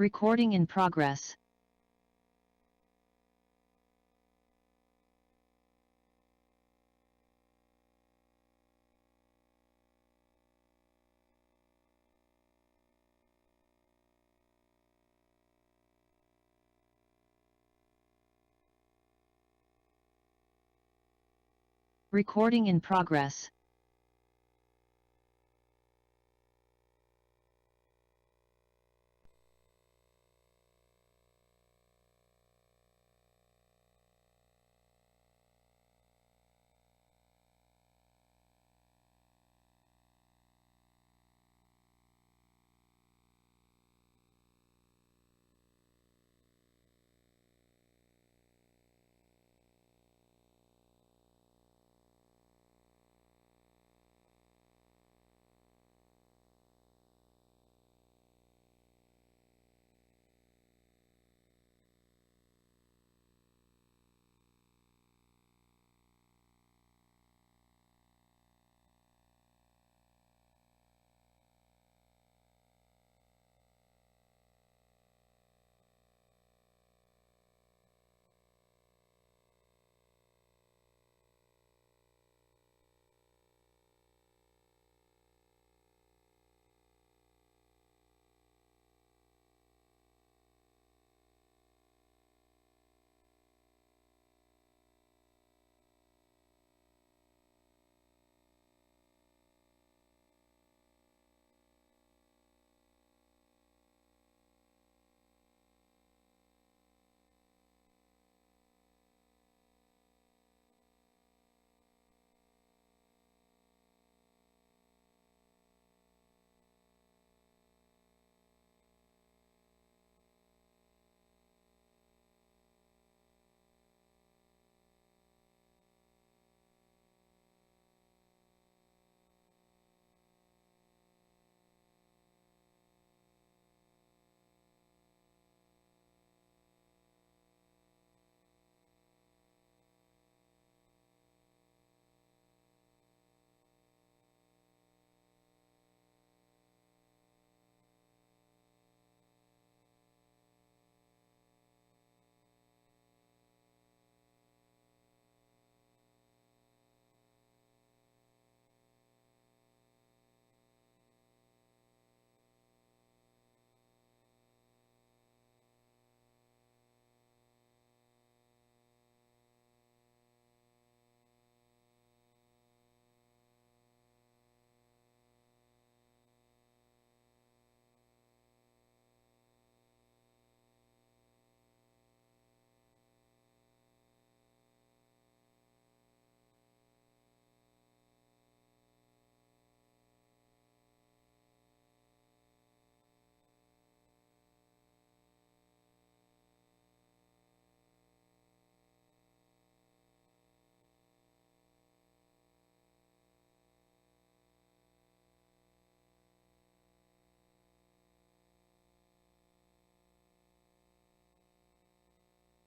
Recording in progress. Recording in progress.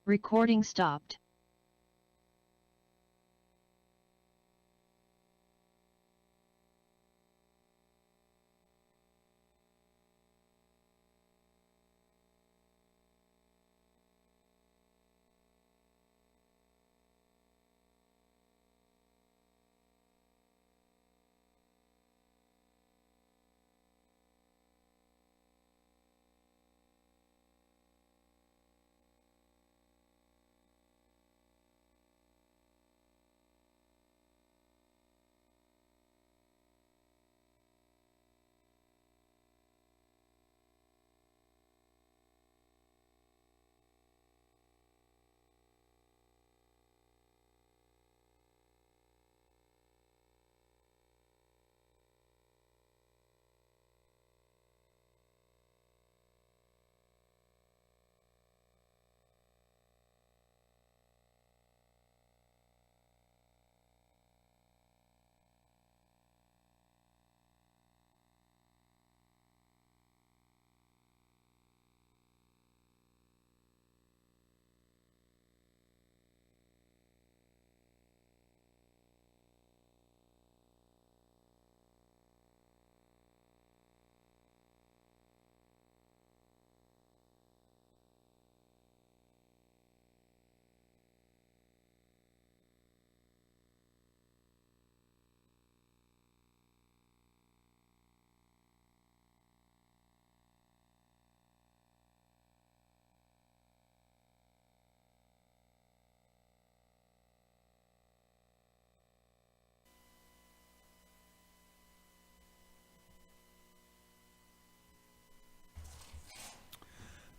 Recording stopped.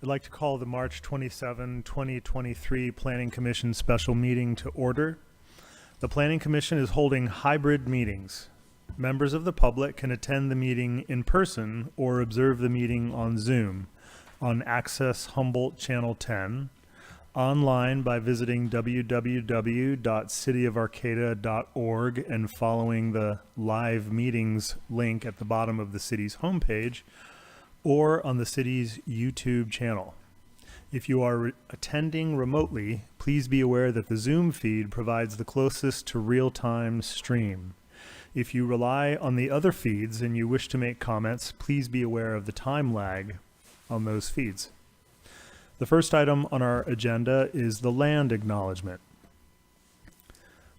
I'd like to call the March 27, 2023 Planning Commission special meeting to order. The Planning Commission is holding hybrid meetings. Members of the public can attend the meeting in person or observe the meeting on Zoom on Access Humboldt Channel 10, online by visiting www.cityofarcata.org and following the live meetings link at the bottom of the city's homepage, or on the city's YouTube channel. If you are attending remotely, please be aware that the Zoom feed provides the closest to real-time stream. If you rely on the other feeds and you wish to make comments, please be aware of the time lag on those feeds. The first item on our agenda is the land acknowledgement.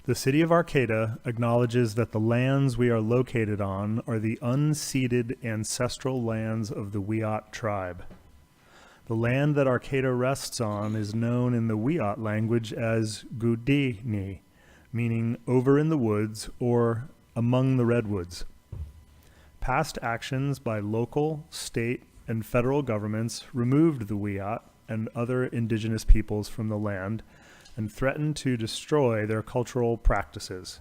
The City of Arcata acknowledges that the lands we are located on are the unceded ancestral lands of the Wiyot tribe. The land that Arcata rests on is known in the Wiyot language as Gudini, meaning over in the woods or among the redwoods. Past actions by local, state, and federal governments removed the Wiyot and other indigenous peoples from the land and threatened to destroy their cultural practices.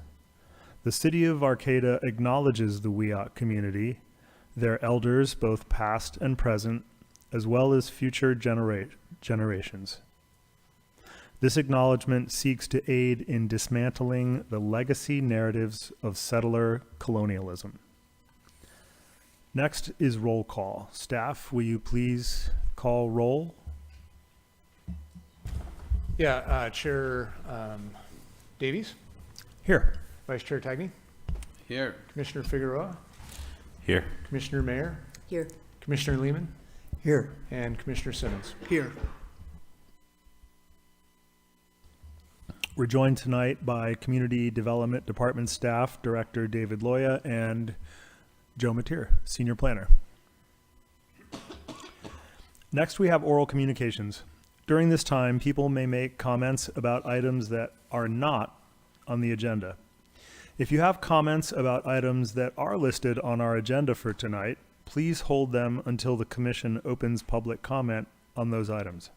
The City of Arcata acknowledges the Wiyot community, their elders both past and present, as well as future generations. This acknowledgement seeks to aid in dismantling the legacy narratives of settler colonialism. Next is roll call. Staff, will you please call roll? Yeah, Chair Davies, Here. Vice Chair Tagney, Here. Commissioner Figueroa, Here. Commissioner Mayer, Here. Commissioner Lehman, Here. and Commissioner Simmons. Here. We're joined tonight by Community Development Department staff, Director David Loya and Joe Mateer, Senior Planner. Next, we have oral communications. During this time, people may make comments about items that are not on the agenda. If you have comments about items that are listed on our agenda for tonight, please hold them until the Commission opens public comment on those items.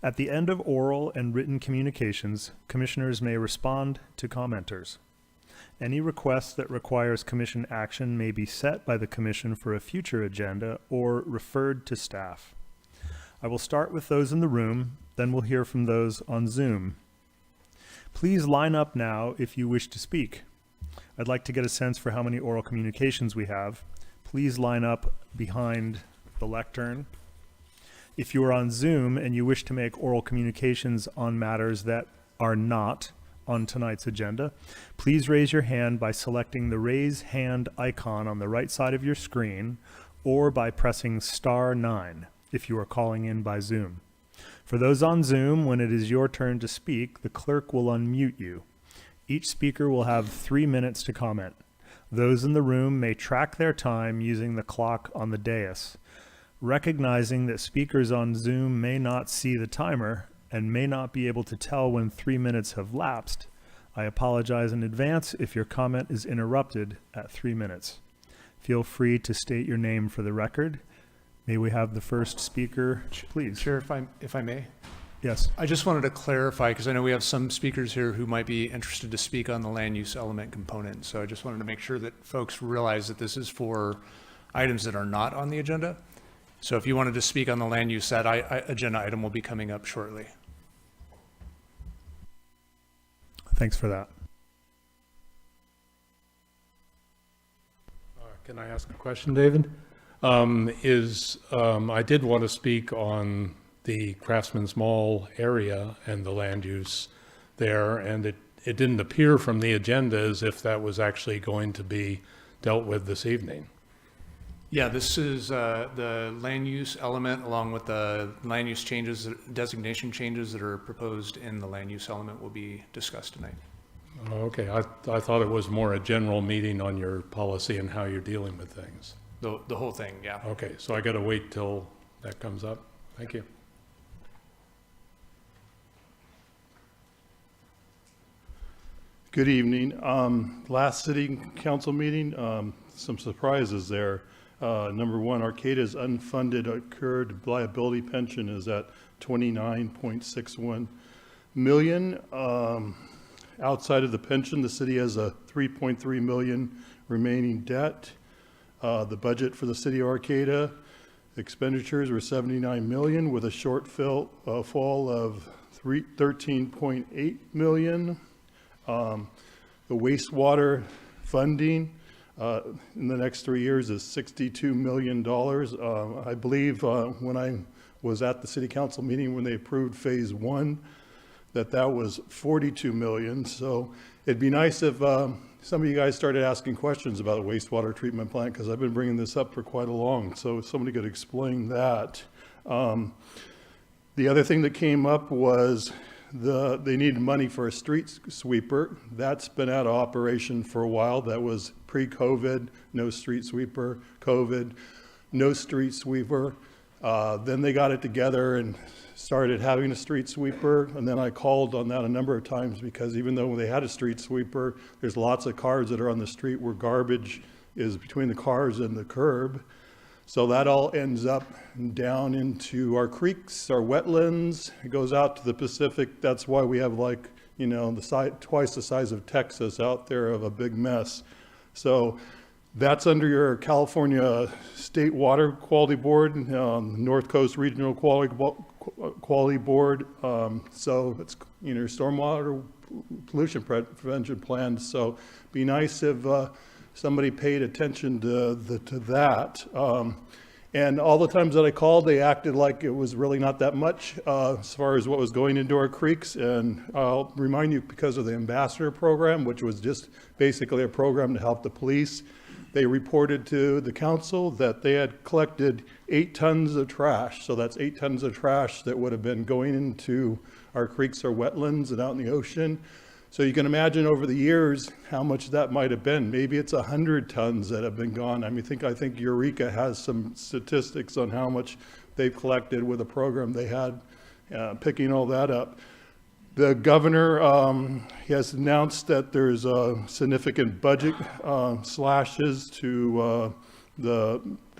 At the end of oral and written communications, Commissioners may respond to commenters. Any request that requires Commission action may be set by the Commission for a future agenda or referred to staff. I will start with those in the room, then we'll hear from those on Zoom. Please line up now if you wish to speak. I'd like to get a sense for how many oral communications we have. Please line up behind the lectern. If you are on Zoom and you wish to make oral communications on matters that are not on tonight's agenda, please raise your hand by selecting the raise hand icon on the right side of your screen or by pressing *9 if you are calling in by Zoom. For those on Zoom, when it is your turn to speak, the clerk will unmute you. Each speaker will have 3 minutes to comment. Those in the room may track their time using the clock on the dais. Recognizing that speakers on Zoom may not see the timer and may not be able to tell when 3 minutes have lapsed, I apologize in advance if your comment is interrupted at 3 minutes. Feel free to state your name for the record. May we have the first speaker, please? Chair, if I may. Yes. I just wanted to clarify, because I know we have some speakers here who might be interested to speak on the land use element component. So I just wanted to make sure that folks realize that this is for items that are not on the agenda. So if you wanted to speak on the land use, that agenda item will be coming up shortly. Thanks for that. Can I ask a question, David? I did want to speak on the Craftsman's Mall area and the land use there, and it didn't appear from the agenda as if that was actually going to be dealt with this evening. Yeah, this is the land use element along with the land use changes, designation changes that are proposed in the land use element will be discussed tonight. Okay, I thought it was more a general meeting on your policy and how you're dealing with things. The whole thing, yeah. Okay, so I got to wait till that comes up. Thank you. Good evening. Last city council meeting, some surprises there. Number one, Arcata's unfunded accrued liability pension is at 29.61 million. Outside of the pension, the city has a 3.3 million remaining debt. The budget for the city of Arcata expenditures were 79 million with a shortfall of 13.8 million. The wastewater funding in the next 3 years is $62 million. I believe when I was at the city council meeting when they approved phase one, that was 42 million. So it'd be nice if some of you guys started asking questions about the wastewater treatment plant, because I've been bringing this up for quite a long, so if somebody could explain that. The other thing that came up was they needed money for a street sweeper. That's been out of operation for a while. That was pre-COVID, no street sweeper, COVID, no street sweeper. Then they got it together and started having a street sweeper, and then I called on that a number of times, because even though they had a street sweeper, there's lots of cars that are on the street where garbage is between the cars and the curb. So that all ends up down into our creeks, our wetlands. It goes out to the Pacific. That's why we have, like, you know, twice the size of Texas out there of a big mess. So that's under your California State Water Quality Board, North Coast Regional Quality Board. So it's, you know, stormwater pollution prevention plan. So be nice if somebody paid attention to that. And all the times that I called, they acted like it was really not that much as far as what was going into our creeks. And I'll remind you, because of the ambassador program, which was just basically a program to help the police, they reported to the council that they had collected 8 tons of trash. So that's 8 tons of trash that would have been going into our creeks or wetlands and out in the ocean. So you can imagine over the years how much that might have been. Maybe it's 100 tons that have been gone. I mean, I think Eureka has some statistics on how much they've collected with a program they had, picking all that up. The governor he has announced that there's significant budget slashes to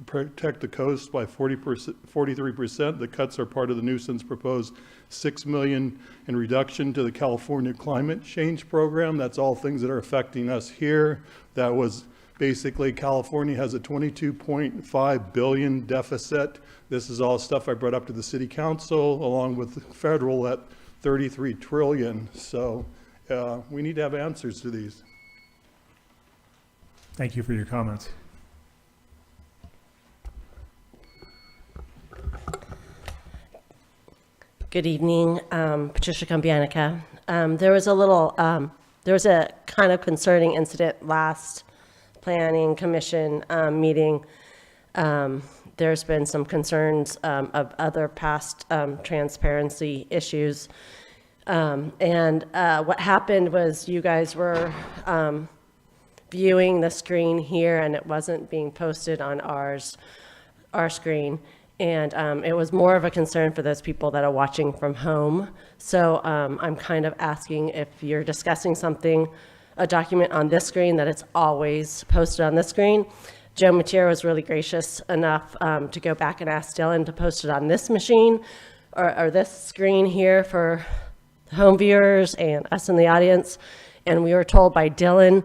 protect the coast by 43%. The cuts are part of the nuisance proposed $6 million in reduction to the California Climate Change Program. That's all things that are affecting us here. That was basically, California has a $22.5 billion deficit. This is all stuff I brought up to the city council along with the federal at 33 trillion. So we need to have answers to these. Thank you for your comments. Good evening, Patricia Combianica. There was a kind of concerning incident last Planning Commission meeting. There's been some concerns of other past transparency issues. And what happened was you guys were viewing the screen here, and it wasn't being posted on our screen. And it was more of a concern for those people that are watching from home. So I'm kind of asking, if you're discussing something, a document on this screen, that it's always posted on this screen. Joe Matera was really gracious enough to go back and ask Dylan to post it on this machine or this screen here for home viewers and us in the audience. And we were told by Dylan,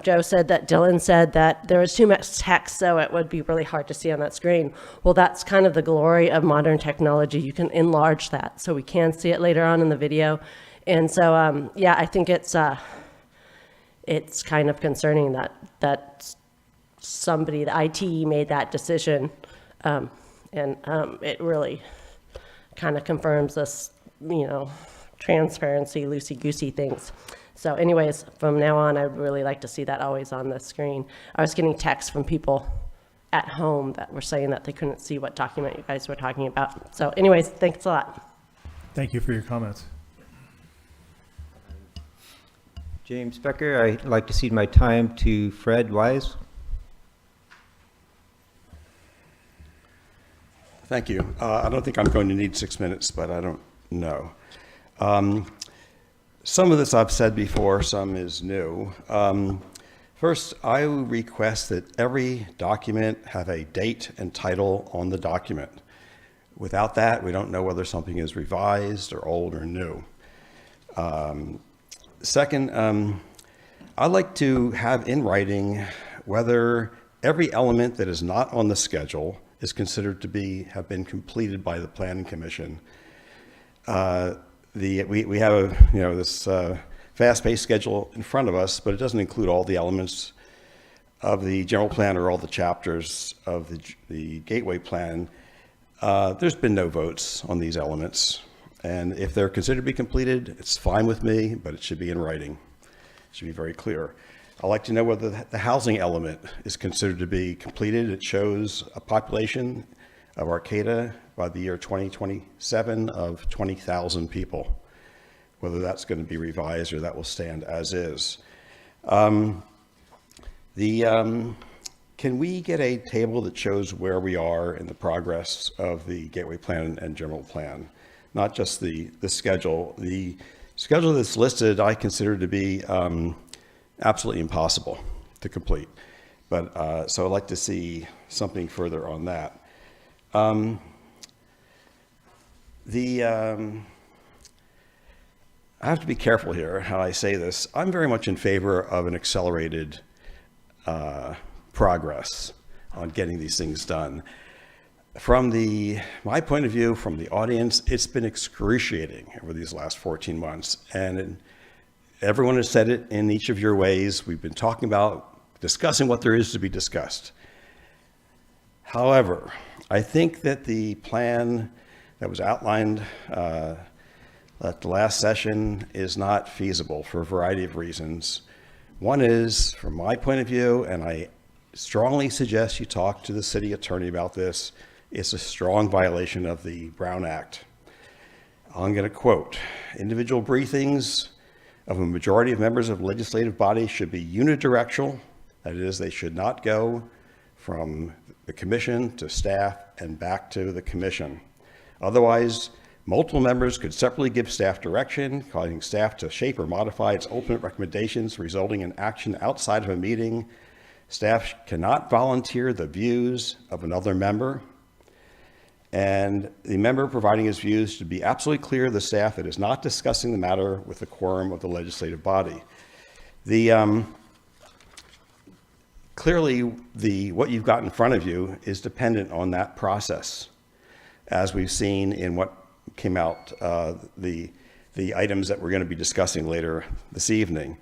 Joe said that Dylan said that there was too much text, so it would be really hard to see on that screen. Well, that's kind of the glory of modern technology. You can enlarge that so we can see it later on in the video. And so, yeah, I think it's kind of concerning that somebody, the IT, made that decision. And it really kind of confirms this, you know, transparency, loosey-goosey things. So anyways, from now on, I'd really like to see that always on the screen. I was getting texts from people at home that were saying that they couldn't see what document you guys were talking about. So anyways, thanks a lot. Thank you for your comments. James Becker, I'd like to cede my time to Fred Wise. Thank you. I don't think I'm going to need 6 minutes, but I don't know. Some of this I've said before, some is new. First, I request that every document have a date and title on the document. Without that, we don't know whether something is revised or old or new. Second, I'd like to have in writing whether every element that is not on the schedule is considered to have been completed by the Planning Commission. We have this fast-paced schedule in front of us, but it doesn't include all the elements of the general plan or all the chapters of the gateway plan. There's been no votes on these elements, and if they're considered to be completed, it's fine with me, but it should be in writing. It should be very clear. I'd like to know whether the housing element is considered to be completed. It shows a population of Arcata by the year 2027 of 20,000 people, whether that's going to be revised or that will stand as is. Can we get a table that shows where we are in the progress of the gateway plan and general plan? Not just the schedule. The schedule that's listed I consider to be absolutely impossible to complete. But so I'd like to see something further on that. I have to be careful here how I say this. I'm very much in favor of an accelerated progress on getting these things done. From my point of view, from the audience, it's been excruciating over these last 14 months. And everyone has said it in each of your ways. We've been talking about discussing what there is to be discussed. However, I think that the plan that was outlined at the last session is not feasible for a variety of reasons. One is, from my point of view, and I strongly suggest you talk to the city attorney about this, it's a strong violation of the Brown Act. I'm going to quote, individual briefings of a majority of members of legislative bodies should be unidirectional. That is, they should not go from the commission to staff and back to the commission. Otherwise, multiple members could separately give staff direction, causing staff to shape or modify its ultimate recommendations, resulting in action outside of a meeting. Staff cannot volunteer the views of another member, and the member providing his views should be absolutely clear to the staff that is not discussing the matter with the quorum of the legislative body. Clearly, what you've got in front of you is dependent on that process, as we've seen in what came out, the items that we're going to be discussing later this evening.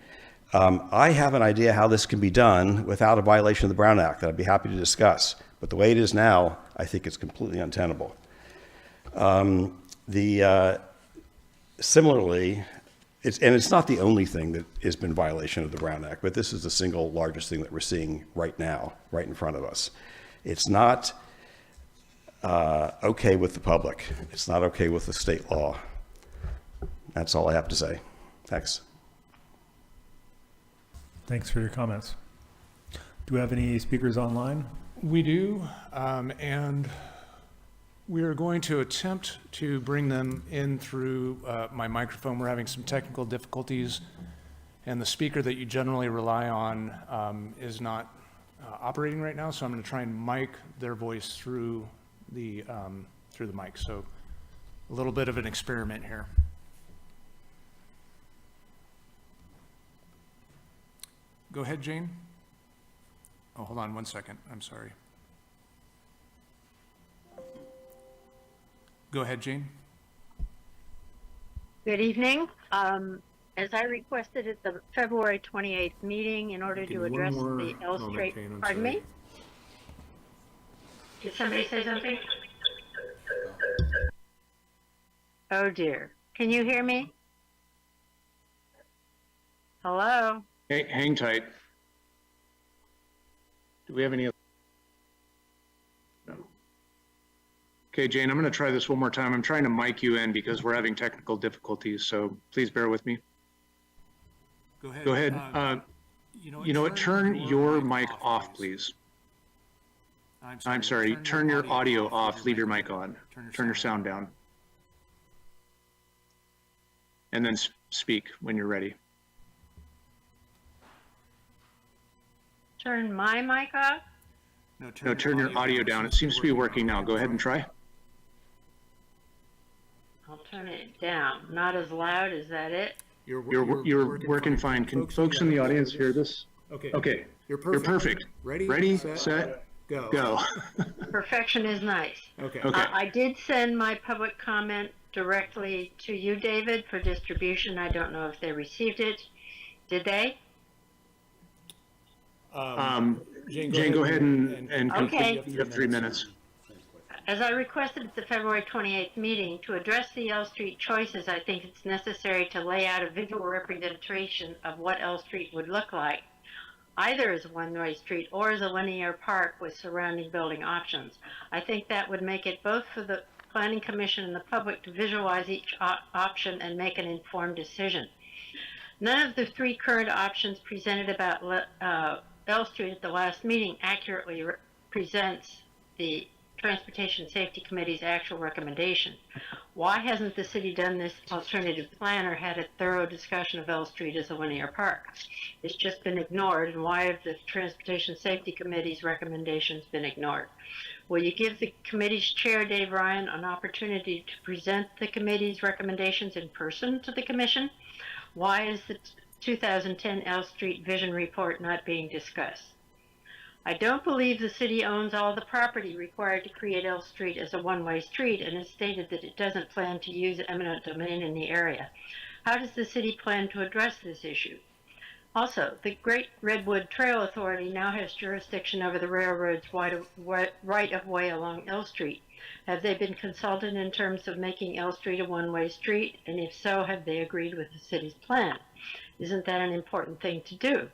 I have an idea how this can be done without a violation of the Brown Act that I'd be happy to discuss. But the way it is now, I think it's completely untenable. Similarly, it's not the only thing that has been violation of the Brown Act, but this is the single largest thing that we're seeing right now, right in front of us. It's not okay with the public. It's not okay with the state law. That's all I have to say. Thanks. Thanks for your comments. Do we have any speakers online? We do, and we are going to attempt to bring them in through my microphone. We're having some technical difficulties, and the speaker that you generally rely on is not operating right now, so I'm going to try and mic their voice through the mic. So a little bit of an experiment here. Go ahead, Jane. Oh, hold on one second. I'm sorry. Go ahead, Jane. Good evening. As I requested at the February 28th meeting in order to address the L Street, pardon me? Did somebody say something? Oh dear. Can you hear me? Hello? Hey, hang tight. Do we have any? No. Okay, Jane, I'm going to try this one more time. I'm trying to mic you in because we're having technical difficulties, so please bear with me. Go ahead. You know what? Turn your mic off, please. I'm sorry. Turn your audio off. Leave your mic on. Turn your sound down. And then speak when you're ready. turn my mic off? No, turn your audio down. It seems to be working now. Go ahead and try. I'll turn it down. Not as loud, is that it? You're working fine. Can folks in the audience hear this? Okay. You're perfect. Ready, set, go. Perfection is nice. Okay. I did send my public comment directly to you, David, for distribution. I don't know if they received it. Did they? Jane, go ahead and Okay. complete. You have 3 minutes. As I requested at the February 28th meeting, to address the L Street choices, I think it's necessary to lay out a visual representation of what L Street would look like, either as a one-way street or as a linear park with surrounding building options. I think that would make it both for the Planning Commission and the public to visualize each option and make an informed decision. None of the 3 current options presented about L Street at the last meeting accurately presents the Transportation Safety Committee's actual recommendation. Why hasn't the city done this alternative plan or had a thorough discussion of L Street as a linear park? It's just been ignored, and why have the Transportation Safety Committee's recommendations been ignored? Will you give the committee's chair, Dave Ryan, an opportunity to present the committee's recommendations in person to the commission? Why is the 2010 L Street Vision Report not being discussed? I don't believe the city owns all the property required to create L Street as a one-way street and has stated that it doesn't plan to use eminent domain in the area. How does the city plan to address this issue? Also, the Great Redwood Trail Authority now has jurisdiction over the railroad's right-of-way along L Street. Have they been consulted in terms of making L Street a one-way street? And if so, have they agreed with the city's plan? Isn't that an important thing to do?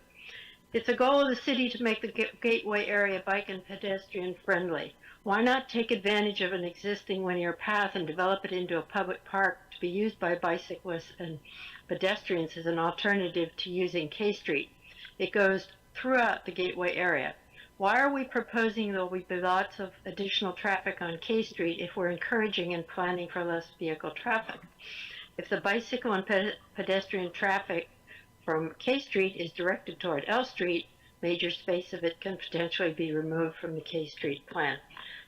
It's a goal of the city to make the Gateway area bike and pedestrian friendly. Why not take advantage of an existing linear path and develop it into a public park to be used by bicyclists and pedestrians as an alternative to using K Street? It goes throughout the Gateway area. Why are we proposing there will be lots of additional traffic on K Street if we're encouraging and planning for less vehicle traffic? If the bicycle and pedestrian traffic from K Street is directed toward L Street, major space of it can potentially be removed from the K Street plan.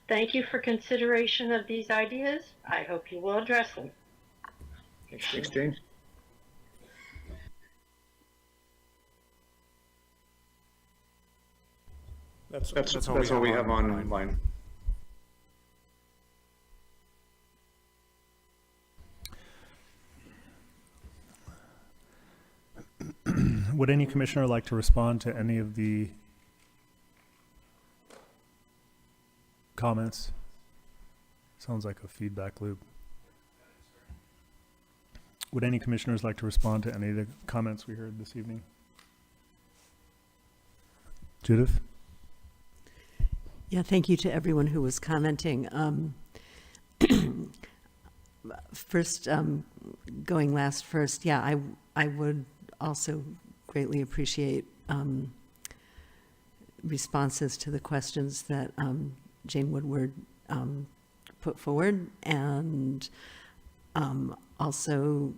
Thank you for consideration of these ideas. I hope you will address them. Thanks, James. That's all we have online. Would any commissioner like to respond to any of the comments? Sounds like a feedback loop. Would any commissioners like to respond to any of the comments we heard this evening? Judith? Yeah, thank you to everyone who was commenting. First, going last first, yeah, I would also greatly appreciate responses to the questions that Jane Woodward put forward, and also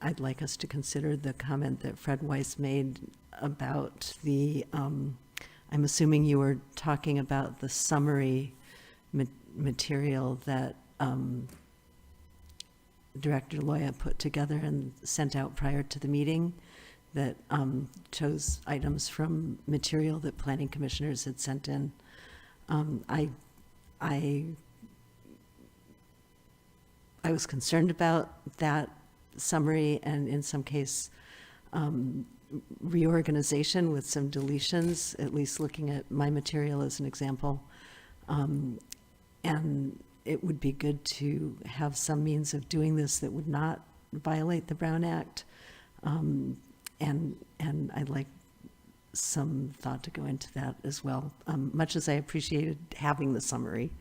I'd like us to consider the comment that Fred Weiss made about the, I'm assuming you were talking about the summary material that Director Loya put together and sent out prior to the meeting that chose items from material that planning commissioners had sent in. I was concerned about that summary and in some case reorganization with some deletions, at least looking at my material as an example. And it would be good to have some means of doing this that would not violate the Brown Act. And I'd like some thought to go into that as well. Much as I appreciated having the summary,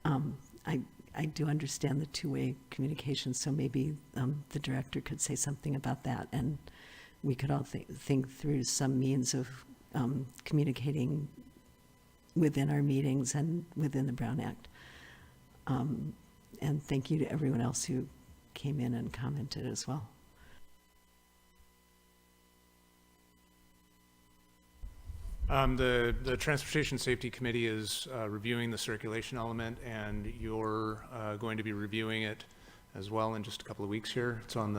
I do understand the two-way communication, so maybe the director could say something about that, and we could all think through some means of communicating within our meetings and within the Brown Act. And thank you to everyone else who came in and commented as well. The Transportation Safety Committee is reviewing the circulation element, and you're going to be reviewing it as well in just a couple of weeks here. It's on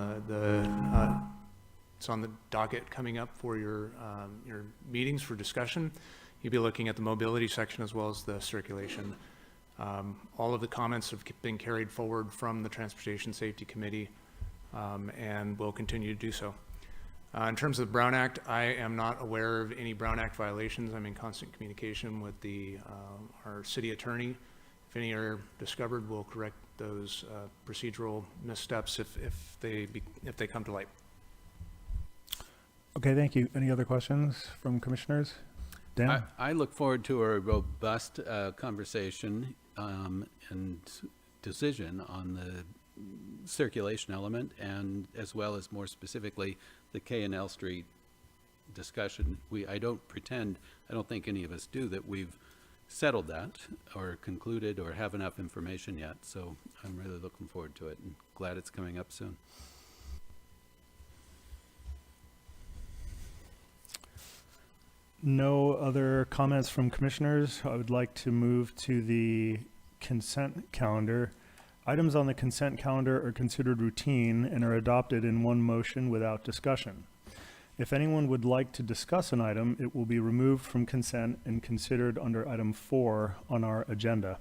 it's on the docket coming up for your meetings for discussion. You'll be looking at the mobility section as well as the circulation. All of the comments have been carried forward from the Transportation Safety Committee, and will continue to do so. In terms of the Brown Act, I am not aware of any Brown Act violations. I'm in constant communication with our city attorney. If any are discovered, we'll correct those procedural missteps if they come to light. Okay, thank you. Any other questions from commissioners? Dan? I look forward to a robust conversation and decision on the circulation element, and as well as more specifically the K and L Street discussion. I don't think any of us do, that we've settled that or concluded or have enough information yet. So I'm really looking forward to it and glad it's coming up soon. No other comments from commissioners. I would like to move to the consent calendar. Items on the consent calendar are considered routine and are adopted in one motion without discussion. If anyone would like to discuss an item, it will be removed from consent and considered under item 4 on our agenda.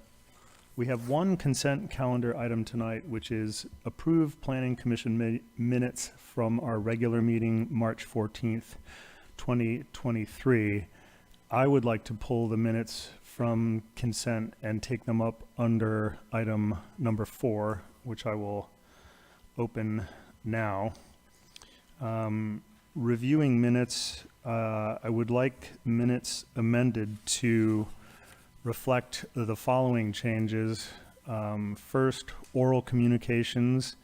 We have one consent calendar item tonight, which is approve Planning Commission minutes from our regular meeting, March 14th, 2023. I would like to pull the minutes from consent and take them up under item number 4, which I will open now. Reviewing minutes, I would like minutes amended to reflect the following changes. First, oral communications.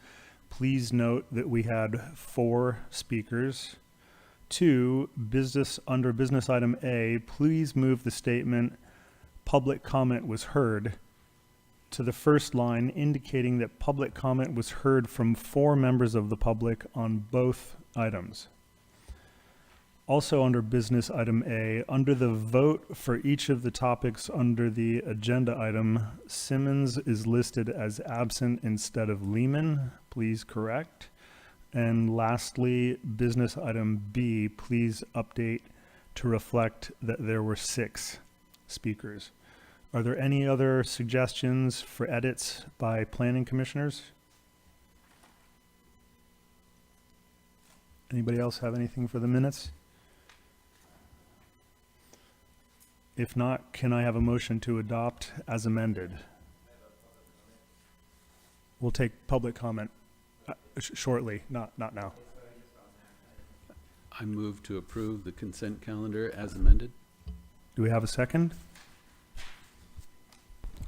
Please note that we had 4 speakers. 2, under business item A, please move the statement public comment was heard to the first line, indicating that public comment was heard from 4 members of the public on both items. Also under business item A, under the vote for each of the topics under the agenda item, Simmons is listed as absent instead of Lehman. Please correct. And lastly, business item B, please update to reflect that there were 6 speakers. Are there any other suggestions for edits by planning commissioners? Anybody else have anything for the minutes? If not, can I have a motion to adopt as amended? We'll take public comment shortly, not now. I move to approve the consent calendar as amended. Do we have a second?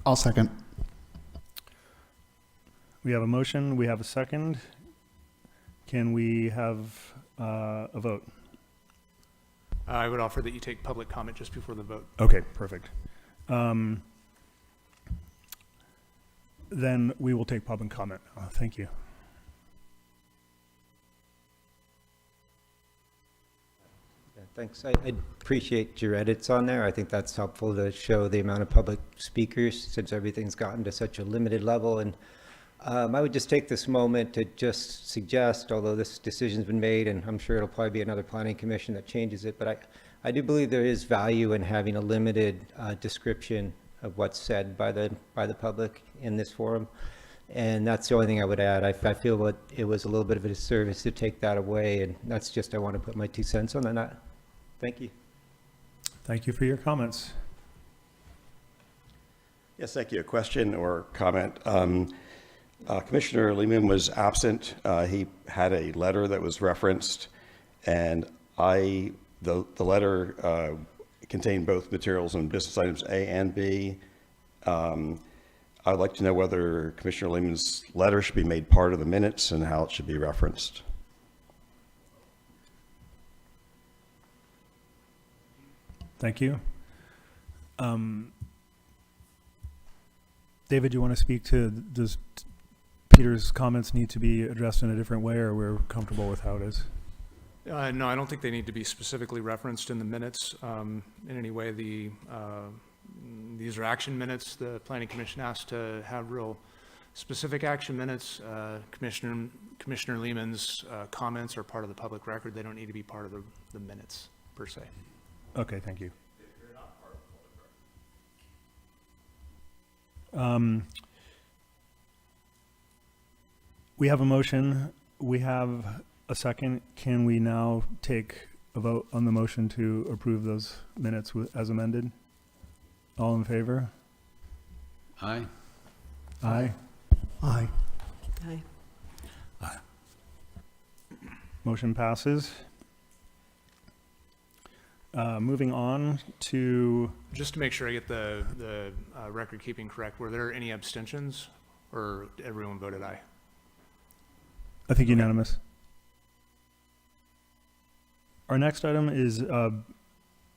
I'll second. We have a motion, we have a second. Can we have a vote? I would offer that you take public comment just before the vote. Okay, perfect. Then we will take public comment. Thank you. Thanks. I appreciate your edits on there. I think that's helpful to show the amount of public speakers since everything's gotten to such a limited level. And I would just take this moment to just suggest, although this decision's been made, and I'm sure it'll probably be another planning commission that changes it, but I do believe there is value in having a limited description of what's said by the public in this forum. And that's the only thing I would add. I feel it was a little bit of a disservice to take that away, and that's just, I want to put my 2 cents on that. Thank you. Thank you for your comments. Yes, thank you. A question or comment. Commissioner Lehman was absent. He had a letter that was referenced, and the letter contained both materials on business items A and B. I'd like to know whether Commissioner Lehman's letter should be made part of the minutes and how it should be referenced. Thank you. David, do you want to speak to, does Peter's comments need to be addressed in a different way, or we're comfortable with how it is? No, I don't think they need to be specifically referenced in the minutes in any way. These are action minutes. The Planning Commission has to have real specific action minutes. Commissioner Lehman's comments are part of the public record. They don't need to be part of the minutes per se. Okay, thank you. We have a motion. We have a second. Can we now take a vote on the motion to approve those minutes as amended? All in favor? Aye. Aye. Aye. Aye. Motion passes. Moving on to, Just to make sure I get the record keeping correct, were there any abstentions or everyone voted aye? I think, unanimous. Our next item is,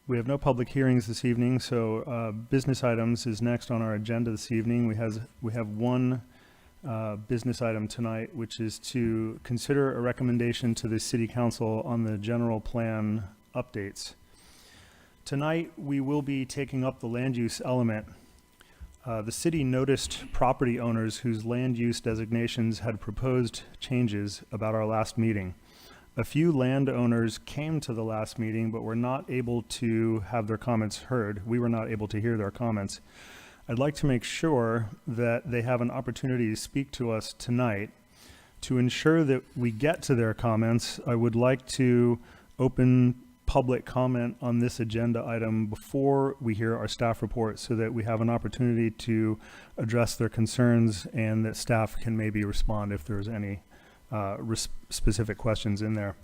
we have no public hearings this evening, so business items is next on our agenda this evening. We have one business item tonight, which is to consider a recommendation to the City Council on the general plan updates. Tonight, we will be taking up the land use element. The city noticed property owners whose land use designations had proposed changes about our last meeting. A few landowners came to the last meeting, but were not able to have their comments heard. We were not able to hear their comments. I'd like to make sure that they have an opportunity to speak to us tonight. To ensure that we get to their comments, I would like to open public comment on this agenda item before we hear our staff report, so that we have an opportunity to address their concerns and that staff can maybe respond if there's any specific questions in there.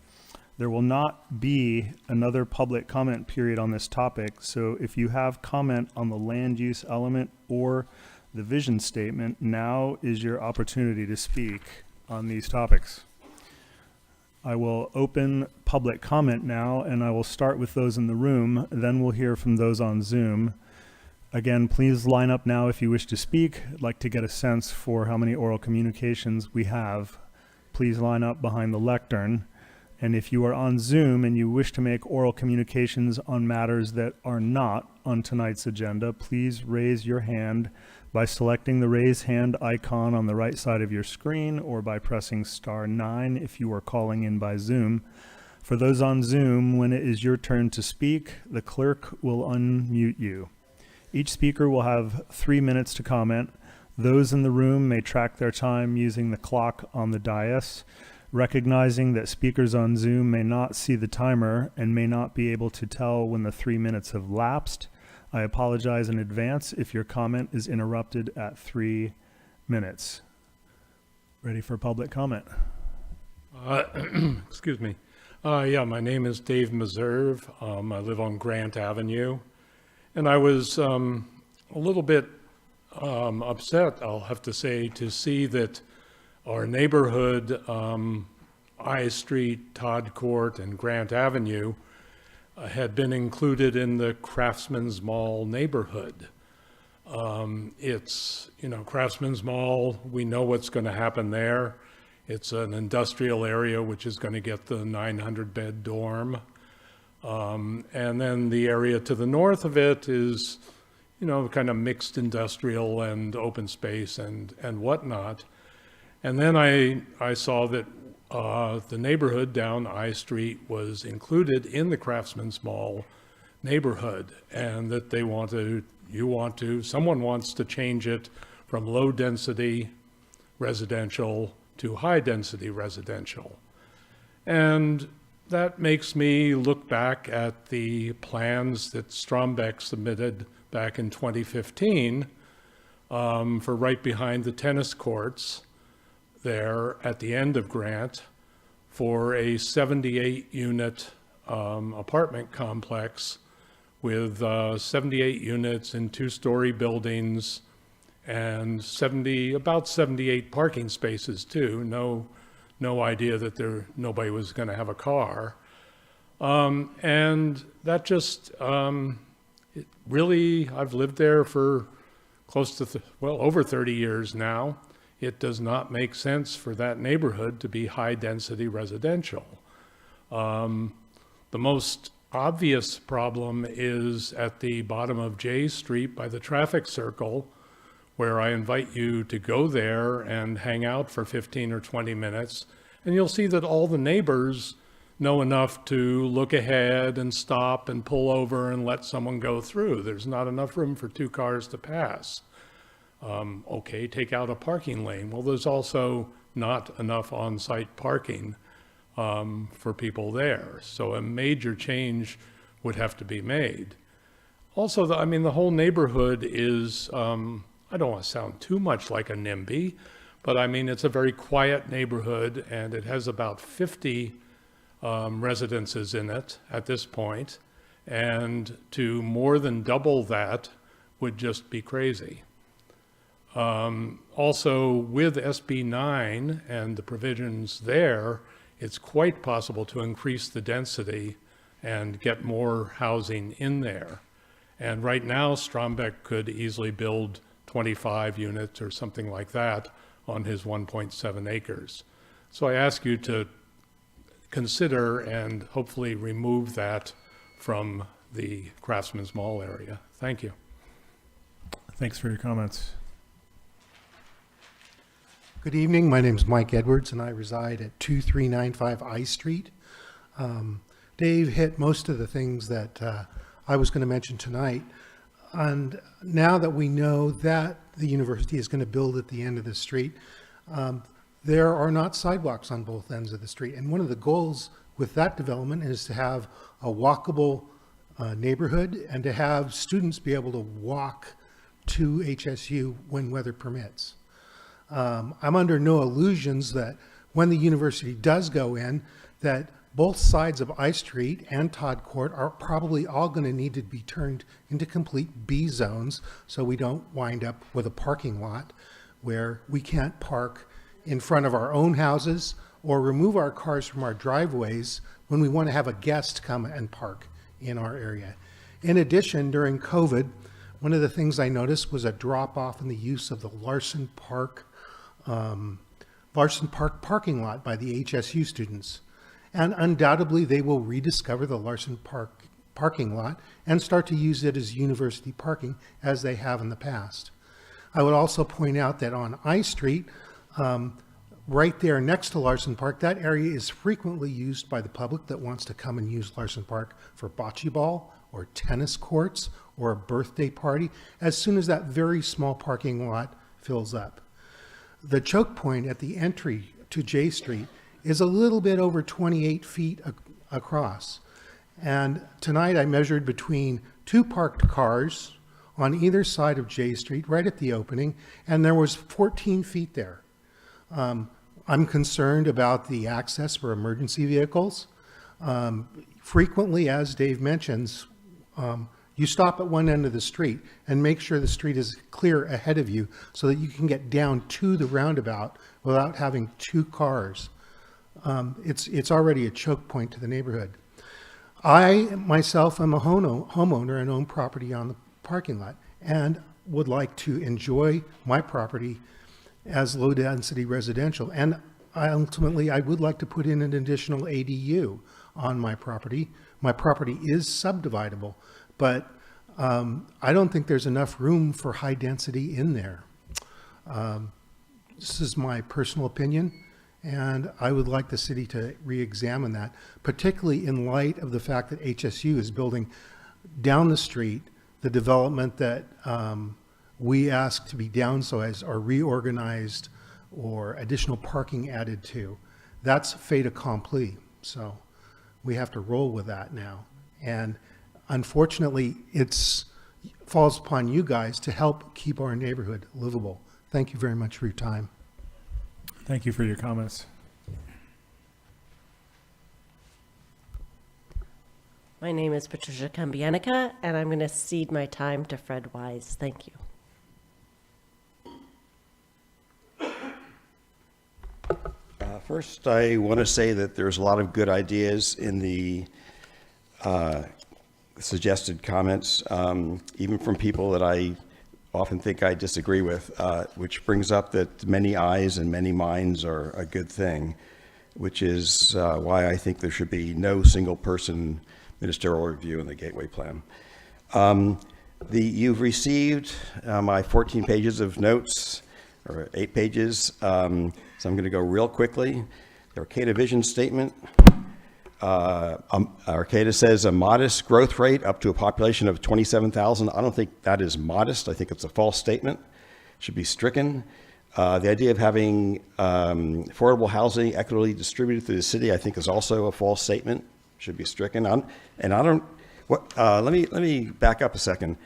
There will not be another public comment period on this topic, so if you have comment on the land use element or the vision statement, now is your opportunity to speak on these topics. I will open public comment now, and I will start with those in the room, then we'll hear from those on Zoom. Again, please line up now if you wish to speak. I'd like to get a sense for how many oral communications we have. Please line up behind the lectern. And if you are on Zoom and you wish to make oral communications on matters that are not on tonight's agenda, please raise your hand by selecting the raise hand icon on the right side of your screen, or by pressing *9 if you are calling in by Zoom. For those on Zoom, when it is your turn to speak, the clerk will unmute you. Each speaker will have 3 minutes to comment. Those in the room may track their time using the clock on the dais. Recognizing that speakers on Zoom may not see the timer and may not be able to tell when the 3 minutes have lapsed, I apologize in advance if your comment is interrupted at 3 minutes. Ready for public comment? Excuse me. Yeah, my name is Dave Meserve. I live on Grant Avenue. And I was a little bit upset, I'll have to say, to see that our neighborhood, I Street, Todd Court, and Grant Avenue had been included in the Craftsman's Mall neighborhood. It's, Craftsman's Mall, we know what's going to happen there. It's an industrial area which is going to get the 900-bed dorm. And then the area to the north of it is, kind of mixed industrial and open space and whatnot. And then I saw that the neighborhood down I Street was included in the Craftsman's Mall neighborhood, and that someone wants to change it from low density residential to high density residential. And that makes me look back at the plans that Strombeck submitted back in 2015 for right behind the tennis courts there at the end of Grant for a 78-unit apartment complex with 78 units in 2-story buildings and about 78 parking spaces too. No idea that nobody was going to have a car. And that just, it really, I've lived there for close to, over 30 years now. It does not make sense for that neighborhood to be high-density residential. The most obvious problem is at the bottom of J Street by the traffic circle, where I invite you to go there and hang out for 15 or 20 minutes. And you'll see that all the neighbors know enough to look ahead and stop and pull over and let someone go through. There's not enough room for 2 cars to pass. Okay, take out a parking lane. Well, there's also not enough on-site parking for people there. So a major change would have to be made. Also, the whole neighborhood is, I don't want to sound too much like a NIMBY, but it's a very quiet neighborhood, and it has about 50 residences in it at this point, and to more than double that would just be crazy. Also, with SB 9 and the provisions there, it's quite possible to increase the density and get more housing in there. And right now, Strombeck could easily build 25 units or something like that on his 1.7 acres. So I ask you to consider and hopefully remove that from the Craftsman's Mall area. Thank you. Thanks for your comments. Good evening. My name is Mike Edwards, and I reside at 2395 I Street. Dave hit most of the things that I was going to mention tonight. And now that we know that the university is going to build at the end of the street, there are not sidewalks on both ends of the street. And one of the goals with that development is to have a walkable neighborhood and to have students be able to walk to HSU when weather permits. I'm under no illusions that when the university does go in, that both sides of I Street and Todd Court are probably all going to need to be turned into complete B zones, so we don't wind up with a parking lot where we can't park in front of our own houses or remove our cars from our driveways when we want to have a guest come and park in our area. In addition, during COVID, one of the things I noticed was a drop off in the use of the Larson Park parking lot by the HSU students. And undoubtedly, they will rediscover the Larson Park parking lot and start to use it as university parking as they have in the past. I would also point out that on I Street, right there next to Larson Park, that area is frequently used by the public that wants to come and use Larson Park for bocce ball or tennis courts or a birthday party as soon as that very small parking lot fills up. The choke point at the entry to J Street is a little bit over 28 feet across. And tonight I measured between 2 parked cars on either side of J Street right at the opening, and there was 14 feet there. I'm concerned about the access for emergency vehicles. Frequently, as Dave mentions, you stop at one end of the street and make sure the street is clear ahead of you so that you can get down to the roundabout without having 2 cars. It's already a choke point to the neighborhood. I myself am a homeowner and own property on the parking lot and would like to enjoy my property as low density residential. And ultimately, I would like to put in an additional ADU on my property. My property is subdividable, but I don't think there's enough room for high density in there. This is my personal opinion, and I would like the city to re-examine that, particularly in light of the fact that HSU is building down the street the development that we ask to be downsized or reorganized or additional parking added to. That's fait accompli. So we have to roll with that now. And unfortunately, it falls upon you guys to help keep our neighborhood livable. Thank you very much for your time. Thank you for your comments. My name is Patricia Cambianica, and I'm going to cede my time to Fred Wise. Thank you. First, I want to say that there's a lot of good ideas in the suggested comments, even from people that I often think I disagree with, which brings up that many eyes and many minds are a good thing. which is why I think there should be no single person ministerial review in the gateway plan. You've received my 14 pages of notes, or 8 pages, so I'm going to go real quickly. The Arcata vision statement. Arcata says a modest growth rate up to a population of 27,000. I don't think that is modest. I think it's a false statement. It should be stricken. The idea of having affordable housing equitably distributed through the city, I think, is also a false statement. Should be stricken. Let me back up a second.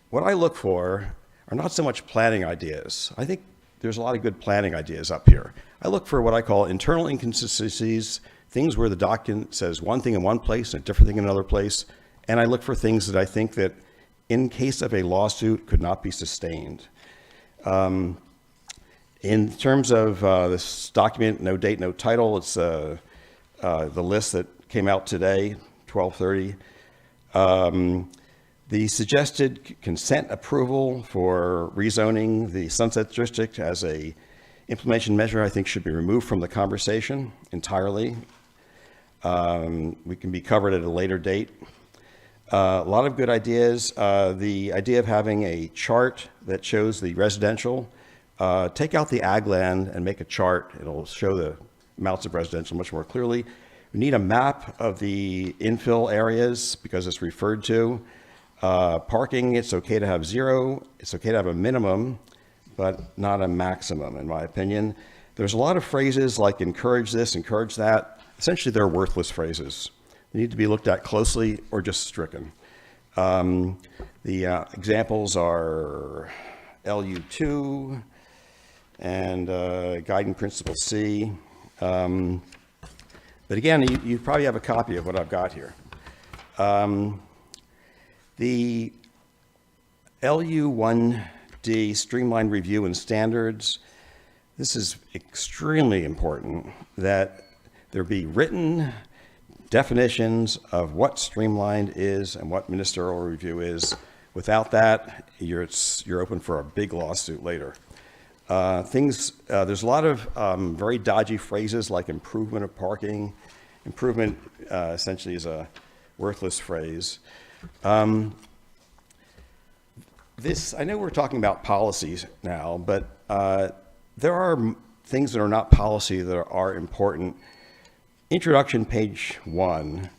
What I look for are not so much planning ideas. I think there's a lot of good planning ideas up here. I look for what I call internal inconsistencies, things where the document says one thing in one place and a different thing in another place. And I look for things that I think that in case of a lawsuit could not be sustained. In terms of this document, no date, no title, it's the list that came out today, 12:30. The suggested consent approval for rezoning the Sunset District as a implementation measure, I think, should be removed from the conversation entirely. We can be covered at a later date. A lot of good ideas. The idea of having a chart that shows the residential, take out the ag land and make a chart. It'll show the amounts of residential much more clearly. We need a map of the infill areas because it's referred to. Parking, it's okay to have 0. It's okay to have a minimum, but not a maximum, in my opinion. There's a lot of phrases like encourage this, encourage that. Essentially, they're worthless phrases. They need to be looked at closely or just stricken. The examples are LU2 and Guiding Principle C. But again, you probably have a copy of what I've got here. The LU1D, Streamlined Review and Standards, this is extremely important that there be written definitions of what streamlined is and what ministerial review is. Without that, you're open for a big lawsuit later. There's a lot of very dodgy phrases like improvement of parking. Improvement essentially is a worthless phrase. I know we're talking about policies now, but there are things that are not policy that are important. Introduction, page 1.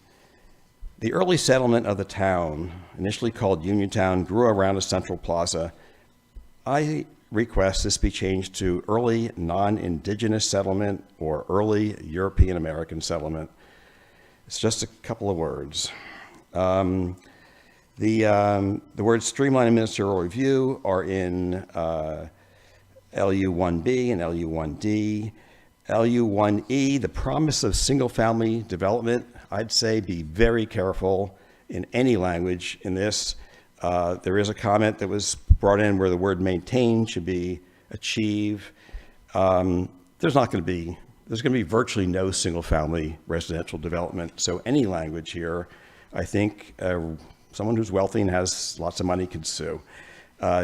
The early settlement of the town, initially called Uniontown, grew around a central plaza. I request this be changed to early non-indigenous settlement or early European American settlement. It's just a couple of words. The words streamline and ministerial review are in LU1B and LU1D. LU1E, the promise of single-family development, I'd say be very careful in any language in this. There is a comment that was brought in where the word maintain should be achieve. There's going to be virtually no single-family residential development. So any language here, I think someone who's wealthy and has lots of money could sue.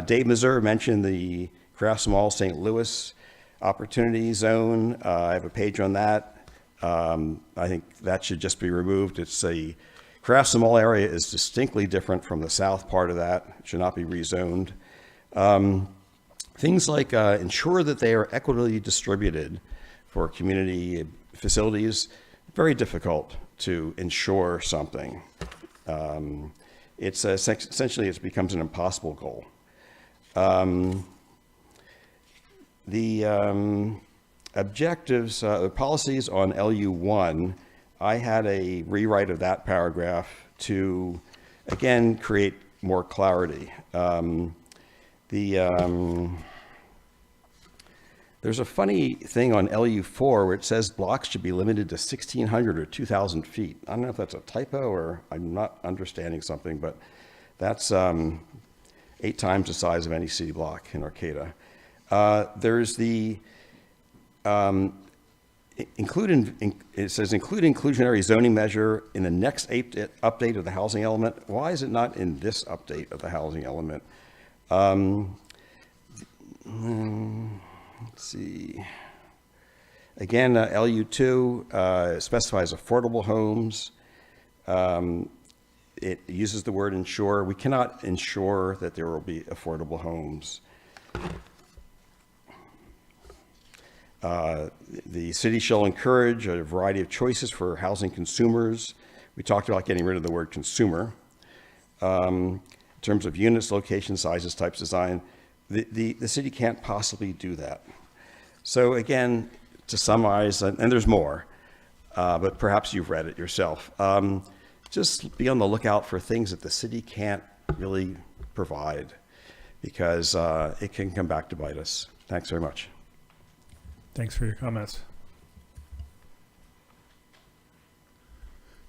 Dave Mazur mentioned the Crafts Mall St. Louis Opportunity Zone. I have a page on that. I think that should just be removed. It's a Crafts Mall area is distinctly different from the south part of that. It should not be rezoned. Things like ensure that they are equitably distributed for community facilities. Very difficult to ensure something. It's essentially it becomes an impossible goal. The objectives, the policies on LU1, I had a rewrite of that paragraph to, again, create more clarity. There's a funny thing on LU4 where it says blocks should be limited to 1,600 or 2,000 feet. I don't know if that's a typo or I'm not understanding something, but that's 8 times the size of any city block in Arcata. There's the it says include inclusionary zoning measure in the next update of the housing element. Why is it not in this update of the housing element? Let's see. Again, LU2 specifies affordable homes. It uses the word ensure. We cannot ensure that there will be affordable homes. The city shall encourage a variety of choices for housing consumers. We talked about getting rid of the word consumer. In terms of units, location, sizes, types, design, the city can't possibly do that. So again, to summarize, and there's more, but perhaps you've read it yourself, just be on the lookout for things that the city can't really provide, because it can come back to bite us. Thanks very much. Thanks for your comments.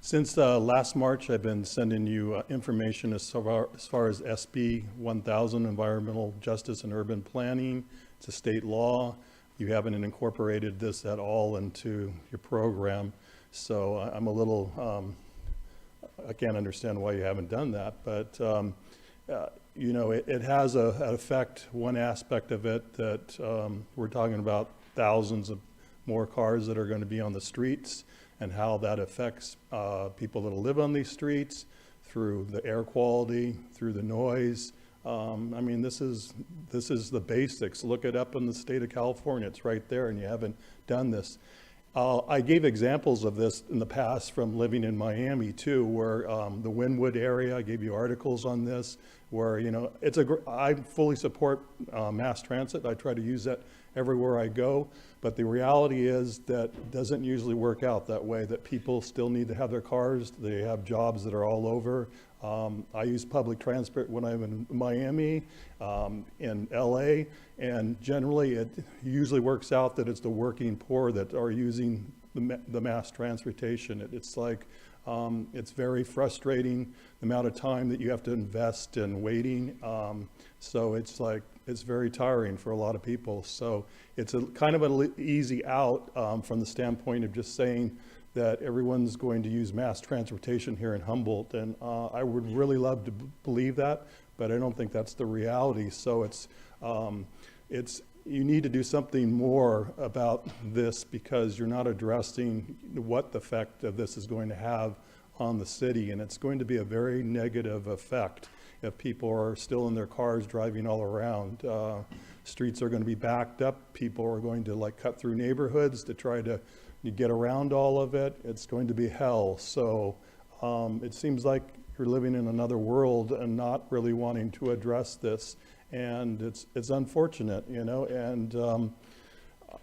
Since last March, I've been sending you information as far as SB 1000, Environmental Justice and Urban Planning. It's a state law. You haven't incorporated this at all into your program. So I'm a little, I can't understand why you haven't done that, but you know, it has an effect, one aspect of it that we're talking about thousands of more cars that are going to be on the streets, and how that affects people that live on these streets through the air quality, through the noise. I mean, this is the basics. Look it up in the state of California. It's right there, and you haven't done this. I gave examples of this in the past from living in Miami too, where the Wynwood area, I gave you articles on this, where, you know, I fully support mass transit. I try to use that everywhere I go, but the reality is that it doesn't usually work out that way, that people still need to have their cars. They have jobs that are all over. I use public transport when I'm in Miami, in LA, and generally it usually works out that it's the working poor that are using the mass transportation. It's like, it's very frustrating, the amount of time that you have to invest in waiting. So it's like, it's very tiring for a lot of people. So it's a kind of an easy out from the standpoint of just saying that everyone's going to use mass transportation here in Humboldt. And I would really love to believe that, but I don't think that's the reality. So you need to do something more about this, because you're not addressing what the effect of this is going to have on the city. And it's going to be a very negative effect if people are still in their cars driving all around. Streets are going to be backed up. People are going to like cut through neighborhoods to try to get around all of it. It's going to be hell. So it seems like you're living in another world and not really wanting to address this. And it's unfortunate, you know, and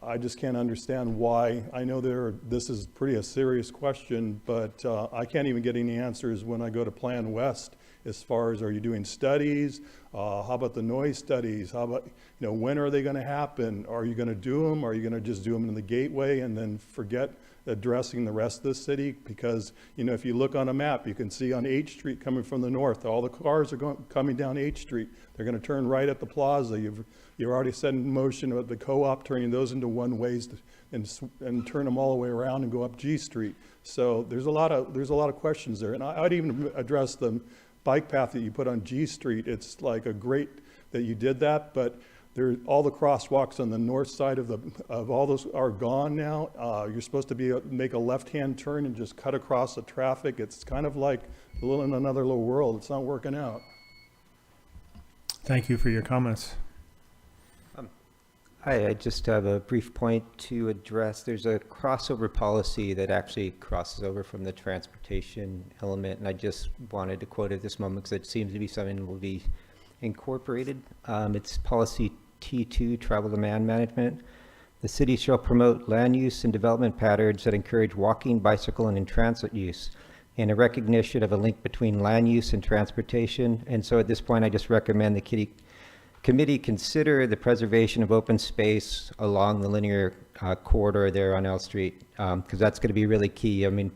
I just can't understand why. I know this is pretty a serious question, but I can't even get any answers when I go to Plan West, as far as, are you doing studies? How about the noise studies? How about, you know, when are they going to happen? Are you going to do them? Are you going to just do them in the gateway and then forget addressing the rest of the city? Because, you know, if you look on a map, you can see on H Street coming from the north, all the cars are coming down H Street. They're going to turn right at the plaza. You're already set in motion with the co-op turning those into one ways and turn them all the way around and go up G Street. So there's a lot of questions there. And I'd even address the bike path that you put on G Street. It's like a great that you did that, but all the crosswalks on the north side of all those are gone now. You're supposed to make a left-hand turn and just cut across the traffic. It's kind of like in another little world. It's not working out. Thank you for your comments. Hi, I just have a brief point to address. There's a crossover policy that actually crosses over from the transportation element, and I just wanted to quote it at this moment because it seems to be something that will be incorporated. It's policy T2, travel demand management. The city shall promote land use and development patterns that encourage walking, bicycle, and in-transit use, and a recognition of a link between land use and transportation. And so at this point, I just recommend the committee consider the preservation of open space along the linear corridor there on L Street, because that's going to be really key. I mean,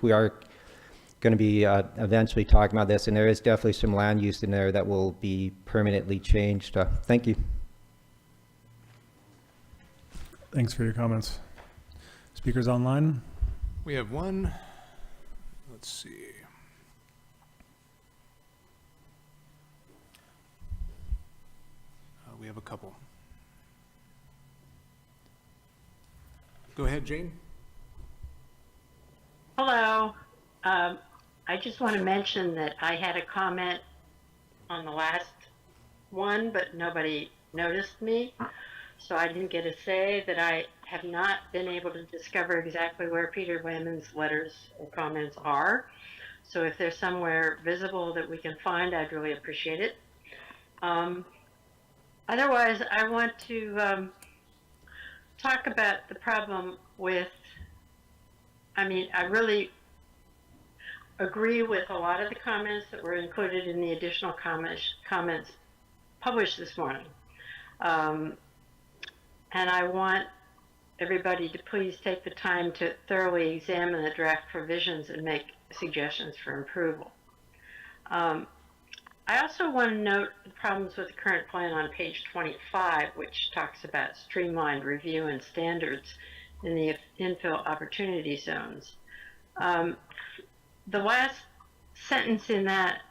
we are going to be eventually talking about this, and there is definitely some land use in there that will be permanently changed. Thank you. Thanks for your comments. Speakers online? We have one. Let's see. We have a couple. Go ahead, Jane. Hello. I just want to mention that I had a comment on the last one, but nobody noticed me. So I didn't get to say that I have not been able to discover exactly where Peter Wayman's letters or comments are. So if they're somewhere visible that we can find, I'd really appreciate it. Otherwise, I want to talk about the problem with, I really agree with a lot of the comments that were included in the additional comments published this morning. And I want everybody to please take the time to thoroughly examine the draft provisions and make suggestions for approval. I also want to note the problems with the current plan on page 25, which talks about streamlined review and standards in the infill opportunity zones. The last sentence in that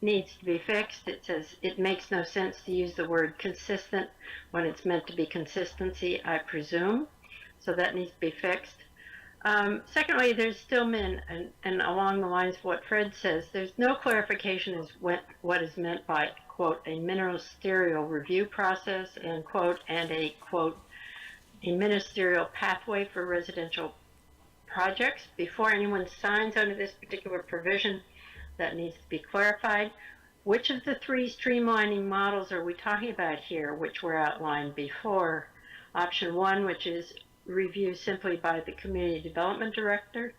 needs to be fixed. It says, it makes no sense to use the word consistent when it's meant to be consistency, I presume. So that needs to be fixed. Secondly, there's still been, and along the lines of what Fred says, there's no clarification as what is meant by, quote, a ministerial review process, and quote, and a, quote, a ministerial pathway for residential projects. Before anyone signs under this particular provision, that needs to be clarified. Which of the three streamlining models are we talking about here, which were outlined before? Option 1, which is review simply by the Community Development Director.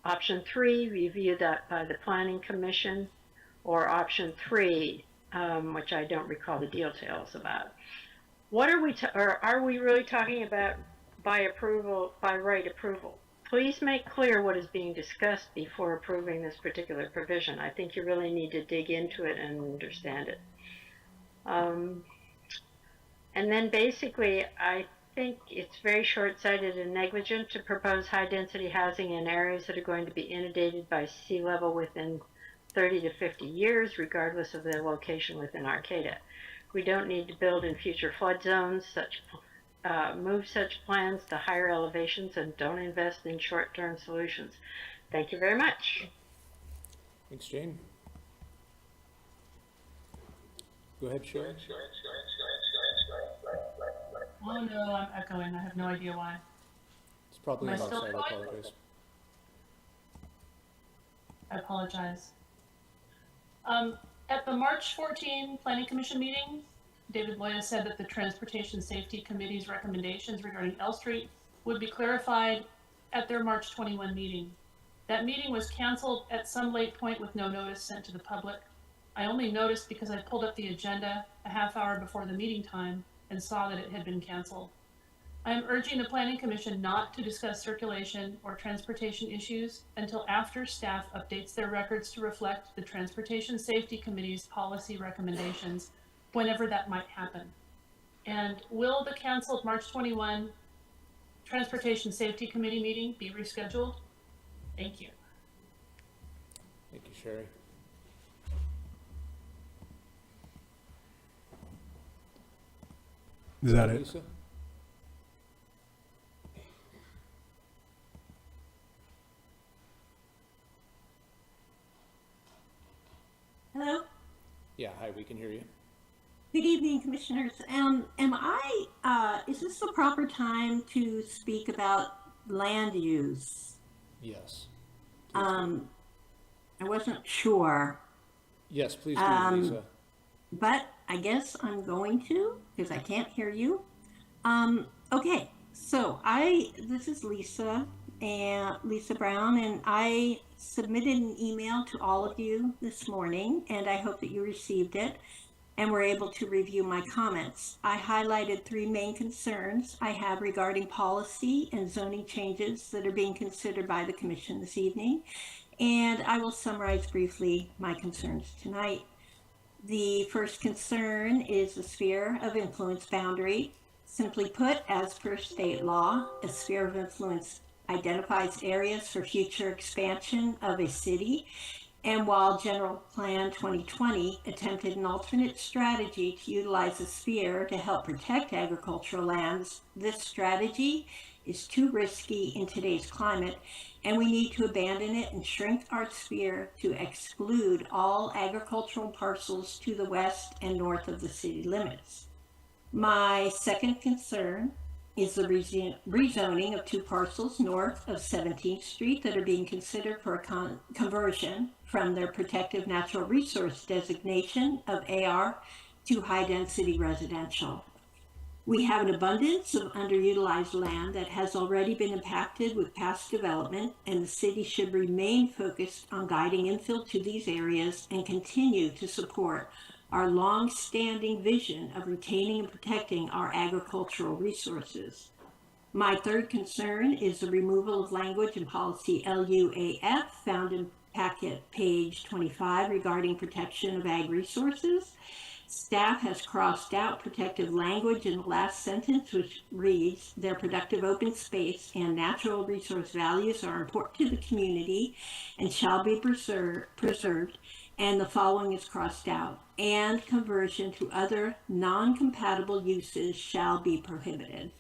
Option 3, review that by the Planning Commission. Or Option 3, which I don't recall the details about. What are we, or are we really talking about by approval, by right approval? Please make clear what is being discussed before approving this particular provision. I think you really need to dig into it and understand it. And then basically, I think it's very short-sighted and negligent to propose high-density housing in areas that are going to be inundated by sea level within 30 to 50 years, regardless of their location within Arcata. We don't need to build in future flood zones, move such plans to higher elevations, and don't invest in short-term solutions. Thank you very much. Thanks, Jane. Go ahead, Sharon. Oh no, I'm echoing. I have no idea why. It's probably Am I on our still side. I echoing? apologize. I apologize. At the March 14 Planning Commission meeting, David Loya said that the Transportation Safety Committee's recommendations regarding L Street would be clarified at their March 21 meeting. That meeting was canceled at some late point with no notice sent to the public. I only noticed because I pulled up the agenda a half hour before the meeting time and saw that it had been canceled. I am urging the Planning Commission not to discuss circulation or transportation issues until after staff updates their records to reflect the Transportation Safety Committee's policy recommendations, whenever that might happen. And will the canceled March 21 Transportation Safety Committee meeting be rescheduled? Thank you. Thank you, Sherry. Is that it? Lisa? Hello. Yeah, hi, we can hear you. Good evening, Commissioners. Is this the proper time to speak about land use? Yes. I wasn't sure. Yes, please do, Lisa. But I guess I'm going to, because I can't hear you. Okay, so this is Lisa Brown, and I submitted an email to all of you this morning, and I hope that you received it and were able to review my comments. I highlighted 3 main concerns I have regarding policy and zoning changes that are being considered by the Commission this evening, and I will summarize briefly my concerns tonight. The first concern is the sphere of influence boundary. Simply put, as per state law, a sphere of influence identifies areas for future expansion of a city, And while General Plan 2020 attempted an alternate strategy to utilize the sphere to help protect agricultural lands, this strategy is too risky in today's climate, and we need to abandon it and shrink our sphere to exclude all agricultural parcels to the west and north of the city limits. My second concern is the rezoning of 2 parcels north of 17th Street that are being considered for a conversion from their protective natural resource designation of AR to high-density residential. We have an abundance of underutilized land that has already been impacted with past development, and the city should remain focused on guiding infill to these areas and continue to support our long-standing vision of retaining and protecting our agricultural resources. My third concern is the removal of language in policy LUAF found in packet page 25 regarding protection of ag resources. Staff has crossed out protective language in the last sentence, which reads, "Their productive open space and natural resource values are important to the community and shall be preserved," and the following is crossed out, "and conversion to other non-compatible uses shall be prohibited."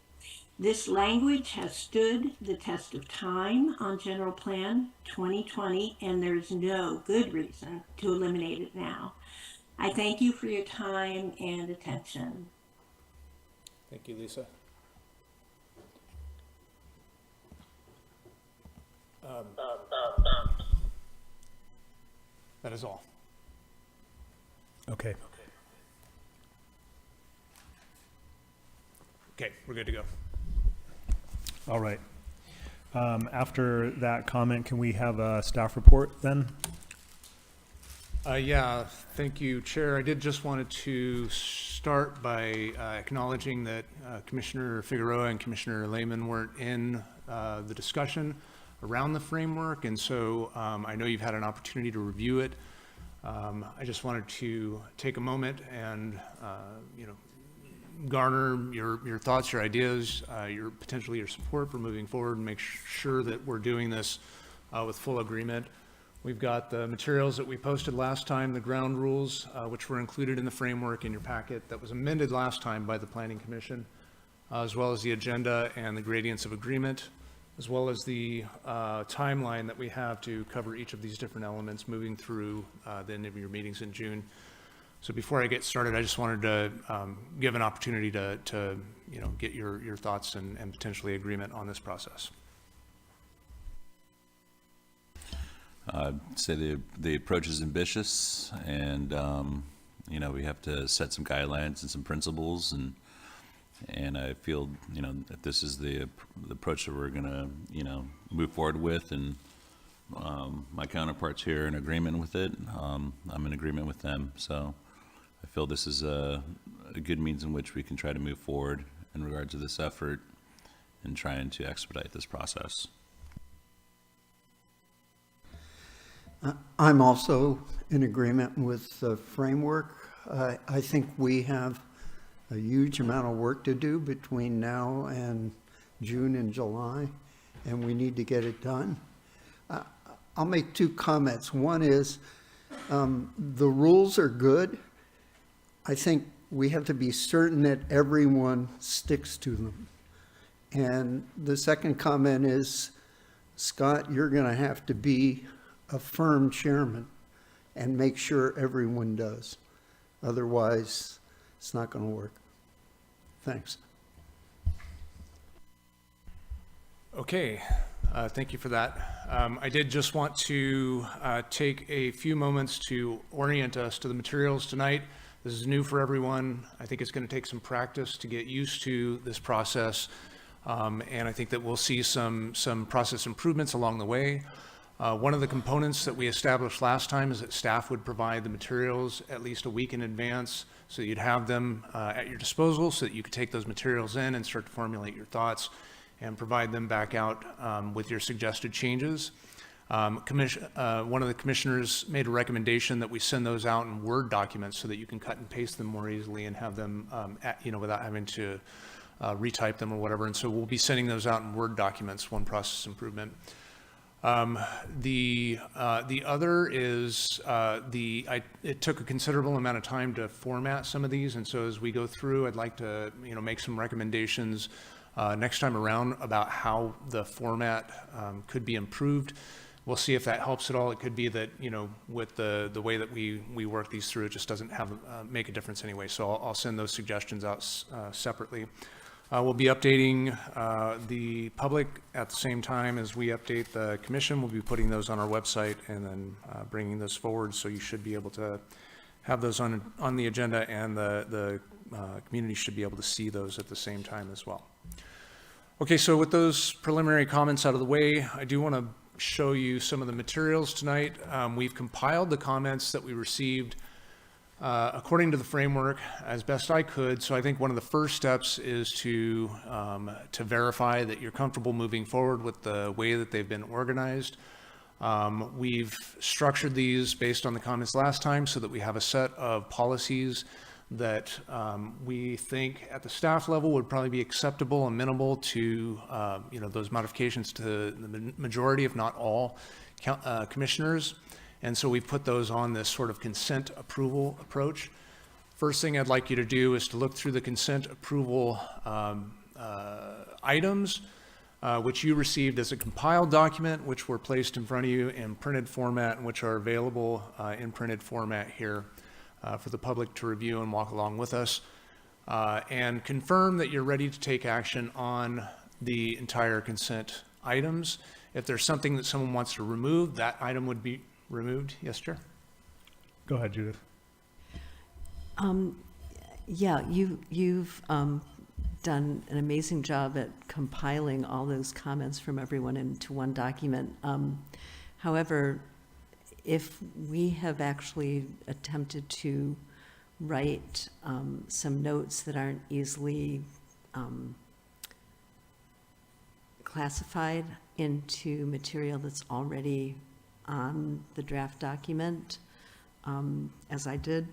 This language has stood the test of time on General Plan 2020, and there's no good reason to eliminate it now. I thank you for your time and attention. Thank you, Lisa. That is all. Okay. Okay, we're good to go. All right. After that comment, can we have a staff report then? Yeah, thank you, Chair. I did just wanted to start by acknowledging that Commissioner Figueroa and Commissioner Lehman weren't in the discussion around the framework, and so I know you've had an opportunity to review it. I just wanted to take a moment and garner your thoughts, your ideas, potentially your support for moving forward and make sure that we're doing this with full agreement. We've got the materials that we posted last time, the ground rules, which were included in the framework in your packet that was amended last time by the Planning Commission, as well as the agenda and the gradients of agreement, as well as the timeline that we have to cover each of these different elements moving through the end of your meetings in June. So before I get started, I just wanted to give an opportunity to get your thoughts and potentially agreement on this process. Say the approach is ambitious, and we have to set some guidelines and some principles, and I feel that this is the approach that we're gonna move forward with, and my counterparts here are in agreement with it. I'm in agreement with them, so I feel this is a good means in which we can try to move forward in regard to this effort and trying to expedite this process. I'm also in agreement with the framework. I think we have a huge amount of work to do between now and June and July, and we need to get it done. I'll make 2 comments. One is the rules are good. I think we have to be certain that everyone sticks to them. And the second comment is, Scott, you're going to have to be a firm chairman and make sure everyone does. Otherwise, it's not going to work. Thanks. Okay, thank you for that. I did just want to take a few moments to orient us to the materials tonight. This is new for everyone. I think it's going to take some practice to get used to this process, and I think that we'll see some process improvements along the way. One of the components that we established last time is that staff would provide the materials at least a week in advance, so you'd have them at your disposal so that you could take those materials in and start to formulate your thoughts and provide them back out with your suggested changes. One of the commissioners made a recommendation that we send those out in Word documents so that you can cut and paste them more easily and have them, without having to retype them or whatever. And so we'll be sending those out in Word documents, one process improvement. The other is it took a considerable amount of time to format some of these, and so as we go through, I'd like to make some recommendations next time around about how the format could be improved. We'll see if that helps at all. It could be that with the way that we work these through, it just doesn't make a difference anyway. So I'll send those suggestions out separately. We'll be updating the public at the same time as we update the commission. We'll be putting those on our website and then bringing those forward. So you should be able to have those on the agenda, and the community should be able to see those at the same time as well. Okay, so with those preliminary comments out of the way, I do want to show you some of the materials tonight. We've compiled the comments that we received according to the framework as best I could. So I think one of the first steps is to verify that you're comfortable moving forward with the way that they've been organized. We've structured these based on the comments last time so that we have a set of policies that we think at the staff level would probably be acceptable and amenable to those modifications to the majority, if not all, commissioners. And so we've put those on this sort of consent approval approach. First thing I'd like you to do is to look through the consent approval items, which you received as a compiled document, which were placed in front of you in printed format, and which are available in printed format here for the public to review and walk along with us, and confirm that you're ready to take action on the entire consent items. If there's something that someone wants to remove, that item would be removed. Yes, Chair? Go ahead, Judith. Yeah, you've done an amazing job at compiling all those comments from everyone into one document. However, if we have actually attempted to write some notes that aren't easily classified into material that's already on the draft document, as I did,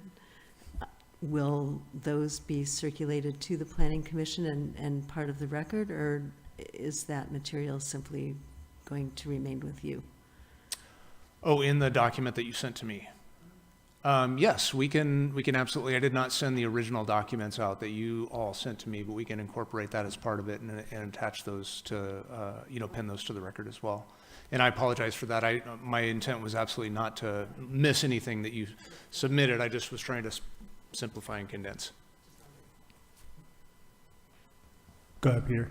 will those be circulated to the Planning Commission and part of the record, or is that material simply going to remain with you? Oh, in the document that you sent to me? Yes, we can absolutely. I did not send the original documents out that you all sent to me, but we can incorporate that as part of it and attach those to, pin those to the record as well. And I apologize for that. My intent was absolutely not to miss anything that you submitted. I just was trying to simplify and condense. Go ahead, Peter.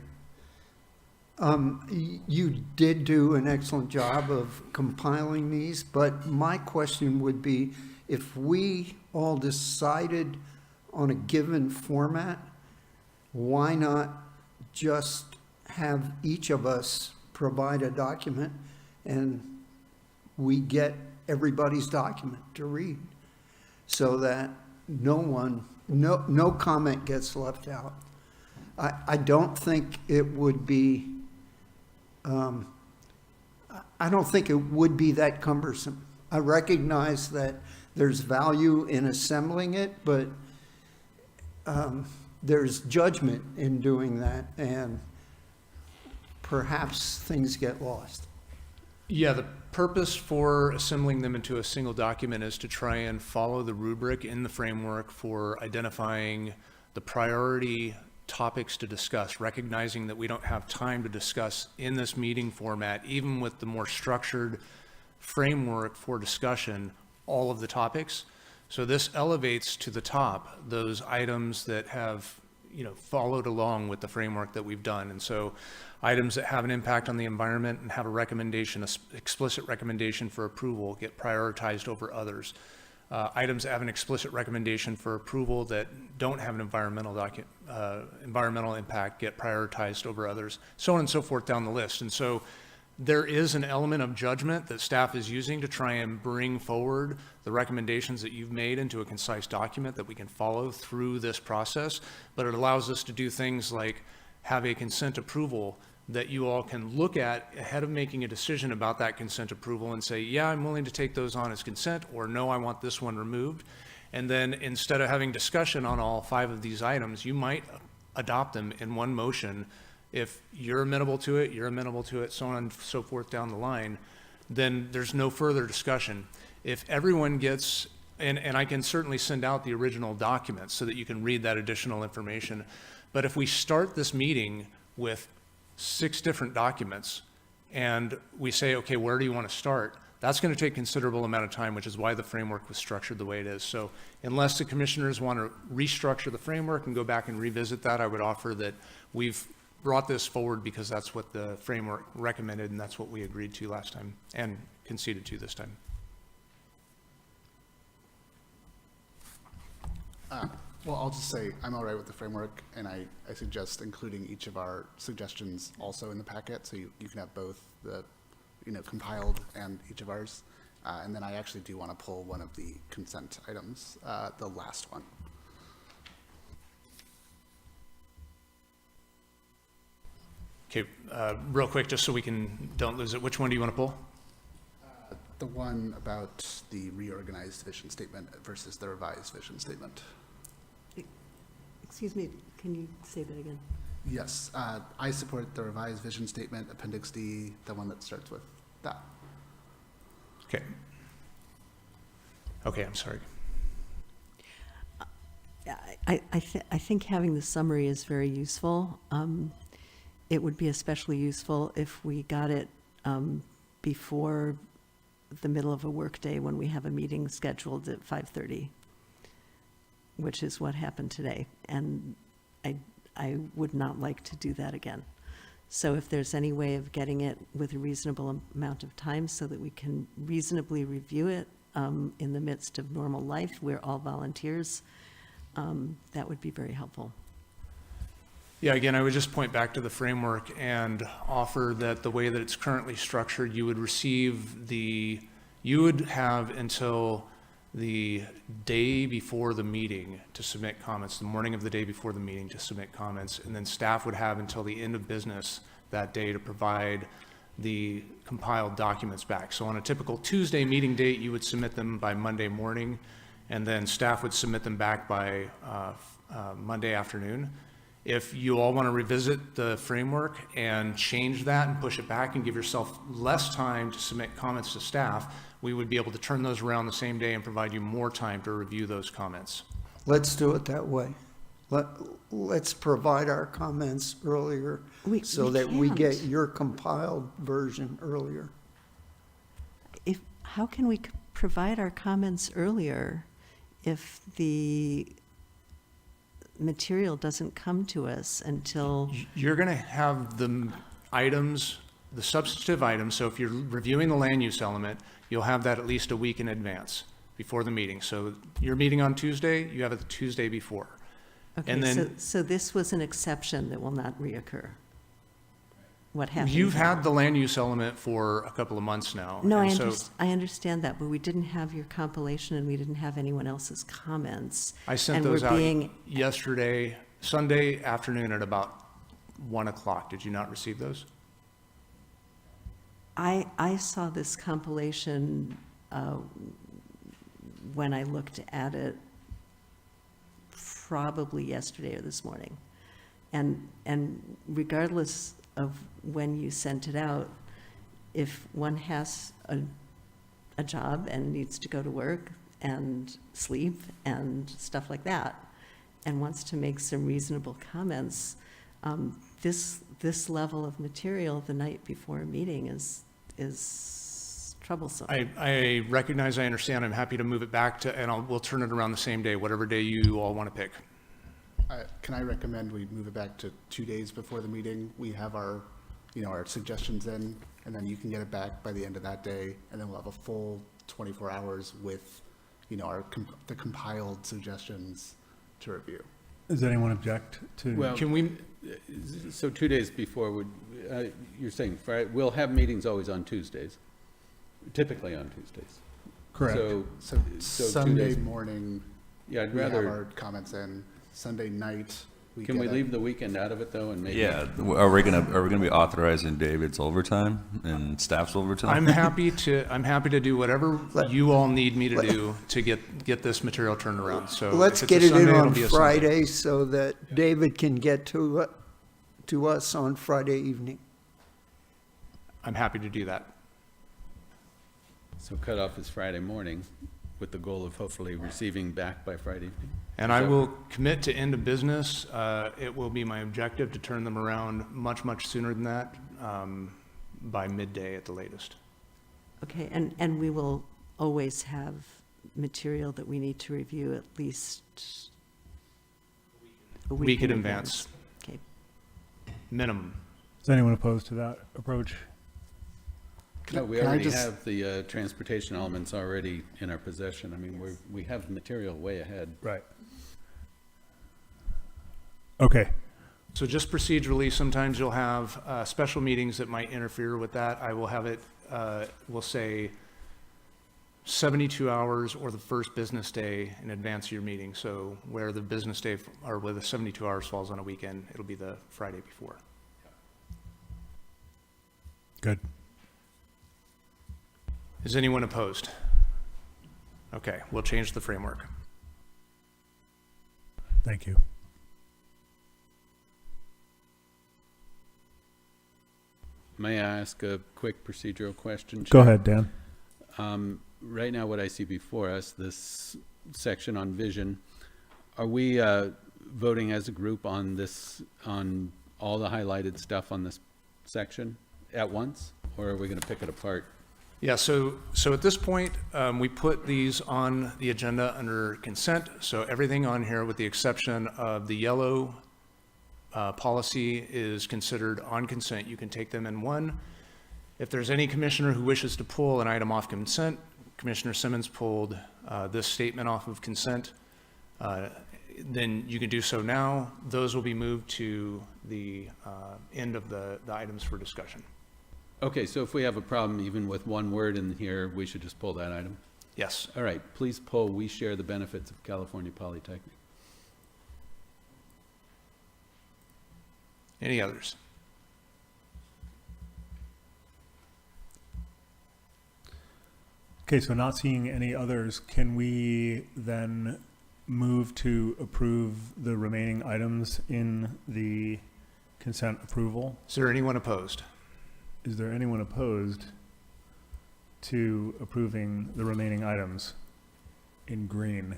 You did do an excellent job of compiling these, but my question would be, if we all decided on a given format, why not just have each of us provide a document and we get everybody's document to read, so that no comment gets left out? I don't think it would be that cumbersome. I recognize that there's value in assembling it, but there's judgment in doing that, and perhaps things get lost. Yeah, the purpose for assembling them into a single document is to try and follow the rubric in the framework for identifying the priority topics to discuss, recognizing that we don't have time to discuss in this meeting format, even with the more structured framework for discussion, all of the topics. So this elevates to the top those items that have followed along with the framework that we've done. And so items that have an impact on the environment and have a recommendation, an explicit recommendation for approval, get prioritized over others. Items that have an explicit recommendation for approval that don't have an environmental impact get prioritized over others, so on and so forth down the list. And so there is an element of judgment that staff is using to try and bring forward the recommendations that you've made into a concise document that we can follow through this process. But it allows us to do things like have a consent approval that you all can look at ahead of making a decision about that consent approval and say, yeah, I'm willing to take those on as consent, or no, I want this one removed. And then instead of having discussion on all 5 of these items, you might adopt them in one motion If you're amenable to it, you're amenable to it, so on and so forth down the line, then there's no further discussion. If everyone gets, and I can certainly send out the original documents so that you can read that additional information, but if we start this meeting with 6 different documents and we say, okay, where do you want to start? That's going to take considerable amount of time, which is why the framework was structured the way it is. So unless the commissioners want to restructure the framework and go back and revisit that, I would offer that we've brought this forward because that's what the framework recommended and that's what we agreed to last time and conceded to this time. Well, I'll just say I'm all right with the framework, and I suggest including each of our suggestions also in the packet, so you can have both the, compiled and each of ours. And then I actually do want to pull one of the consent items, the last one. Okay, real quick, just so we don't lose it. Which one do you want to pull? The one about the reorganized vision statement versus the revised vision statement. Excuse me, can you say that again? Yes, I support the revised vision statement, Appendix D, the one that starts with that. Okay. Okay, I'm sorry. I think having the summary is very useful. It would be especially useful if we got it before the middle of a workday when we have a meeting scheduled at 5:30, which is what happened today. And I would not like to do that again. So if there's any way of getting it with a reasonable amount of time so that we can reasonably review it in the midst of normal life, we're all volunteers, that would be very helpful. Yeah, again, I would just point back to the framework and offer that the way that it's currently structured, you would have until the day before the meeting to submit comments, the morning of the day before the meeting to submit comments, and then staff would have until the end of business that day to provide the compiled documents back. So on a typical Tuesday meeting date, you would submit them by Monday morning, and then staff would submit them back by Monday afternoon. If you all want to revisit the framework and change that and push it back and give yourself less time to submit comments to staff, we would be able to turn those around the same day and provide you more time to review those comments. Let's do it that way. Let's provide our comments earlier so that we get your compiled version earlier. How can we provide our comments earlier if the material doesn't come to us until... You're going to have the items, the substantive items, so if you're reviewing the land use element, you'll have that at least a week in advance before the meeting. So you're meeting on Tuesday, you have it the Tuesday before. Okay, and then, so this was an exception that will not reoccur. What happened? You've had the land use element for a couple of months now. No, and I understand that, but we didn't have your compilation and we didn't have anyone else's comments. I sent those out yesterday, Sunday afternoon at about 1 o'clock. Did you not receive those? I saw this compilation when I looked at it probably yesterday or this morning. And regardless of when you sent it out, if one has a job and needs to go to work and sleep and stuff like that, and wants to make some reasonable comments, this level of material the night before a meeting is troublesome. I recognize, I understand. I'm happy to move it back to, and we'll turn it around the same day, whatever day you all want to pick. Can I recommend we move it back to 2 days before the meeting? We have our, our suggestions in, and then you can get it back by the end of that day, and then we'll have a full 24 hours with, the compiled suggestions to review. Does anyone object to? Well, can we? So 2 days before would, you're saying, Friday, we'll have meetings always on Tuesdays, typically on Tuesdays. Correct. So Sunday 2 days morning, yeah, I'd we rather have our comments in. Sunday night, can we leave the weekend out of it though, and maybe? Yeah, are we gonna be authorizing David's overtime and staff's overtime? I'm happy to do whatever you all need me to do to get this material turned around. So let's get it in on Friday so that David can get to to us on Friday evening. I'm happy to do that. So cutoff is Friday morning with the goal of hopefully receiving back by Friday evening. And I will commit to end of business. It will be my objective to turn them around much, much sooner than that, by midday at the latest. Okay, and we will always have material that we need to review at least a Week in advance. Okay. Minimum. Is anyone opposed to that approach? No, we Can I already just- have the transportation elements already in our possession. I mean, we have material way ahead. Right. Okay. So just procedurally, sometimes you'll have special meetings that might interfere with that. I will have it, we'll say 72 hours or the first business day in advance of your meeting. So where the business day, or where the 72 hours falls on a weekend, it'll be the Friday before. Good. Is anyone opposed? Okay, we'll change the framework. Thank you. May I ask a quick procedural question? Go Chair? ahead, Dan. Right now, what I see before us, this section on vision, are we voting as a group on this, on all the highlighted stuff on this section at once? Or are we going to pick it apart? Yeah, so at this point, we put these on the agenda under consent. So everything on here, with the exception of the yellow policy, is considered on consent. You can take them in one. If there's any commissioner who wishes to pull an item off consent, Commissioner Simmons pulled this statement off of consent, then you can do so now. Those will be moved to the end of the items for discussion. Okay, so if we have a problem even with one word in here, we should just pull that item? Yes. All right, please pull "We share the benefits of California Polytechnic." Any others? Okay, so not seeing any others, can we then move to approve the remaining items in the consent approval? Is there anyone opposed? Is there anyone opposed to approving the remaining items in green?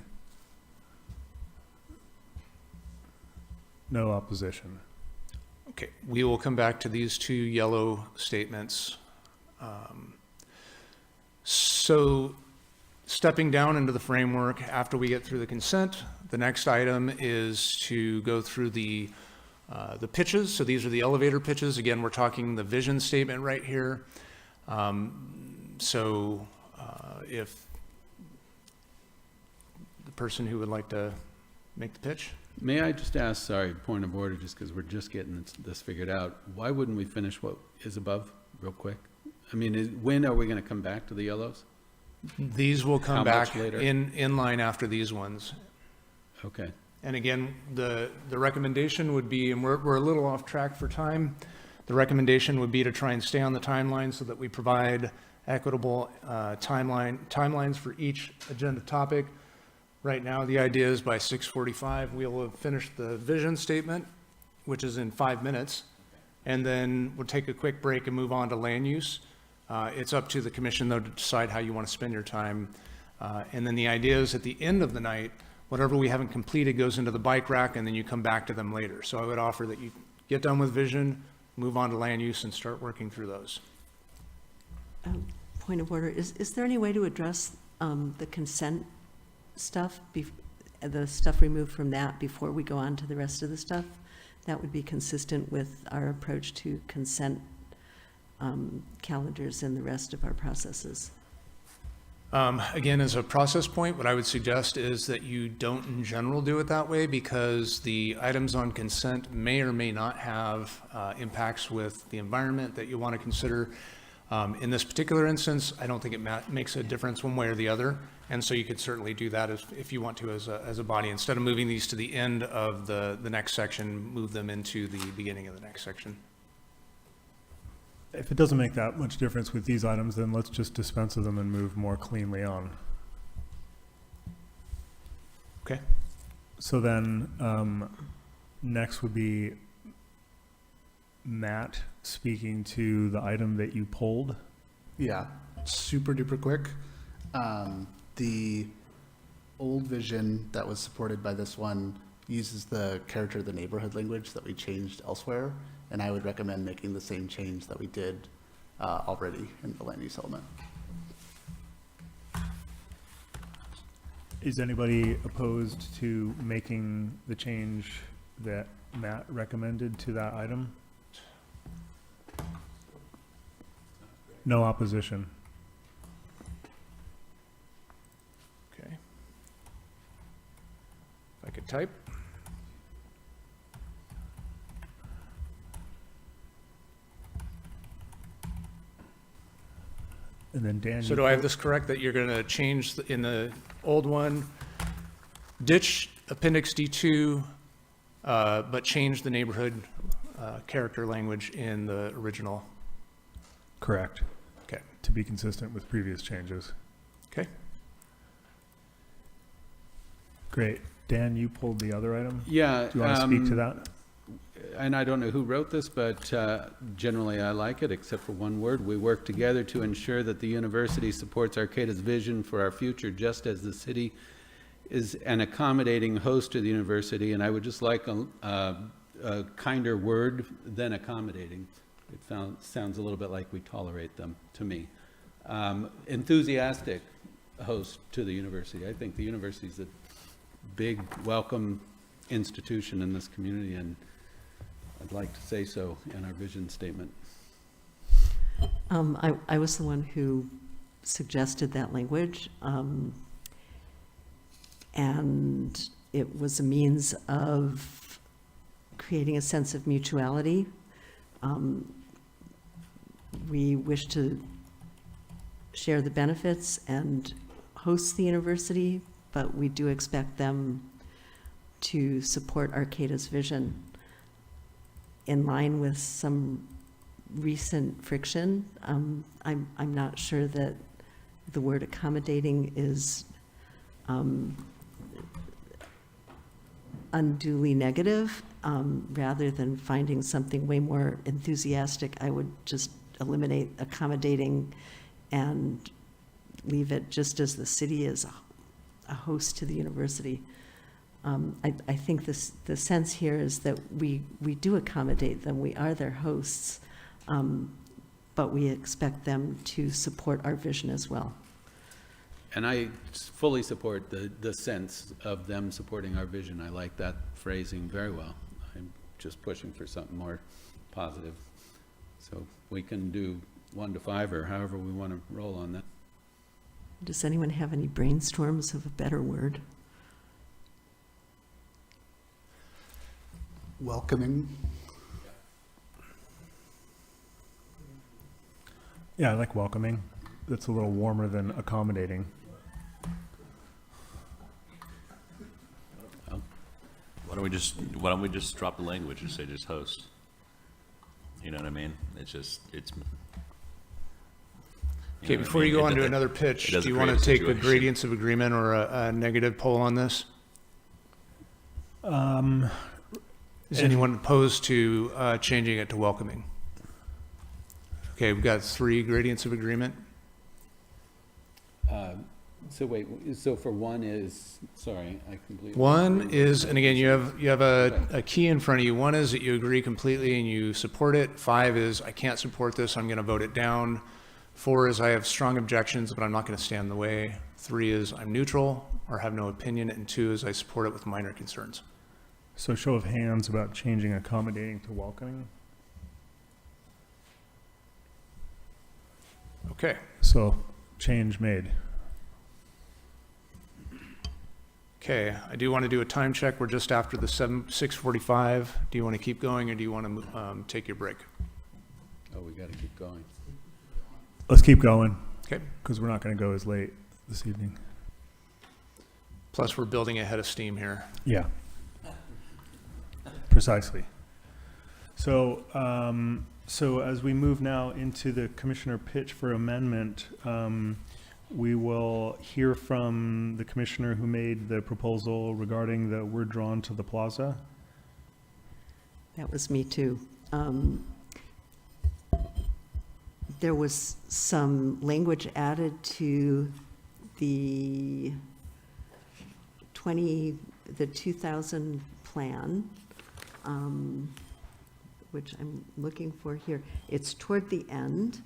No opposition. Okay, we will come back to these two yellow statements. So stepping down into the framework after we get through the consent, the next item is to go through the pitches. So these are the elevator pitches. Again, we're talking the vision statement right here. If the person who would like to make the pitch. May I just ask, sorry, point of order, just because we're just getting this figured out, why wouldn't we finish what is above real quick? I mean, when are we going to come back to the yellows? These will come How back much later? in line after these ones. Okay. And again, the recommendation would be, and we're a little off track for time, the recommendation would be to try and stay on the timeline so that we provide equitable timelines for each agenda topic. Right now, the idea is by 6:45, we will have finished the vision statement, which is in 5 minutes, and then we'll take a quick break and move on to land use. It's up to the commission, though, to decide how you want to spend your time. And then the idea is at the end of the night, whatever we haven't completed goes into the bike rack, and then you come back to them later. So I would offer that you get done with vision, move on to land use, and start working through those. Point of order, is there any way to address the consent stuff, the stuff removed from that before we go on to the rest of the stuff? That would be consistent with our approach to consent calendars and the rest of our processes. Again, as a process point, what I would suggest is that you don't in general do it that way, because the items on consent may or may not have impacts with the environment that you want to consider. In this particular instance, I don't think it makes a difference one way or the other. And so you could certainly do that if you want to as a body. Instead of moving these to the end of the next section, move them into the beginning of the next section. If it doesn't make that much difference with these items, then let's just dispense of them and move more cleanly on. Okay. So then, next would be Matt speaking to the item that you pulled? Yeah, super duper quick. The old vision that was supported by this one uses the character of the neighborhood language that we changed elsewhere, and I would recommend making the same change that we did already in the land use element. Is anybody opposed to making the change that Matt recommended to that item? No opposition. Okay. If I could type. And then Dan. So do I have this correct, that you're going to change in the old one, ditch Appendix D2, but change the neighborhood character language in the original? Correct. Okay. To be consistent with previous changes. Okay. Great. Dan, you pulled the other item? Yeah. Do you want to speak to that? And I don't know who wrote this, but generally I like it, except for one word. We work together to ensure that the university supports Arcata's vision for our future, just as the city is an accommodating host to the university. And I would just like a kinder word than accommodating. It sounds a little bit like we tolerate them, to me. Enthusiastic host to the university. I think the university is a big, welcome institution in this community, and I'd like to say so in our vision statement. I was the one who suggested that language, and it was a means of creating a sense of mutuality. We wish to share the benefits and host the university, but we do expect them to support Arcata's vision. In line with some recent friction, I'm not sure that the word accommodating is unduly negative. Rather than finding something way more enthusiastic, I would just eliminate accommodating and leave it just as the city is a host to the university. I think the sense here is that we do accommodate them. We are their hosts, but we expect them to support our vision as well. And I fully support the sense of them supporting our vision. I like that phrasing very well. I'm just pushing for something more positive. So we can do 1 to 5 or however we want to roll on that. Does anyone have any brainstorms of a better word? Welcoming. Yeah, I like welcoming. That's a little warmer than accommodating. Why don't we just drop the language and say just host? You know what I mean? Okay, before you go on to another pitch, do you want to take the gradients of agreement or a negative poll on this? Is anyone opposed to changing it to welcoming? Okay, we've got 3 gradients of agreement. So wait, so for 1 is, sorry, I completely. 1 is, and again, you have a key in front of you. 1 is that you agree completely and you support it. 5 is, I can't support this, I'm going to vote it down. 4 is, I have strong objections, but I'm not going to stand in the way. 3 is, I'm neutral or have no opinion. And 2 is, I support it with minor concerns. So show of hands about changing accommodating to welcoming. Okay. So change made. Okay, I do want to do a time check. We're just after the 6:45. Do you want to keep going or do you want to take your break? Oh, we got to keep going. Let's keep going. Okay. Because we're not going to go as late this evening. Plus, we're building a head of steam here. Yeah. Precisely. So, so as we move now into the commissioner pitch for amendment, we will hear from the commissioner who made the proposal regarding the "we're drawn to the plaza." That was me too. there was some language added to the 2000 plan, which I'm looking for here. It's toward the end.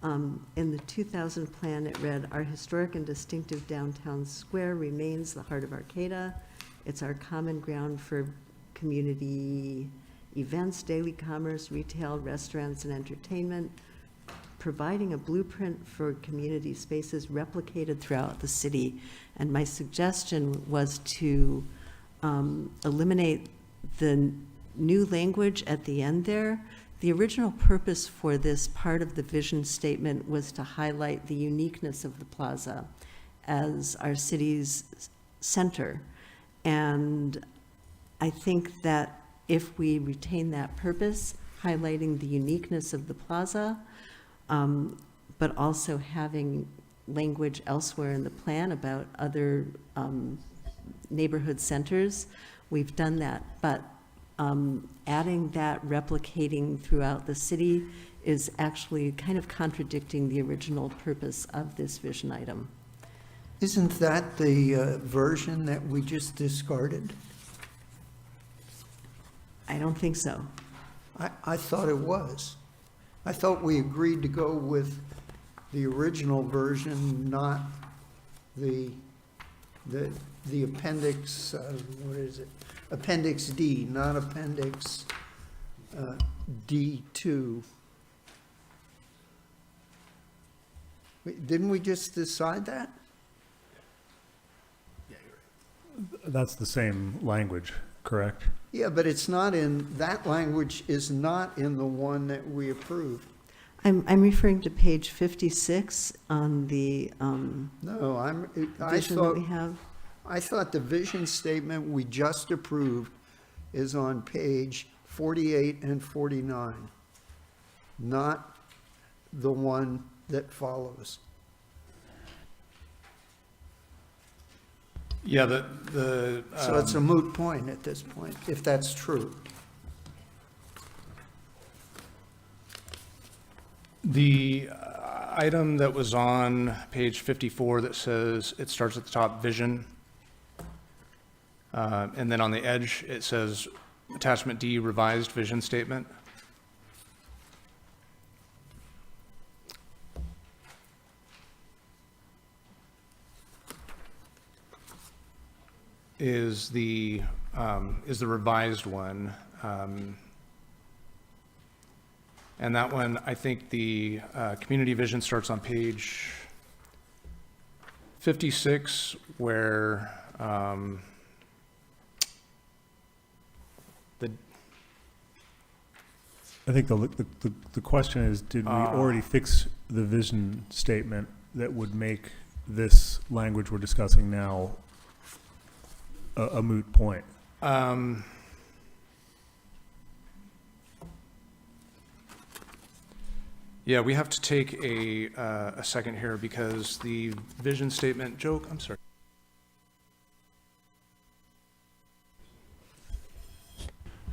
In the 2000 plan, it read, "Our historic and distinctive downtown square remains the heart of Arcata. It's our common ground for community events, daily commerce, retail, restaurants, and entertainment, providing a blueprint for community spaces replicated throughout the city." And my suggestion was to eliminate the new language at the end there. The original purpose for this part of the vision statement was to highlight the uniqueness of the plaza as our city's center. And I think that if we retain that purpose, highlighting the uniqueness of the plaza, but also having language elsewhere in the plan about other neighborhood centers, we've done that. But adding that replicating throughout the city is actually kind of contradicting the original purpose of this vision item. Isn't that the version that we just discarded? I don't think so. I thought it was. I thought we agreed to go with the original version, not the appendix, what is it? Appendix D, not Appendix D2. Wait, didn't we just decide that? That's the same language, correct? Yeah, but it's not in, that language is not in the one that we approved. I'm referring to page 56 on the No, I vision that thought, we have. I thought the vision statement we just approved is on page 48 and 49, not the one that follows. Yeah, So it's a moot point at this point, if that's true. The item that was on page 54 that says, it starts at the top, vision. And then on the edge, it says attachment D, revised vision statement. Is the revised one. And that one, I think the community vision starts on page 56, where I think the question is, did we already fix the vision statement that would make this language we're discussing now a moot point? Yeah, we have to take a second here because the vision statement, Joe, I'm sorry.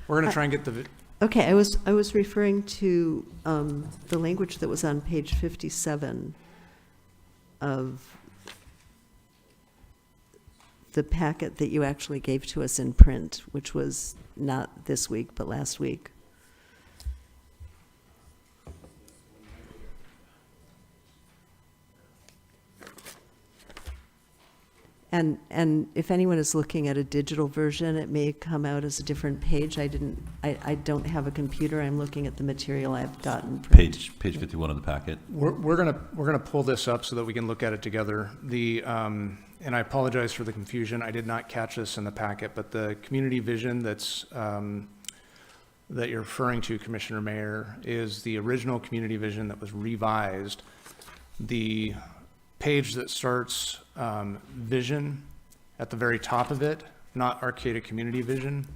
We're going to try and get the, Okay, I was referring to the language that was on page 57 of the packet that you actually gave to us in print, which was not this week, but last week. And if anyone is looking at a digital version, it may come out as a different page. I don't have a computer. I'm looking at the material I've gotten. Page 51 of the packet. we're gonna pull this up so that we can look at it together. And I apologize for the confusion. I did not catch this in the packet, but the community vision that you're referring to, Commissioner Mayor, is the original community vision that was revised. The page that starts vision at the very top of it, not Arcata Community Vision,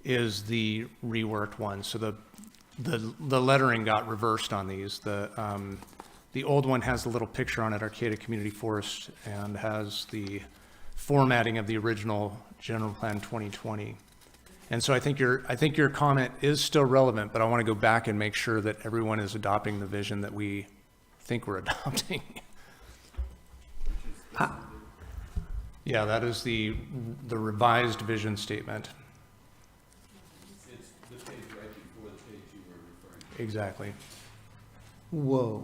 is the reworked one. So the lettering got reversed on these. The old one has a little picture on it, Arcata Community Forest, and has the formatting of the original General Plan 2020. And so I think your comment is still relevant, but I want to go back and make sure that everyone is adopting the vision that we think we're adopting. Yeah, that is the revised vision statement. It's the page right before the page you were referring to. Exactly. Whoa,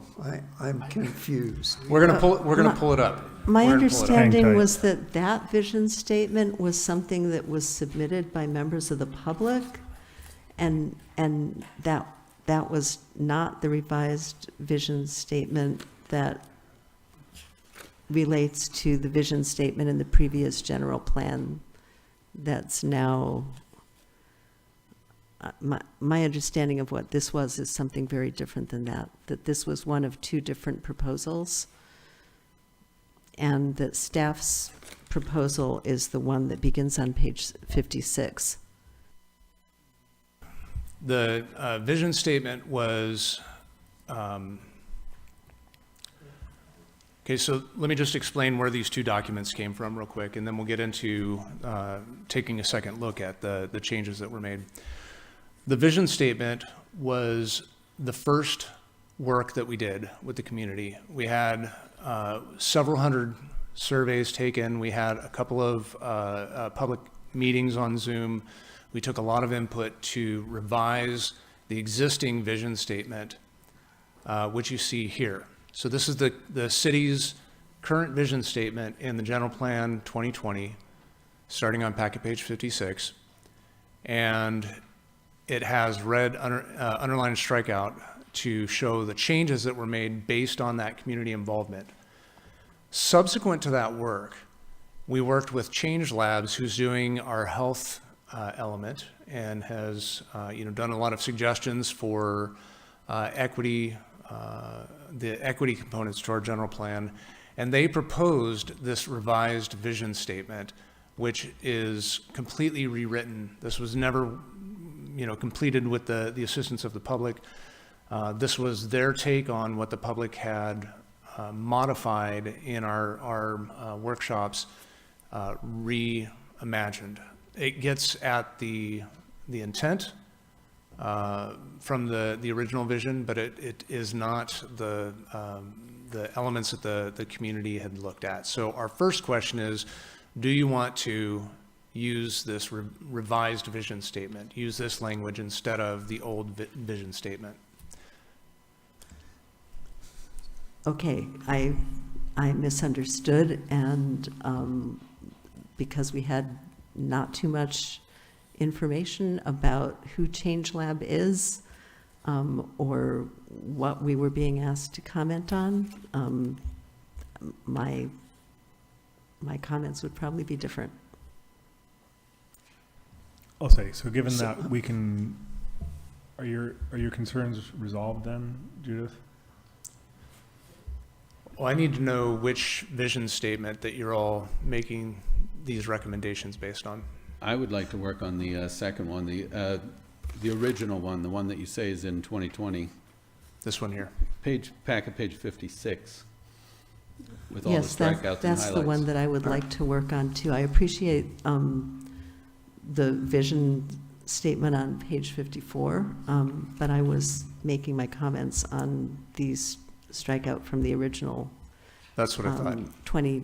I'm confused. We're gonna pull it up. My We're gonna pull it up. understanding Hang tight. was that vision statement was something that was submitted by members of the public, and that was not the revised vision statement that relates to the vision statement in the previous general plan that's now, my understanding of what this was is something very different than that this was one of two different proposals, and that staff's proposal is the one that begins on page 56. The vision statement was, okay, so let me just explain where these two documents came from real quick, and then we'll get into taking a second look at the changes that were made. The vision statement was the first work that we did with the community. We had several hundred surveys taken. We had a couple of public meetings on Zoom. We took a lot of input to revise the existing vision statement, which you see here. So this is the city's current vision statement in the general plan 2020, starting on packet page 56. And it has red underlined strikeout to show the changes that were made based on that community involvement. Subsequent to that work, we worked with Change Labs, who's doing our health element and has done a lot of suggestions for equity, the equity components to our general plan. And they proposed this revised vision statement, which is completely rewritten. This was never completed with the assistance of the public. This was their take on what the public had modified in our workshops, reimagined. It gets at the intent from the original vision, but it is not the elements that the community had looked at. So our first question is, do you want to use this revised vision statement, use this language instead of the old vision statement? Okay, I misunderstood, and because we had not too much information about who Change Lab is, or what we were being asked to comment on, my comments would probably be different. I'll say, so given that are your concerns resolved then, Judith? Well, I need to know which vision statement that you're all making these recommendations based on. I would like to work on the second one, the original one, the one that you say is in 2020. This one here. Packet page 56. With all Yes, the strikeouts and highlights. that's the one that I would like to work on too. I appreciate the vision statement on page 54, but I was making my comments on these strikeout from the original. That's what I thought. 20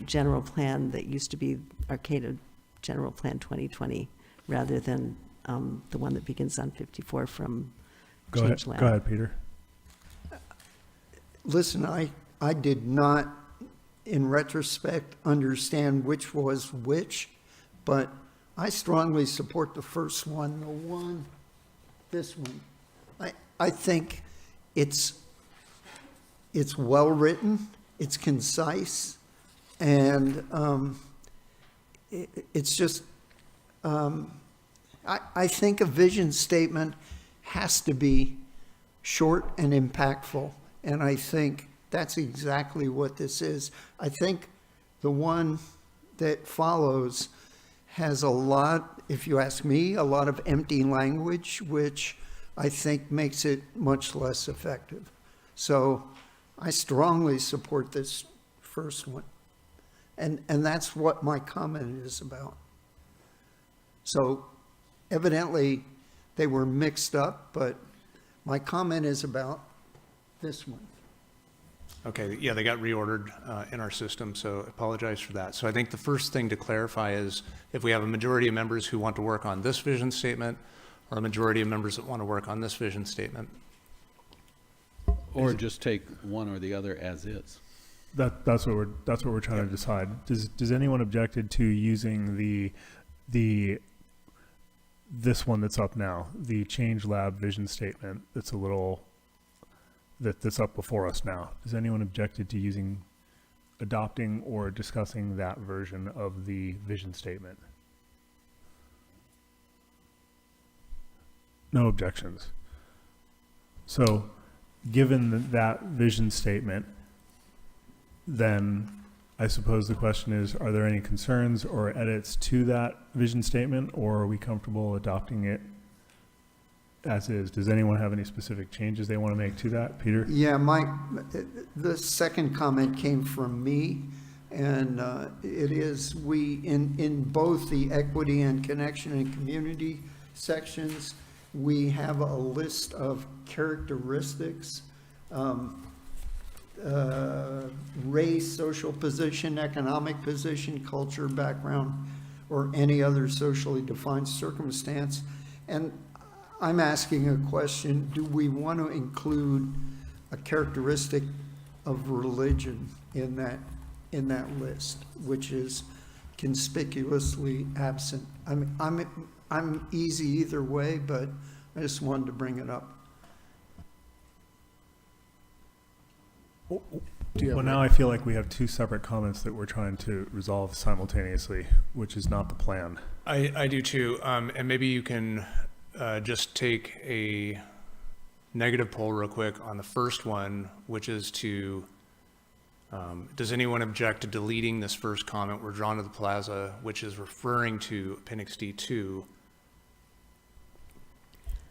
general plan that used to be Arcata General Plan 2020, rather than the one that begins on 54 from Change Lab. Go ahead, Peter. Listen, I did not, in retrospect, understand which was which, but I strongly support the first one, this one. I think it's well-written, it's concise, and it's just, I think a vision statement has to be short and impactful, and I think that's exactly what this is. I think the one that follows has a lot, if you ask me, a lot of empty language, which I think makes it much less effective. So I strongly support this first one. And that's what my comment is about. So evidently they were mixed up, but my comment is about this one. Okay, yeah, they got reordered in our system, so I apologize for that. So I think the first thing to clarify is if we have a majority of members who want to work on this vision statement or a majority of members that want to work on this vision statement. Or just take one or the other as is. That's what we're trying to decide. Does anyone objected to using this one that's up now, the Change Lab vision statement that's that's up before us now? Does anyone objected to adopting or discussing that version of the vision statement? No objections. So given that vision statement, then I suppose the question is, are there any concerns or edits to that vision statement, or are we comfortable adopting it as is? Does anyone have any specific changes they want to make to that? Peter? Yeah, the second comment came from me, and it is in both the equity and connection and community sections, we have a list of characteristics, race, social position, economic position, culture, background, or any other socially defined circumstance. And I'm asking a question, do we want to include a characteristic of religion in that list, which is conspicuously absent? I'm easy either way, but I just wanted to bring it up. Well, now I feel like we have two separate comments that we're trying to resolve simultaneously, which is not the plan. I do too, and maybe you can just take a negative poll real quick on the first one, which is to, does anyone object to deleting this first comment, "We're drawn to the plaza," which is referring to Appendix D2,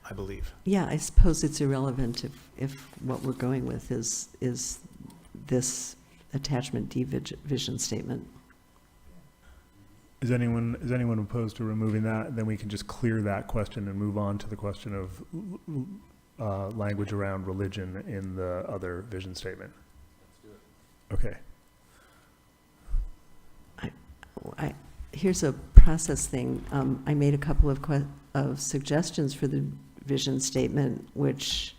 I believe. Yeah, I suppose it's irrelevant if what we're going with is this attachment D vision statement. Is anyone opposed to removing that? Then we can just clear that question and move on to the question of language around religion in the other vision statement. Let's do it. Okay. Here's a process thing. I made a couple of suggestions for the vision statement, which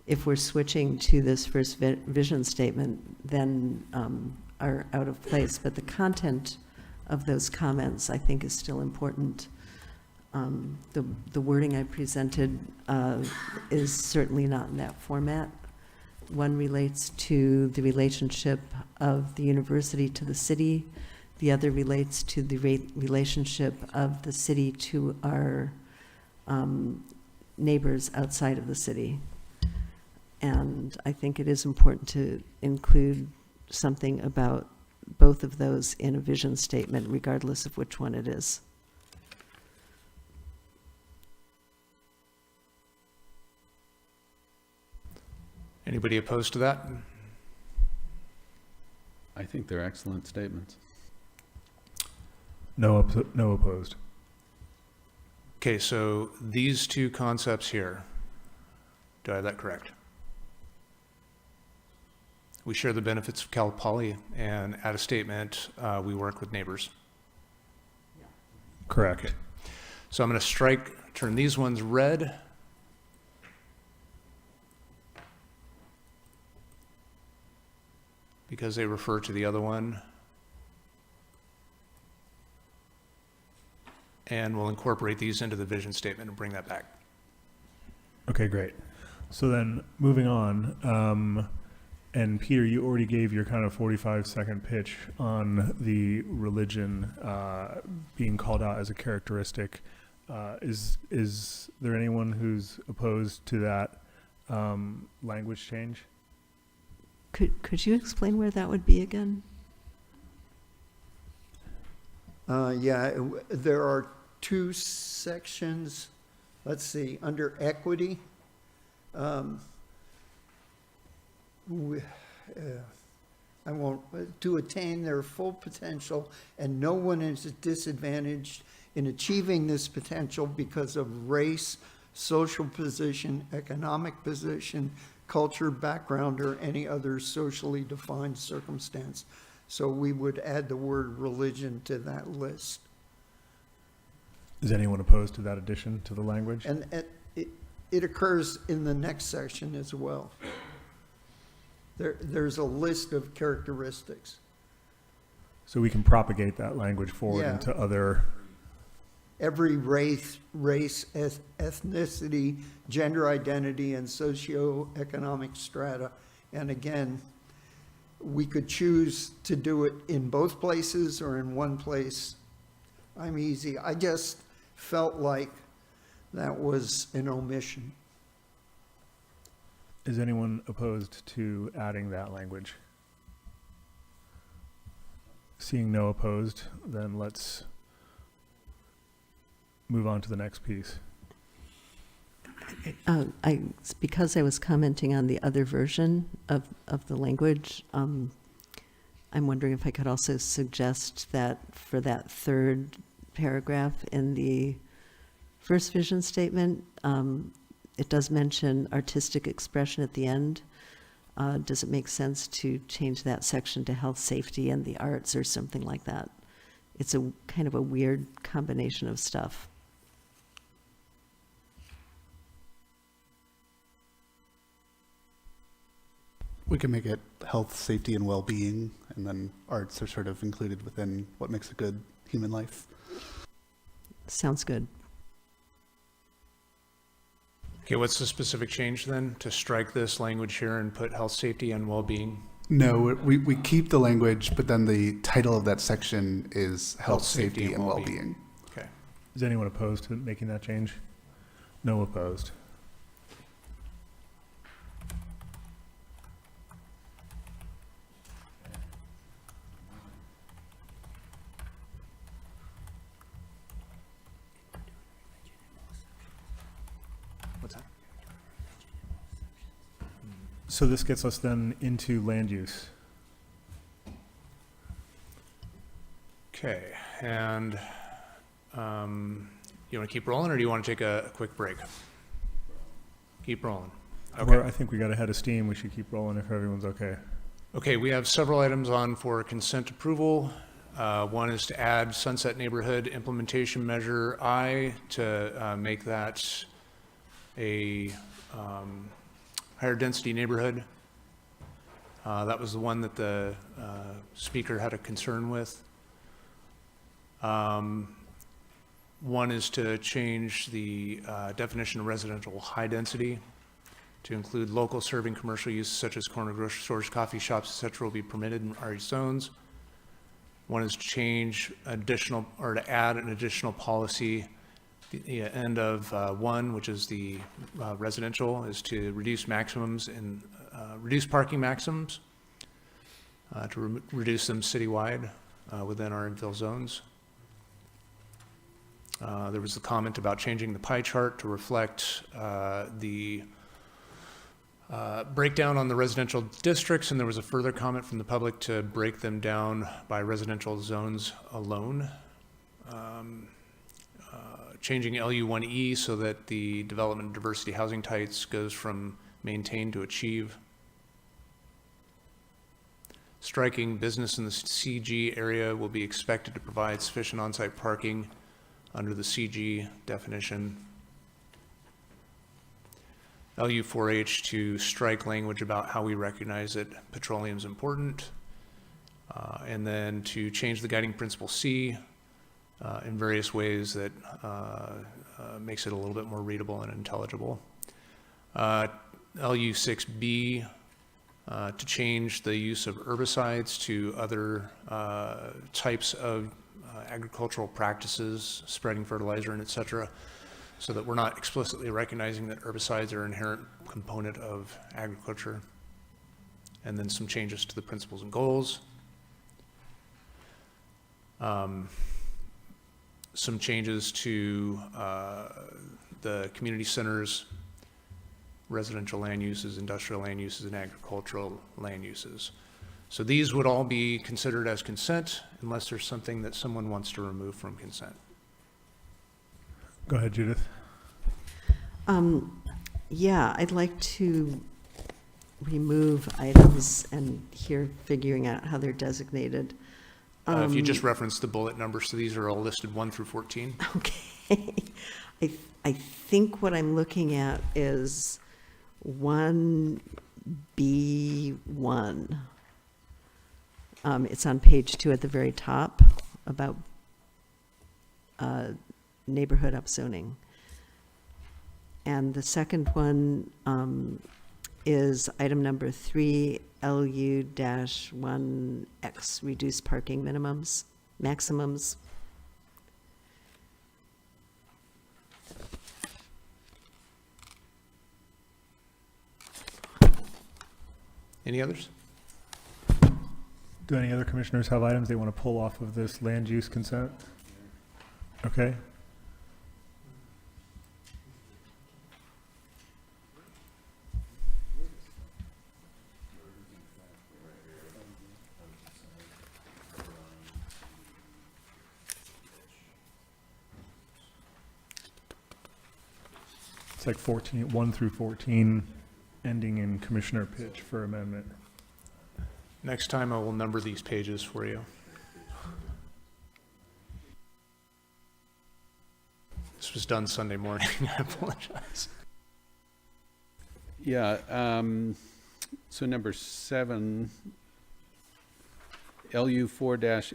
if we're switching to this first vision statement, then are out of place. But the content of those comments, I think, is still important. The wording I presented is certainly not in that format. One relates to the relationship of the university to the city. The other relates to the relationship of the city to our neighbors outside of the city. And I think it is important to include something about both of those in a vision statement, regardless of which one it is. Anybody opposed to that? I think they're excellent statements. No opposed. Okay, so these two concepts here, do I have that correct? We share the benefits of Cal Poly, and add a statement, we work with neighbors. Correct. Okay. So I'm going to turn these ones red. Because they refer to the other one. And we'll incorporate these into the vision statement and bring that back. Okay, great. So then moving on, and Peter, you already gave your kind of 45-second pitch on the religion being called out as a characteristic. Is there anyone who's opposed to that language change? Could you explain where that would be again? Yeah, there are two sections. Let's see, under equity. I to attain their full potential, and no one is disadvantaged in achieving this potential because of race, social position, economic position, culture, background, or any other socially defined circumstance. So we would add the word religion to that list. Is anyone opposed to that addition to the language? And it occurs in the next section as well. There's a list of characteristics. So we can propagate that language forward Yeah. into other. Every race, ethnicity, gender identity, and socioeconomic strata. And again, we could choose to do it in both places or in one place. I'm easy. I just felt like that was an omission. Is anyone opposed to adding that language? Seeing no opposed, then let's move on to the next piece. Because I was commenting on the other version of the language, I'm wondering if I could also suggest that for that third paragraph in the first vision statement, it does mention artistic expression at the end. Does it make sense to change that section to health, safety, and the arts or something like that? It's a kind of a weird combination of stuff. We can make it health, safety, and well-being, and then arts are sort of included within what makes a good human life. Sounds good. Okay, what's the specific change then? To strike this language here and put health, safety, and well-being? No, we keep the language, but then the title of that section is health, safety, and well-being. Okay. Is anyone opposed to making that change? No opposed. What's that? So this gets us then into land use. Okay, and you want to keep rolling, or do you want to take a quick break? Keep rolling. Okay. I think we got a head of steam. We should keep rolling if everyone's okay. Okay, we have several items on for consent approval. One is to add Sunset Neighborhood Implementation Measure I to make that a higher density neighborhood. That was the one that the speaker had a concern with. One is to change the definition of residential high density to include local serving commercial uses such as corner grocery stores, coffee shops, etc. will be permitted in RE zones. One is to change additional, or to add an additional policy. The end of one, which is the residential, is to reduce maximums and reduce parking maximums to reduce them citywide within our infill zones. There was a comment about changing the pie chart to reflect the breakdown on the residential districts, and there was a further comment from the public to break them down by residential zones alone. Changing LU1E so that the development diversity housing types goes from maintain to achieve. Striking business in the CG area will be expected to provide sufficient on-site parking under the CG definition. LU4H to strike language about how we recognize that petroleum is important. And then to change the guiding principle C in various ways that makes it a little bit more readable and intelligible. LU6B to change the use of herbicides to other types of agricultural practices, spreading fertilizer and et cetera, so that we're not explicitly recognizing that herbicides are an inherent component of agriculture. And then some changes to the principles and goals. Some changes to the community centers, residential land uses, industrial land uses, and agricultural land uses. So these would all be considered as consent unless there's something that someone wants to remove from consent. Go ahead, Judith. Yeah, I'd like to remove items and here figuring out how they're designated. If you just reference the bullet numbers, so these are all listed 1 through 14. Okay. I think what I'm looking at is 1B1. It's on page 2 at the very top about neighborhood upzoning. And the second one is item number 3, LU-1X, reduced parking maximums. Any others? Do any other commissioners have items they want to pull off of this land use consent? Okay. It's like 1 through 14, ending in commissioner pitch for amendment. Next time I will number these pages for you. This was done Sunday morning. I apologize. Yeah, so number 7, LU-4H.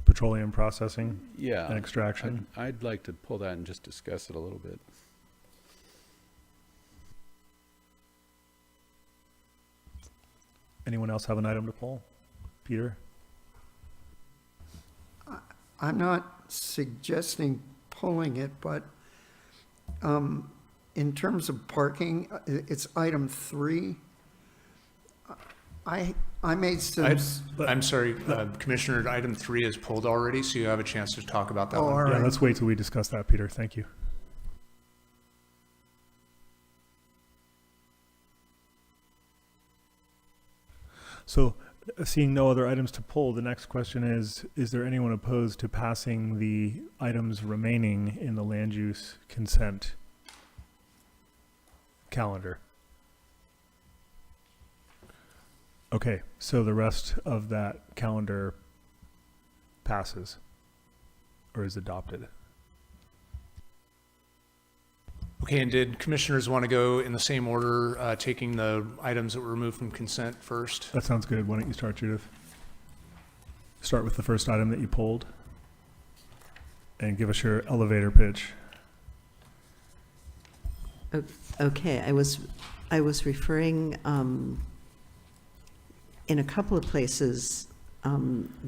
Petroleum processing Yeah. and extraction. I'd like to pull that and just discuss it a little bit. Anyone else have an item to pull? Peter? I'm not suggesting pulling it, but in terms of parking, it's item 3. I made some. I'm sorry, Commissioner, item 3 is pulled already, so you have a chance to talk about that one. all Yeah, right. let's wait till we discuss that, Peter. Thank you. So, seeing no other items to pull, the next question is there anyone opposed to passing the items remaining in the land use consent calendar? Okay, so the rest of that calendar passes or is adopted. Okay, and did commissioners want to go in the same order, taking the items that were removed from consent first? That sounds good. Why don't you start, Judith? Start with the first item that you pulled and give us your elevator pitch. Okay, I was referring in a couple of places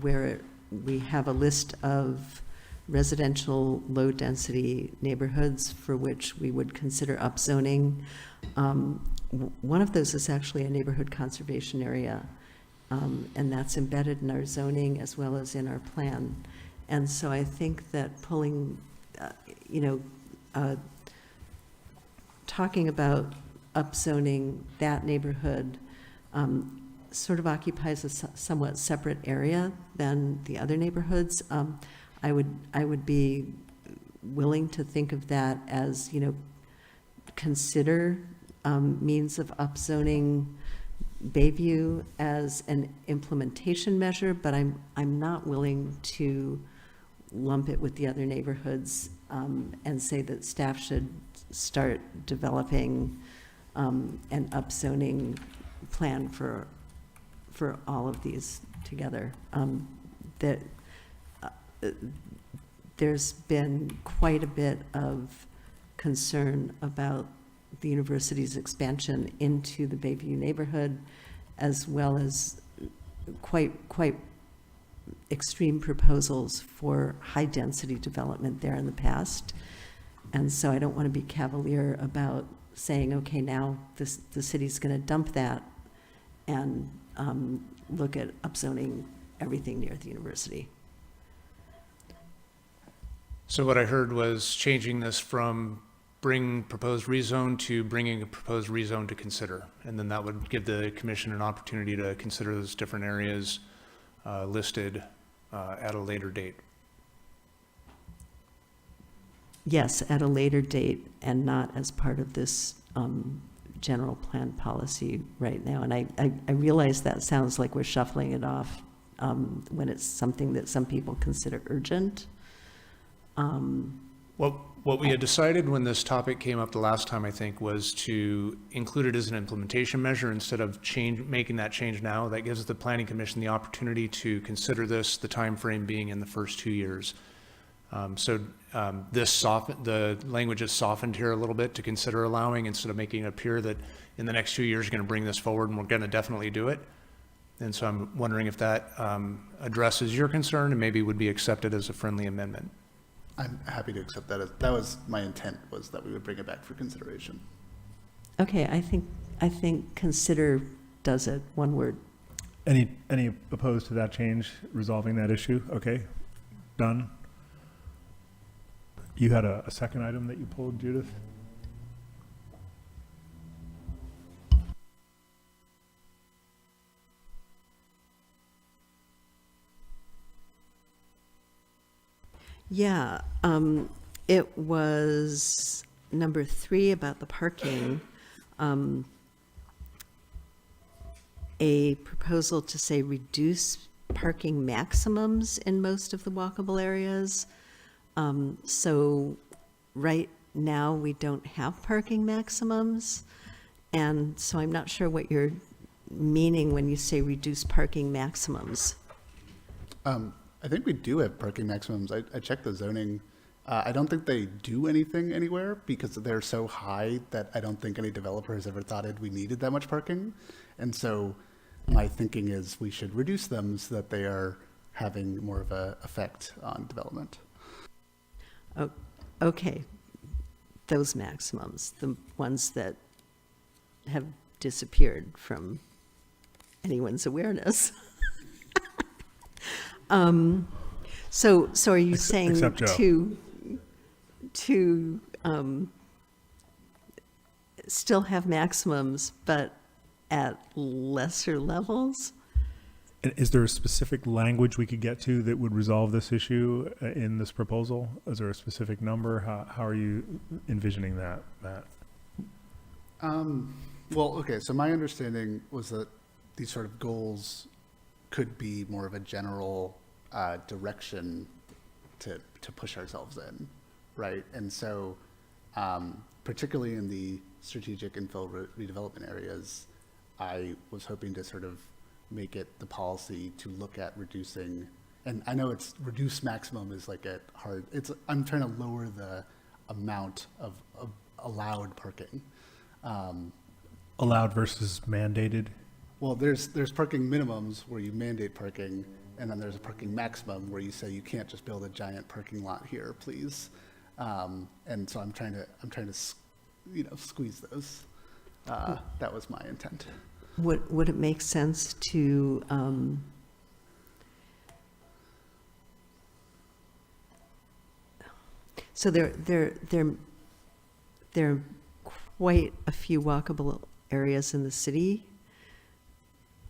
where we have a list of residential low-density neighborhoods for which we would consider upzoning. One of those is actually a neighborhood conservation area, and that's embedded in our zoning as well as in our plan. And so I think that pulling, talking about upzoning that neighborhood sort of occupies a somewhat separate area than the other neighborhoods. I would be willing to think of that as, consider means of upzoning Bayview as an implementation measure, but I'm not willing to lump it with the other neighborhoods and say that staff should start developing an upzoning plan for all of these together. There's been quite a bit of concern about the university's expansion into the Bayview neighborhood, as well as quite extreme proposals for high-density development there in the past. And so I don't want to be cavalier about saying, okay, now the city's going to dump that and look at upzoning everything near the university. So what I heard was changing this from bring proposed rezone to bringing a proposed rezone to consider. And then that would give the commission an opportunity to consider those different areas listed at a later date. Yes, at a later date and not as part of this general plan policy right now. And I realize that sounds like we're shuffling it off when it's something that some people consider urgent. Well, what we had decided when this topic came up the last time, I think, was to include it as an implementation measure instead of making that change now. That gives the Planning Commission the opportunity to consider this, the time frame being in the first 2 years. The language is softened here a little bit to consider allowing, instead of making it appear that in the next 2 years you're going to bring this forward and we're going to definitely do it. And so I'm wondering if that addresses your concern and maybe would be accepted as a friendly amendment. I'm happy to accept that. That was my intent, was that we would bring it back for consideration. Okay, I think consider does it, one word. Any opposed to that change, resolving that issue? Okay, done. You had a second item that you pulled, Judith? Yeah, it was number 3 about the parking. A proposal to say reduce parking maximums in most of the walkable areas. So right now we don't have parking maximums. And so I'm not sure what you're meaning when you say reduce parking maximums. I think we do have parking maximums. I checked the zoning. I don't think they do anything anywhere because they're so high that I don't think any developer has ever thought we needed that much parking. And so my thinking is we should reduce them so that they are having more of an effect on development. Oh, okay, those maximums, the ones that have disappeared from anyone's awareness. So are you saying to still have maximums, but at lesser levels? And is there a specific language we could get to that would resolve this issue in this proposal? Is there a specific number? How are you envisioning that, Matt? Well, okay, so my understanding was that these sort of goals could be more of a general direction to push ourselves in, right? And so particularly in the strategic infill redevelopment areas, I was hoping to sort of make it the policy to look at reducing, and I know it's reduce maximum is like a hard, I'm trying to lower the amount of allowed parking. Allowed versus mandated? Well, there's parking minimums where you mandate parking, and then there's a parking maximum where you say you can't just build a giant parking lot here, please. And so I'm trying to squeeze those. That was my intent. Would it make sense to so there are quite a few walkable areas in the city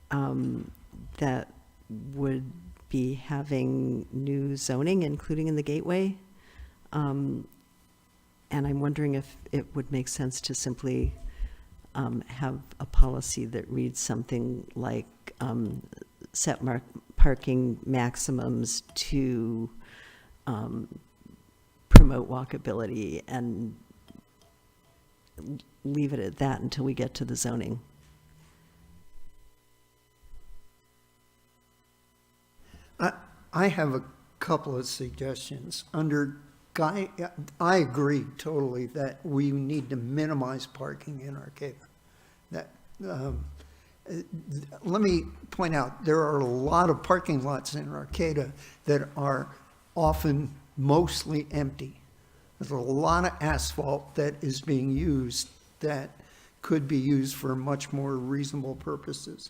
that would be having new zoning, including in the gateway. And I'm wondering if it would make sense to simply have a policy that reads something like set parking maximums to promote walkability, and leave it at that until we get to the zoning. I have a couple of suggestions. I agree totally that we need to minimize parking in Arcata. Let me point out, there are a lot of parking lots in Arcata that are often mostly empty. There's a lot of asphalt that is being used that could be used for much more reasonable purposes.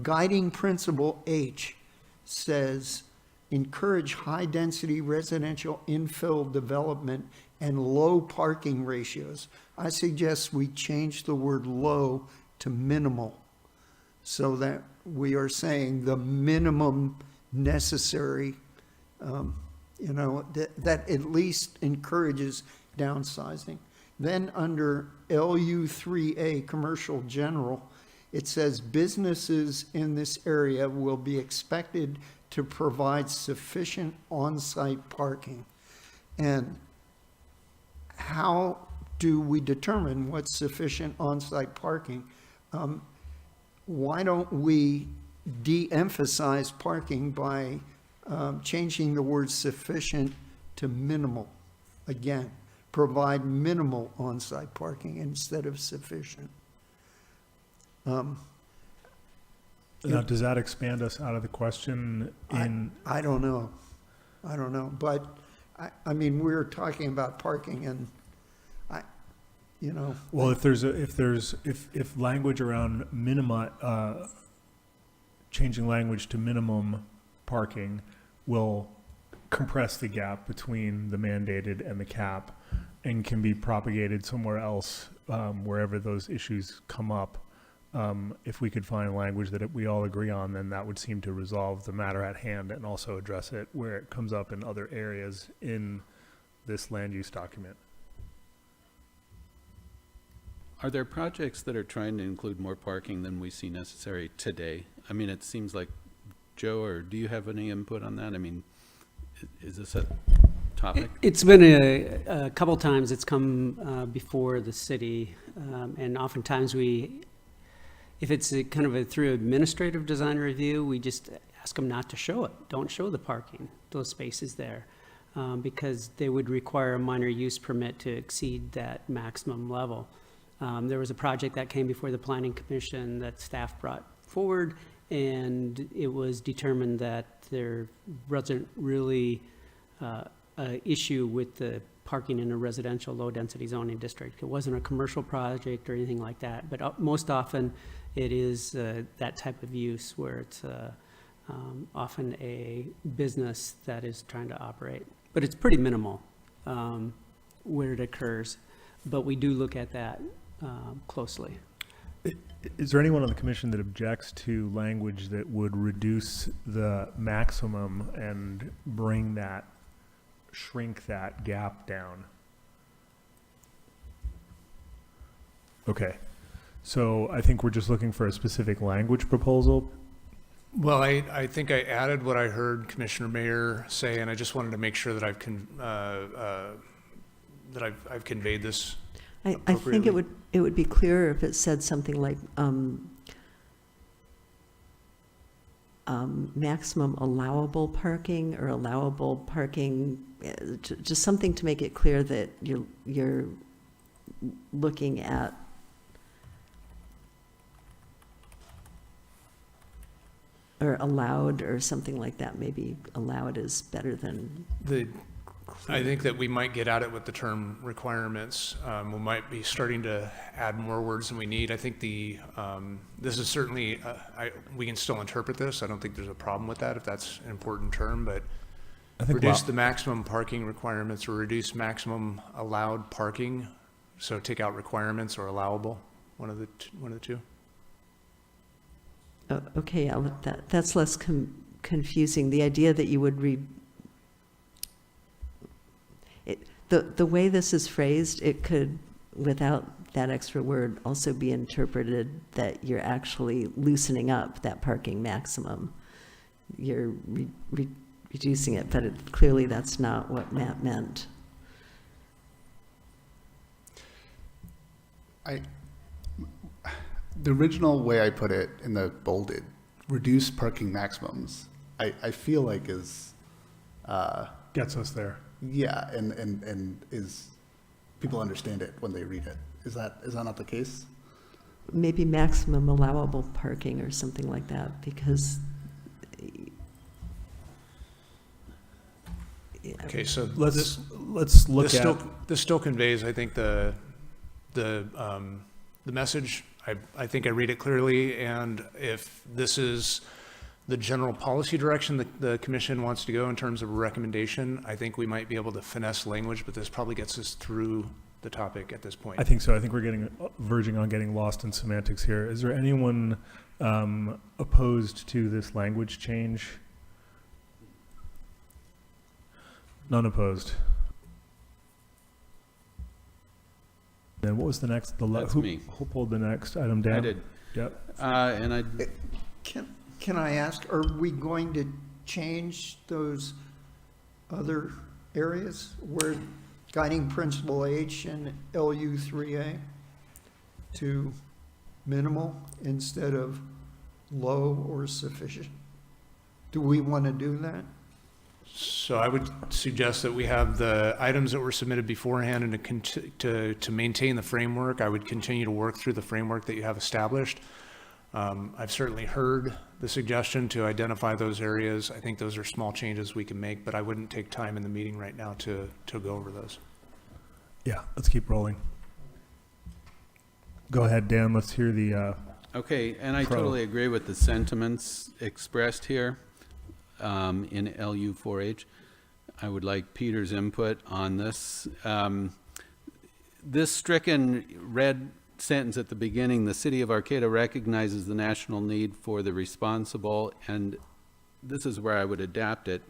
Guiding principle H says, encourage high-density residential infill development and low parking ratios. I suggest we change the word low to minimal, so that we are saying the minimum necessary, that at least encourages downsizing. Then under LU3A, Commercial General, it says businesses in this area will be expected to provide sufficient on-site parking. And how do we determine what's sufficient on-site parking? Why don't we de-emphasize parking by changing the word sufficient to minimal? Again, provide minimal on-site parking instead of sufficient. Now, does that expand us out of the question in? I don't know. But I mean, we're talking about parking, and Well, if language around changing language to minimum parking will compress the gap between the mandated and the cap, and can be propagated somewhere else, wherever those issues come up. If we could find language that we all agree on, then that would seem to resolve the matter at hand and also address it where it comes up in other areas in this land use document. Are there projects that are trying to include more parking than we see necessary today? I mean, it seems like, Joe, or do you have any input on that? I mean, is this a topic? It's been a couple times it's come before the city, and oftentimes if it's through administrative design review, we just ask them not to show it. Don't show the parking, those spaces there, because they would require a minor use permit to exceed that maximum level. There was a project that came before the Planning Commission that staff brought forward, and it was determined that there wasn't really an issue with the parking in a residential low-density zoning district. It wasn't a commercial project or anything like that, but most often it is that type of use where it's often a business that is trying to operate. But it's pretty minimal where it occurs, but we do look at that closely. Is there anyone on the commission that objects to language that would reduce the maximum and shrink that gap down? Okay, so I think we're just looking for a specific language proposal. Well, I think I added what I heard Commissioner Mayer say, and I just wanted to make sure that I've conveyed this. I think it would be clearer if it said something like maximum allowable parking, or allowable parking, just something to make it clear that you're looking at or allowed, or something like that. Maybe allowed is better than I think that we might get at it with the term requirements. We might be starting to add more words than we need. I think this is certainly, we can still interpret this. I don't think there's a problem with that if that's an important term, but I think reduce the maximum parking requirements, or reduce maximum allowed parking. So take out requirements or allowable, one of the two. Okay, that's less confusing. The idea that you would the way this is phrased, it could, without that extra word, also be interpreted that you're actually loosening up that parking maximum. You're reducing it, but clearly that's not what Matt meant. The original way I put it in the bolded, reduce parking maximums, I feel like is gets us there. Yeah, and is people understand it when they read it. Is that not the case? Maybe maximum allowable parking or something like that, because Okay, so let's look at this still conveys, I think, the message. I think I read it clearly, and if this is the general policy direction that the commission wants to go in terms of a recommendation, I think we might be able to finesse language, but this probably gets us through the topic at this point. I think so. I think we're verging on getting lost in semantics here. Is there anyone opposed to this language change? None opposed. Then what was the next? That's me. Who pulled the next item down? I did. Yep. And I Can I ask, are we going to change those other areas where guiding principle H and LU 3A to minimal instead of low or sufficient? Do we want to do that? So I would suggest that we have the items that were submitted beforehand, and to maintain the framework, I would continue to work through the framework that you have established. I've certainly heard the suggestion to identify those areas. I think those are small changes we can make, but I wouldn't take time in the meeting right now to go over those. Yeah, let's keep rolling. Go ahead, Dan. Let's hear the. Okay, and I totally agree with the sentiments expressed here in LU4H. I would like Peter's input on this. This stricken red sentence at the beginning, the city of Arcata recognizes the national need for the responsible, and this is where I would adapt it,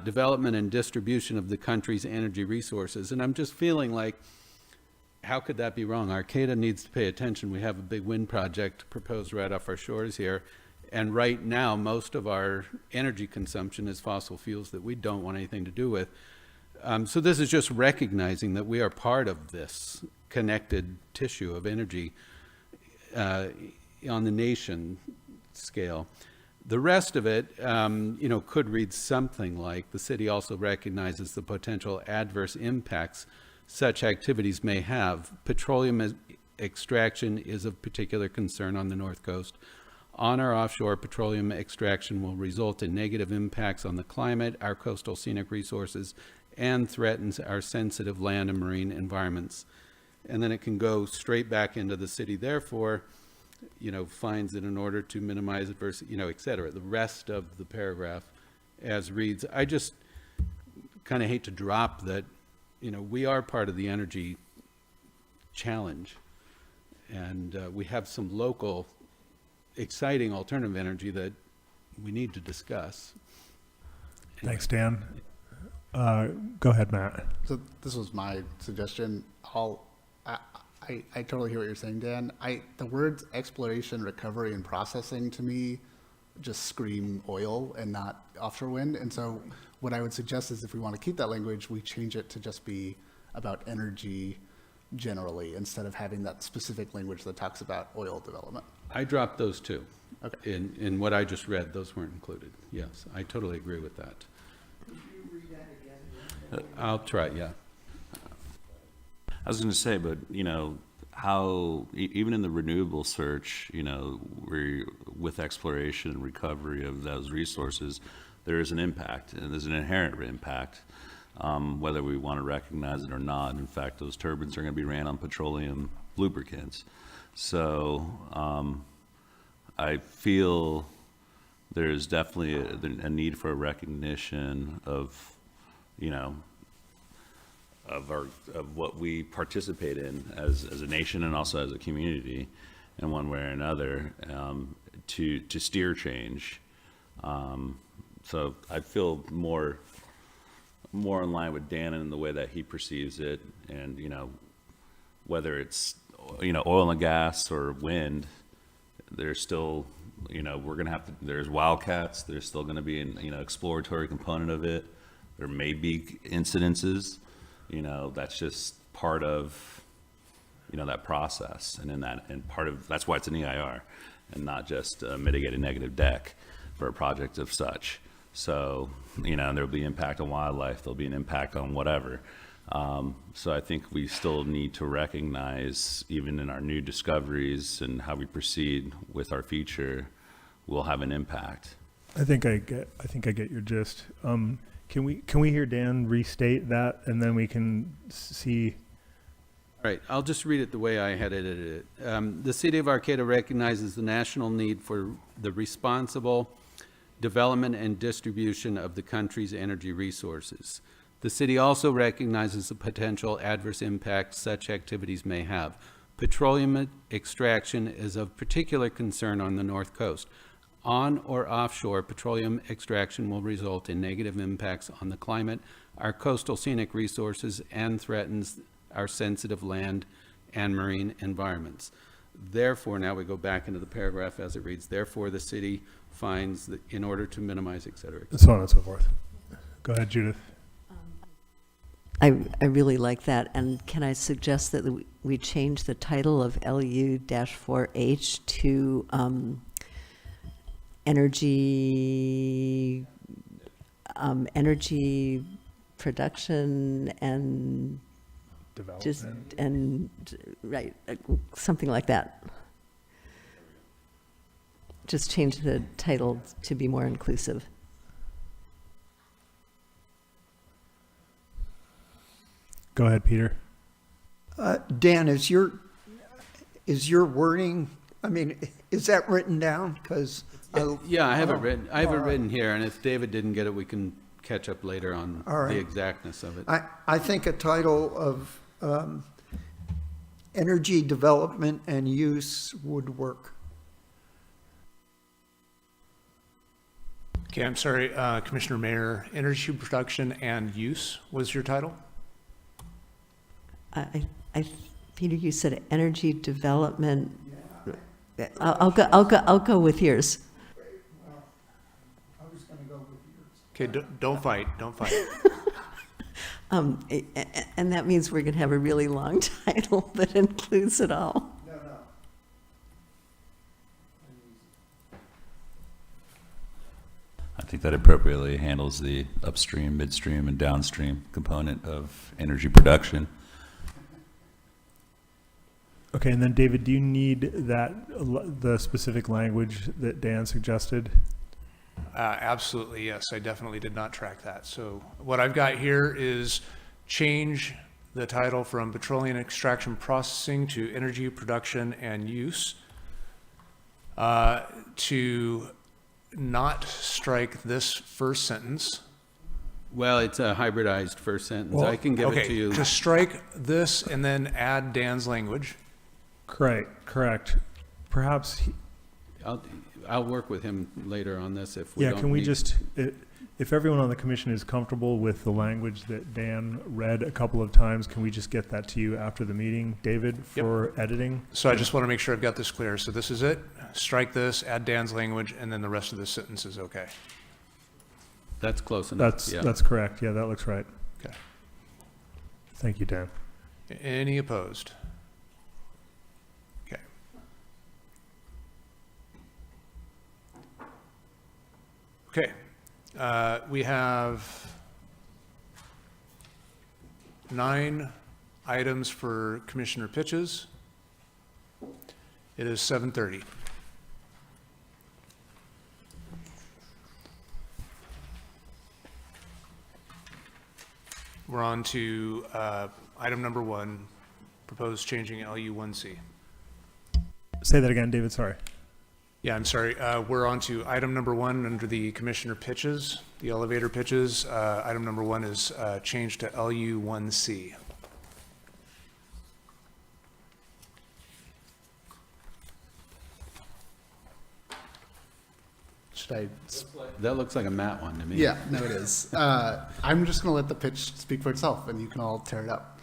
development and distribution of the country's energy resources. And I'm just feeling like, how could that be wrong? Arcata needs to pay attention. We have a big wind project proposed right off our shores here. And right now, most of our energy consumption is fossil fuels that we don't want anything to do with. So this is just recognizing that we are part of this connected tissue of energy on the nation scale. The rest of it, could read something like, the city also recognizes the potential adverse impacts such activities may have. Petroleum extraction is of particular concern on the North Coast. On our offshore, petroleum extraction will result in negative impacts on the climate, our coastal scenic resources, and threatens our sensitive land and marine environments. And then it can go straight back into the city, therefore, finds that in order to minimize adverse, et cetera. The rest of the paragraph as reads. I just kind of hate to drop that, we are part of the energy challenge. And we have some local exciting alternative energy that we need to discuss. Thanks, Dan. Go ahead, Matt. So this was my suggestion. I totally hear what you're saying, Dan. The words exploration, recovery, and processing to me just scream oil and not offshore wind. And so what I would suggest is if we want to keep that language, we change it to just be about energy generally, instead of having that specific language that talks about oil development. I dropped those too. Okay. In what I just read, those weren't included. Yes, I totally agree with that. Could you read that again? I'll try, yeah. I was going to say, but how even in the renewable search, we're with exploration and recovery of those resources, there is an impact, and there's an inherent impact, whether we want to recognize it or not. In fact, those turbines are going to be ran on petroleum lubricants. So I feel there's definitely a need for a recognition of, of what we participate in as a nation and also as a community in one way or another, to steer change. So I feel more in line with Dan in the way that he perceives it, and whether it's oil and gas or wind, there's still we're gonna have to. There's wildcats. There's still gonna be an exploratory component of it. There may be incidences. That's just part of that process, and part of that's why it's an EIR and not just a mitigated negative deck for a project of such. So there'll be impact on wildlife, there'll be an impact on whatever. So I think we still need to recognize, even in our new discoveries and how we proceed with our future, will have an impact. I think I get your gist. Can we hear Dan restate that, and then we can see? All right, I'll just read it the way I had edited it. The city of Arcata recognizes the national need for the responsible development and distribution of the country's energy resources. The city also recognizes the potential adverse impacts such activities may have. Petroleum extraction is of particular concern on the North Coast. On or offshore, petroleum extraction will result in negative impacts on the climate, our coastal scenic resources, and threatens our sensitive land and marine environments. Therefore, now we go back into the paragraph as it reads, therefore the city finds that in order to minimize, et cetera, So on and so forth. Go ahead, Judith. I really like that, and can I suggest that we change the title of LU-4H to energy production and development, right, something like that. Just change the title to be more inclusive. Go ahead, Peter. Dan, is your wording, I mean, is that written down? Because yeah, I have it written here, and if David didn't get it, we can catch up later on the exactness of it. I think a title of energy development and use would work. Okay, I'm sorry, Commissioner Mayer, energy production and use was your title? Peter, you said energy development. I'll go with yours. I was going to go with yours. Okay, don't fight. And that means we're going to have a really long title that includes it all. No. I think that appropriately handles the upstream, midstream, and downstream component of energy production. Okay, and then David, do you need the specific language that Dan suggested? Absolutely, yes. I definitely did not track that. So what I've got here is change the title from petroleum extraction processing to energy production and use, to not strike this first sentence. Well, it's a hybridized first sentence. I can give it to you. To strike this and then add Dan's language. Correct. Perhaps. I'll work with him later on this if we don't. Yeah, can we just, if everyone on the commission is comfortable with the language that Dan read a couple of times, can we just get that to you after the meeting, David, for editing? So I just want to make sure I've got this clear. So this is it. Strike this, add Dan's language, and then the rest of the sentence is okay. That's close enough. That's correct. Yeah, that looks right. Okay. Thank you, Dan. Any opposed? Okay. Okay. We have 9 items for commissioner pitches. It is 7:30. We're on to item number 1, proposed changing LU1C. Say that again, David, sorry. Yeah, I'm sorry. We're on to item number 1 under the commissioner pitches, the elevator pitches. Item number 1 is changed to LU1C. That looks like a Matt one to me. Yeah, no, it is. I'm just going to let the pitch speak for itself, and you can all tear it up.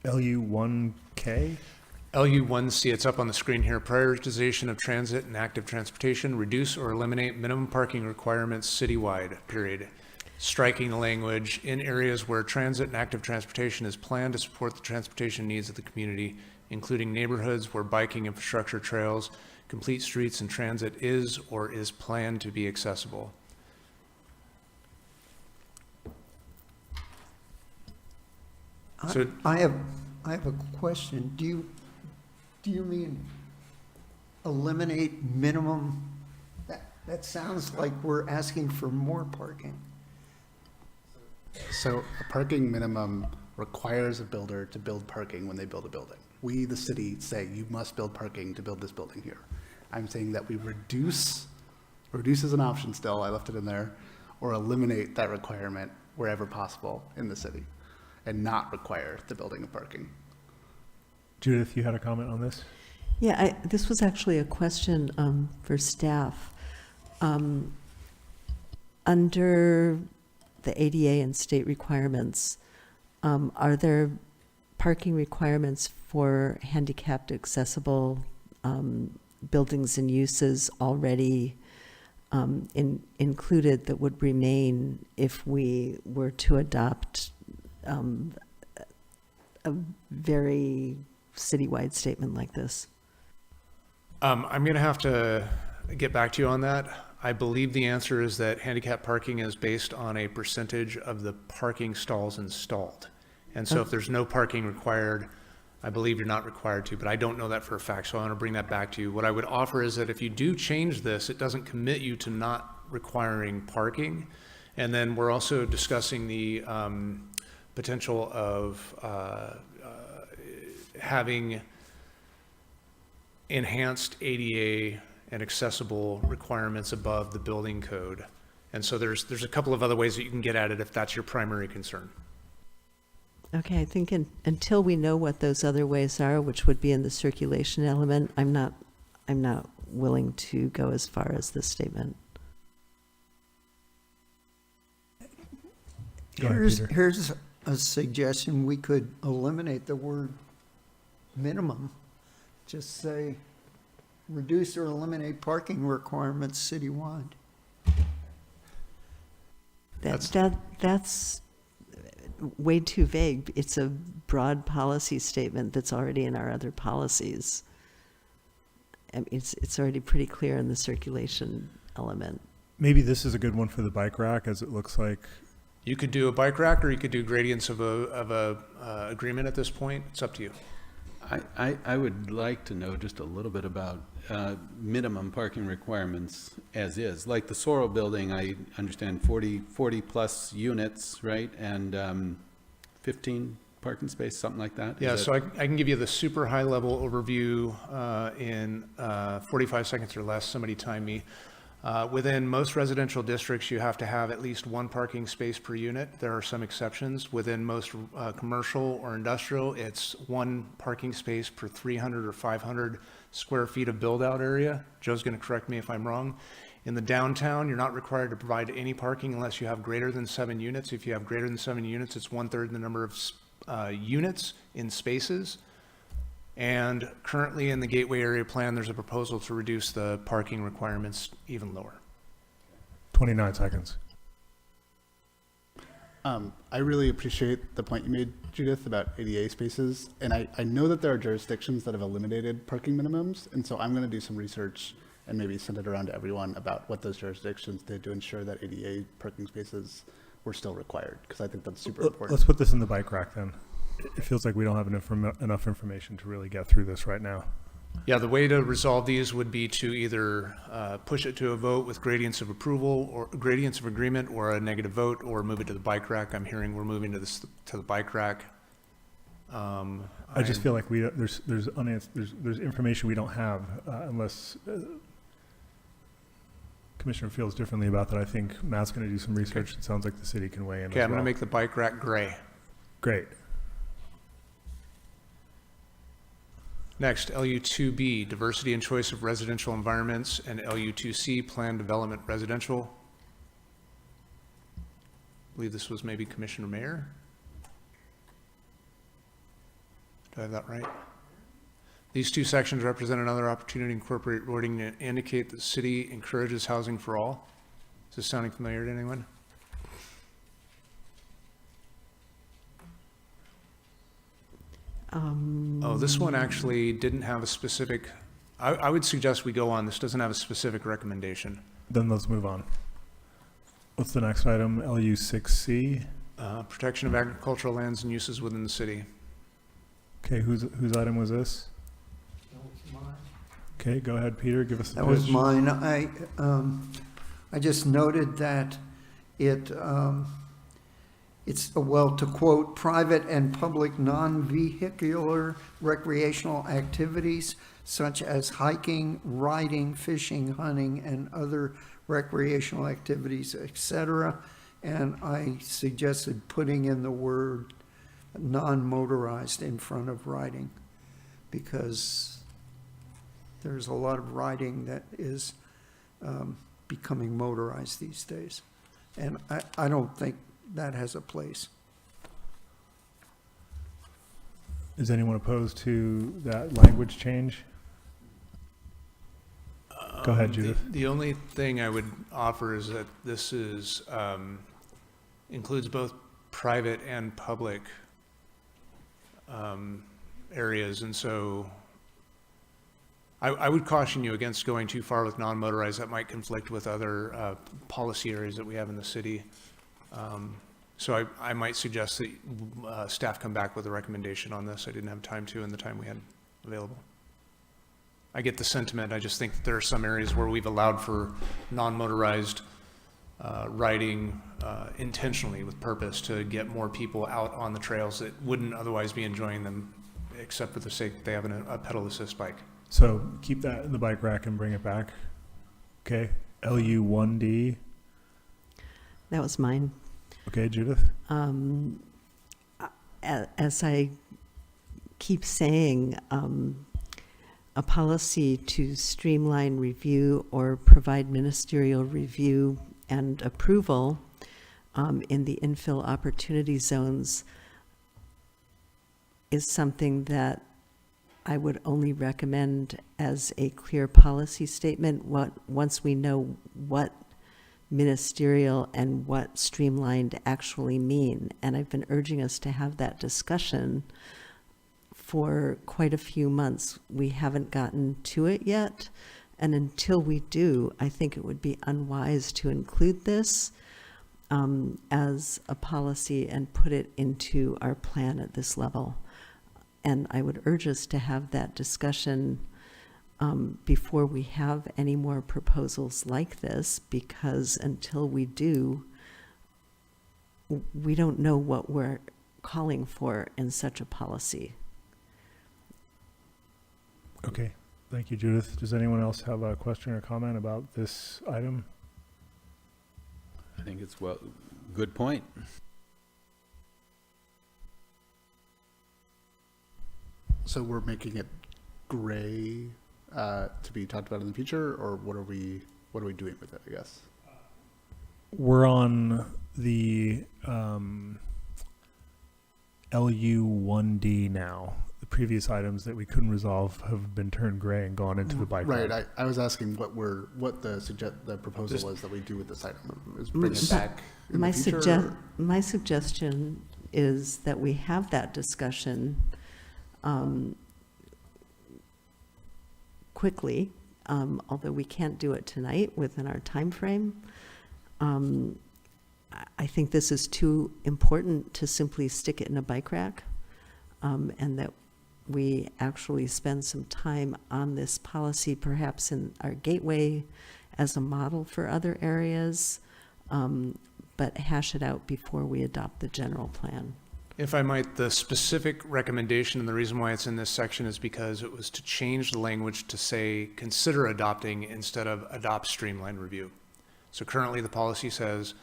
LU1K? LU1C, it's up on the screen here. Prioritization of transit and active transportation. Reduce or eliminate minimum parking requirements citywide, period. Striking the language in areas where transit and active transportation is planned to support the transportation needs of the community, including neighborhoods where biking infrastructure, trails, complete streets, and transit is or is planned to be accessible. So I have a question. Do you mean eliminate minimum? That sounds like we're asking for more parking. So a parking minimum requires a builder to build parking when they build a building. we, the city, say you must build parking to build this building here. I'm saying that we reduce as an option still, I left it in there, or eliminate that requirement wherever possible in the city and not require the building of parking. Judith, you had a comment on this? Yeah, this was actually a question for staff. Under the ADA and state requirements, are there parking requirements for handicapped accessible buildings and uses already included that would remain if we were to adopt a very citywide statement like this? I'm going to have to get back to you on that. I believe the answer is that handicap parking is based on a percentage of the parking stalls installed. And so if there's no parking required, I believe you're not required to, but I don't know that for a fact, so I want to bring that back to you. What I would offer is that if you do change this, it doesn't commit you to not requiring parking. And then we're also discussing the potential of having enhanced ADA and accessible requirements above the building code. And so there's a couple of other ways that you can get at it if that's your primary concern. Okay, I think until we know what those other ways are, which would be in the circulation element, I'm not willing to go as far as this statement. Here's a suggestion. We could eliminate the word minimum. Just say, reduce or eliminate parking requirements citywide. That's way too vague. It's a broad policy statement that's already in our other policies. I mean, it's already pretty clear in the circulation element. Maybe this is a good one for the bike rack, as it looks like. You could do a bike rack, or you could do gradients of a agreement at this point. It's up to you. I would like to know just a little bit about minimum parking requirements as is. Like the Sorrel building, I understand 40 plus units, right? And 15 parking space, something like that? Yeah, so I can give you the super high level overview in 45 seconds or less. Somebody time me. Within most residential districts, you have to have at least one parking space per unit. There are some exceptions. Within most commercial or industrial, it's one parking space per 300 or 500 square feet of build-out area. Joe's going to correct me if I'm wrong. In the downtown, you're not required to provide any parking unless you have greater than 7 units. If you have greater than 7 units, it's 1/3 the number of units in spaces. And currently in the Gateway Area Plan, there's a proposal to reduce the parking requirements even lower. 29 seconds. I really appreciate the point you made, Judith, about ADA spaces. And I know that there are jurisdictions that have eliminated parking minimums. And so I'm going to do some research and maybe send it around to everyone about what those jurisdictions did to ensure that ADA parking spaces were still required, because I think that's super important. Let's put this in the bike rack then. It feels like we don't have enough information to really get through this right now. Yeah, the way to resolve these would be to either push it to a vote with gradients of approval or gradients of agreement, or a negative vote, or move it to the bike rack. I'm hearing we're moving to the bike rack. I just feel like there's information we don't have unless Commissioner feels differently about that. I think Matt's going to do some research. Okay. It sounds like the city can weigh in. Okay, I'm going to make the bike rack gray. Great. Next, LU2B, diversity and choice of residential environments, and LU2C, planned development residential. I believe this was maybe Commissioner Mayer. Do I have that right? These two sections represent another opportunity to incorporate wording to indicate that the city encourages housing for all. Is this sounding familiar to anyone? Oh, this one actually didn't have a specific, I would suggest we go on. This doesn't have a specific recommendation. Then let's move on. What's the next item? LU6C? Protection of agricultural lands and uses within the city. Okay, whose item was this? That was mine. Okay, go ahead, Peter, give us the pitch. That was mine. I just noted that it it's, well, to quote, private and public non-vehicular recreational activities such as hiking, riding, fishing, hunting, and other recreational activities, etc. And I suggested putting in the word non-motorized in front of riding, because there's a lot of riding that is becoming motorized these days. And I don't think that has a place. Is anyone opposed to that language change? Go ahead, Judith. The only thing I would offer is that this is, includes both private and public areas. And so I would caution you against going too far with non-motorized. That might conflict with other policy areas that we have in the city. So I might suggest that staff come back with a recommendation on this. I didn't have time to in the time we had available. I get the sentiment. I just think that there are some areas where we've allowed for non-motorized riding intentionally with purpose to get more people out on the trails that wouldn't otherwise be enjoying them, except for the sake that they have a pedal assist bike. So keep that in the bike rack and bring it back. Okay. LU1D. That was mine. Okay, Judith. As I keep saying, a policy to streamline review or provide ministerial review and approval in the infill opportunity zones is something that I would only recommend as a clear policy statement once we know what ministerial and what streamlined actually mean. And I've been urging us to have that discussion for quite a few months. We haven't gotten to it yet. And until we do, I think it would be unwise to include this as a policy and put it into our plan at this level. And I would urge us to have that discussion before we have any more proposals like this, because until we do, we don't know what we're calling for in such a policy. Okay. Thank you, Judith. Does anyone else have a question or comment about this item? I think it's good point. So we're making it gray to be talked about in the future, or what are we doing with it, I guess? We're on the LU1D now. The previous items that we couldn't resolve have been turned gray and gone into the bike Right. rack. I was asking what the proposal was that we do with this item. Is bring it back in the future? My suggestion is that we have that discussion quickly, although we can't do it tonight within our time frame. I think this is too important to simply stick it in a bike rack, and that we actually spend some time on this policy, perhaps in our gateway as a model for other areas, but hash it out before we adopt the general plan. If I might, the specific recommendation and the reason why it's in this section is because it was to change the language to say consider adopting instead of adopt streamlined review. So currently the policy says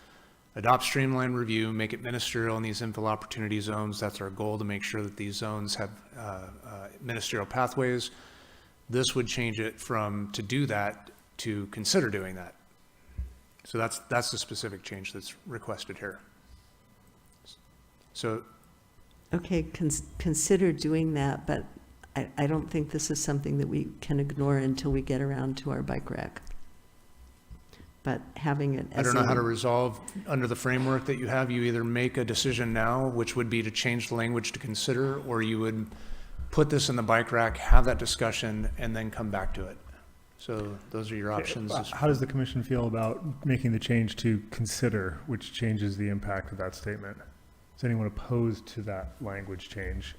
adopt streamlined review, make it ministerial in these infill opportunity zones. That's our goal, to make sure that these zones have ministerial pathways. This would change it from to do that to consider doing that. So that's the specific change that's requested here. So. Okay, consider doing that, but I don't think this is something that we can ignore until we get around to our bike rack. But having it as I don't know how to resolve under the framework that you have. You either make a decision now, which would be to change the language to consider, or you would put this in the bike rack, have that discussion, and then come back to it. So those are your options. How does the commission feel about making the change to consider, which changes the impact of that statement? Is anyone opposed to that language change?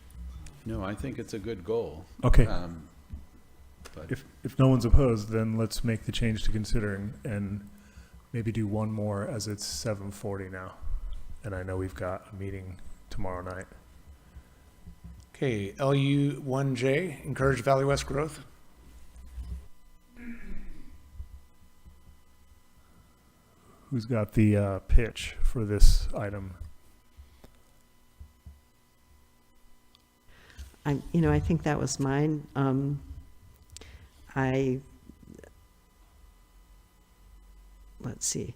No, I think it's a good goal. Okay. But If no one's opposed, then let's make the change to consider and maybe do one more, as it's 7:40 now. And I know we've got a meeting tomorrow night. Okay, LU1J, encourage Valley West growth. Who's got the pitch for this item? I think that was mine. Let's see.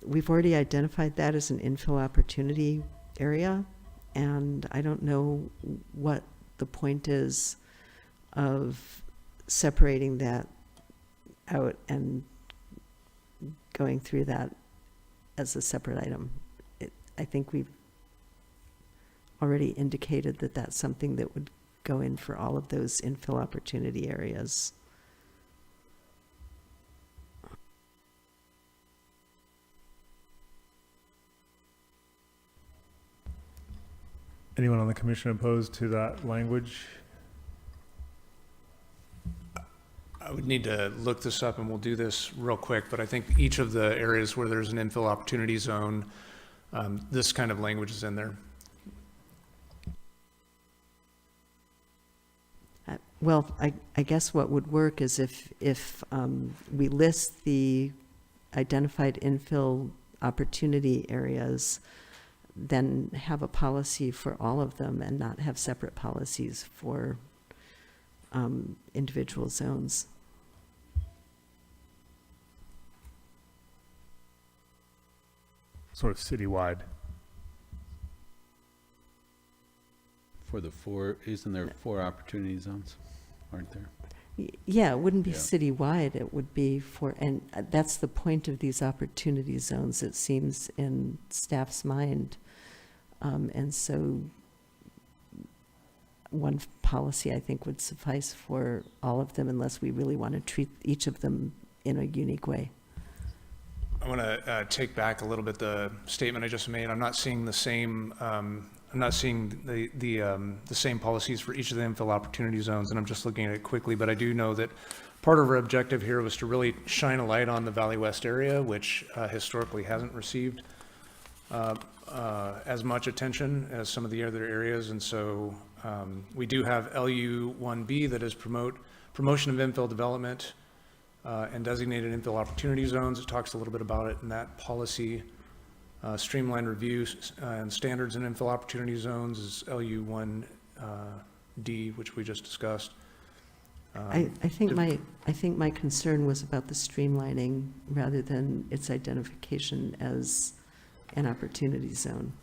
We've already identified that as an infill opportunity area, and I don't know what the point is of separating that out and going through that as a separate item. I think we've already indicated that that's something that would go in for all of those infill opportunity areas. Anyone on the commission opposed to that language? I would need to look this up and we'll do this real quick, but I think each of the areas where there's an infill opportunity zone, this kind of language is in there. Well, I guess what would work is if we list the identified infill opportunity areas, then have a policy for all of them and not have separate policies for individual zones. Sort of citywide. For the isn't there 4 opportunity zones? Aren't there? Yeah, it wouldn't be Yeah. citywide, it would be for, and that's the point of these opportunity zones, it seems, in staff's mind. And so one policy, I think, would suffice for all of them unless we really want to treat each of them in a unique way. I want to take back a little bit the statement I just made. I'm not seeing the same. I'm not seeing the same policies for each of the infill opportunity zones, and I'm just looking at it quickly. But I do know that part of our objective here was to really shine a light on the Valley West area, which historically hasn't received as much attention as some of the other areas. And so we do have LU1B that is promotion of infill development and designated infill opportunity zones. It talks a little bit about it in that policy. Streamlined reviews and standards in infill opportunity zones is LU1D, which we just discussed. I think my concern was about the streamlining rather than its identification as an opportunity zone.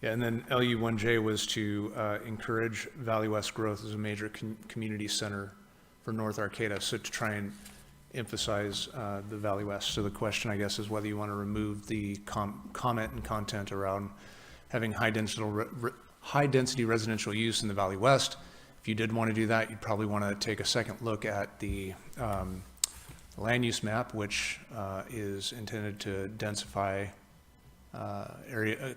Yeah, and then LU1J was to encourage Valley West growth as a major community center for North Arcata, so to try and emphasize the Valley West. So the question, I guess, is whether you want to remove the comment and content around having high density residential use in the Valley West. If you did want to do that, you'd probably want to take a second look at the land use map, which is intended to densify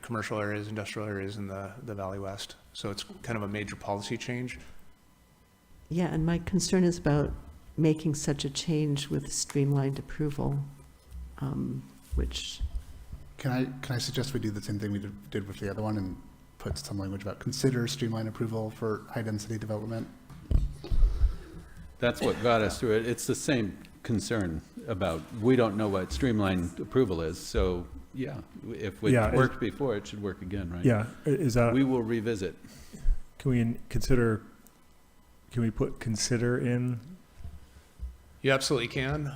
commercial areas, industrial areas in the Valley West. So it's kind of a major policy change. Yeah, and my concern is about making such a change with streamlined approval, which... Can I suggest we do the same thing we did with the other one and put some language about consider streamlined approval for high density development? That's what got us through it. It's the same concern about, we don't know what streamlined approval is, so yeah, if it worked before, it should work again, right? Yeah, is that... We will revisit. Can we put consider in? You absolutely can.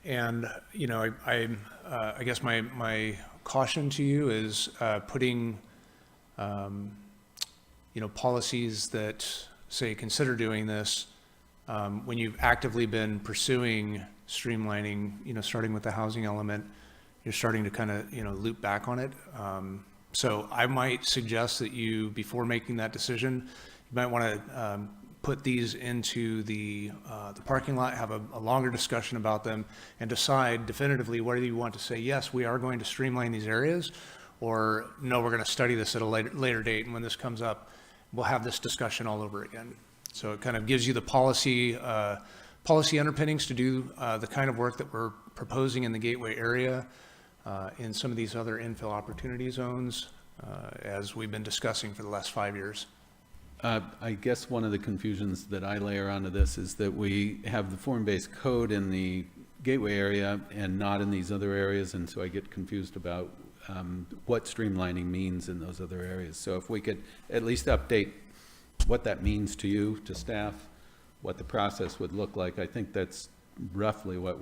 And, you know, I guess my caution to you is putting, you know, policies that say consider doing this when you've actively been pursuing streamlining, you know, starting with the housing element, you're starting to kind of, you know, loop back on it. So I might suggest that you, before making that decision, you might want to put these into the parking lot, have a longer discussion about them, and decide definitively whether you want to say, yes, we are going to streamline these areas, or no, we're going to study this at a later date, and when this comes up, we'll have this discussion all over again. So it kind of gives you the policy underpinnings to do the kind of work that we're proposing in the Gateway area. in some of these other infill opportunity zones, as we've been discussing for the last 5 years. I guess one of the confusions that I layer onto this is that we have the form-based code in the gateway area and not in these other areas, and so I get confused about what streamlining means in those other areas. So if we could at least update what that means to you, to staff, what the process would look like, I think that's roughly what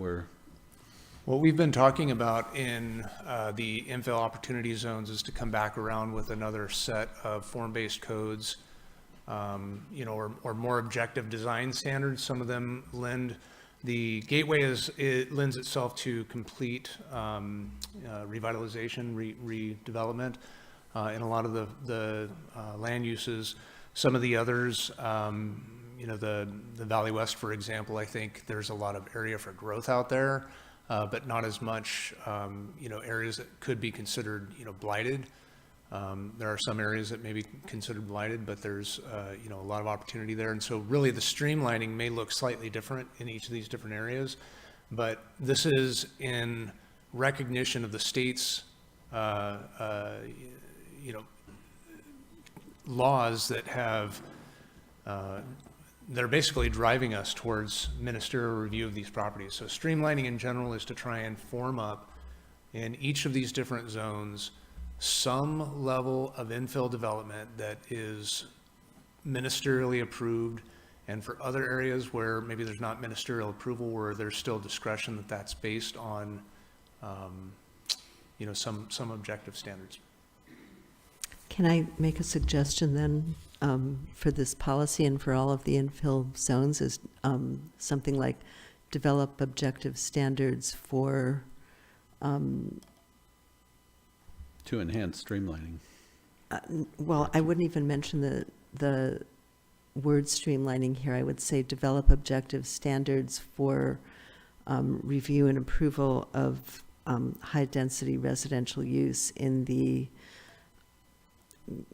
we've been talking about in the infill opportunity zones is to come back around with another set of form-based codes, or more objective design standards. Some of them lend, the gateway it lends itself to complete revitalization, redevelopment in a lot of the land uses. Some of the others, the Valley West, for example, I think there's a lot of area for growth out there, but not as much, areas that could be considered, blighted. There are some areas that may be considered blighted, but there's, a lot of opportunity there. And so really the streamlining may look slightly different in each of these different areas, but this is in recognition of the state's, laws that have, that are basically driving us towards ministerial review of these properties. So streamlining in general is to try and form up in each of these different zones some level of infill development that is ministerially approved, and for other areas where maybe there's not ministerial approval, where there's still discretion, that's based on some objective standards. Can I make a suggestion then for this policy and for all of the infill zones is something like develop objective standards for to enhance streamlining. Well, I wouldn't even mention the word streamlining here. I would say develop objective standards for review and approval of high-density residential use in the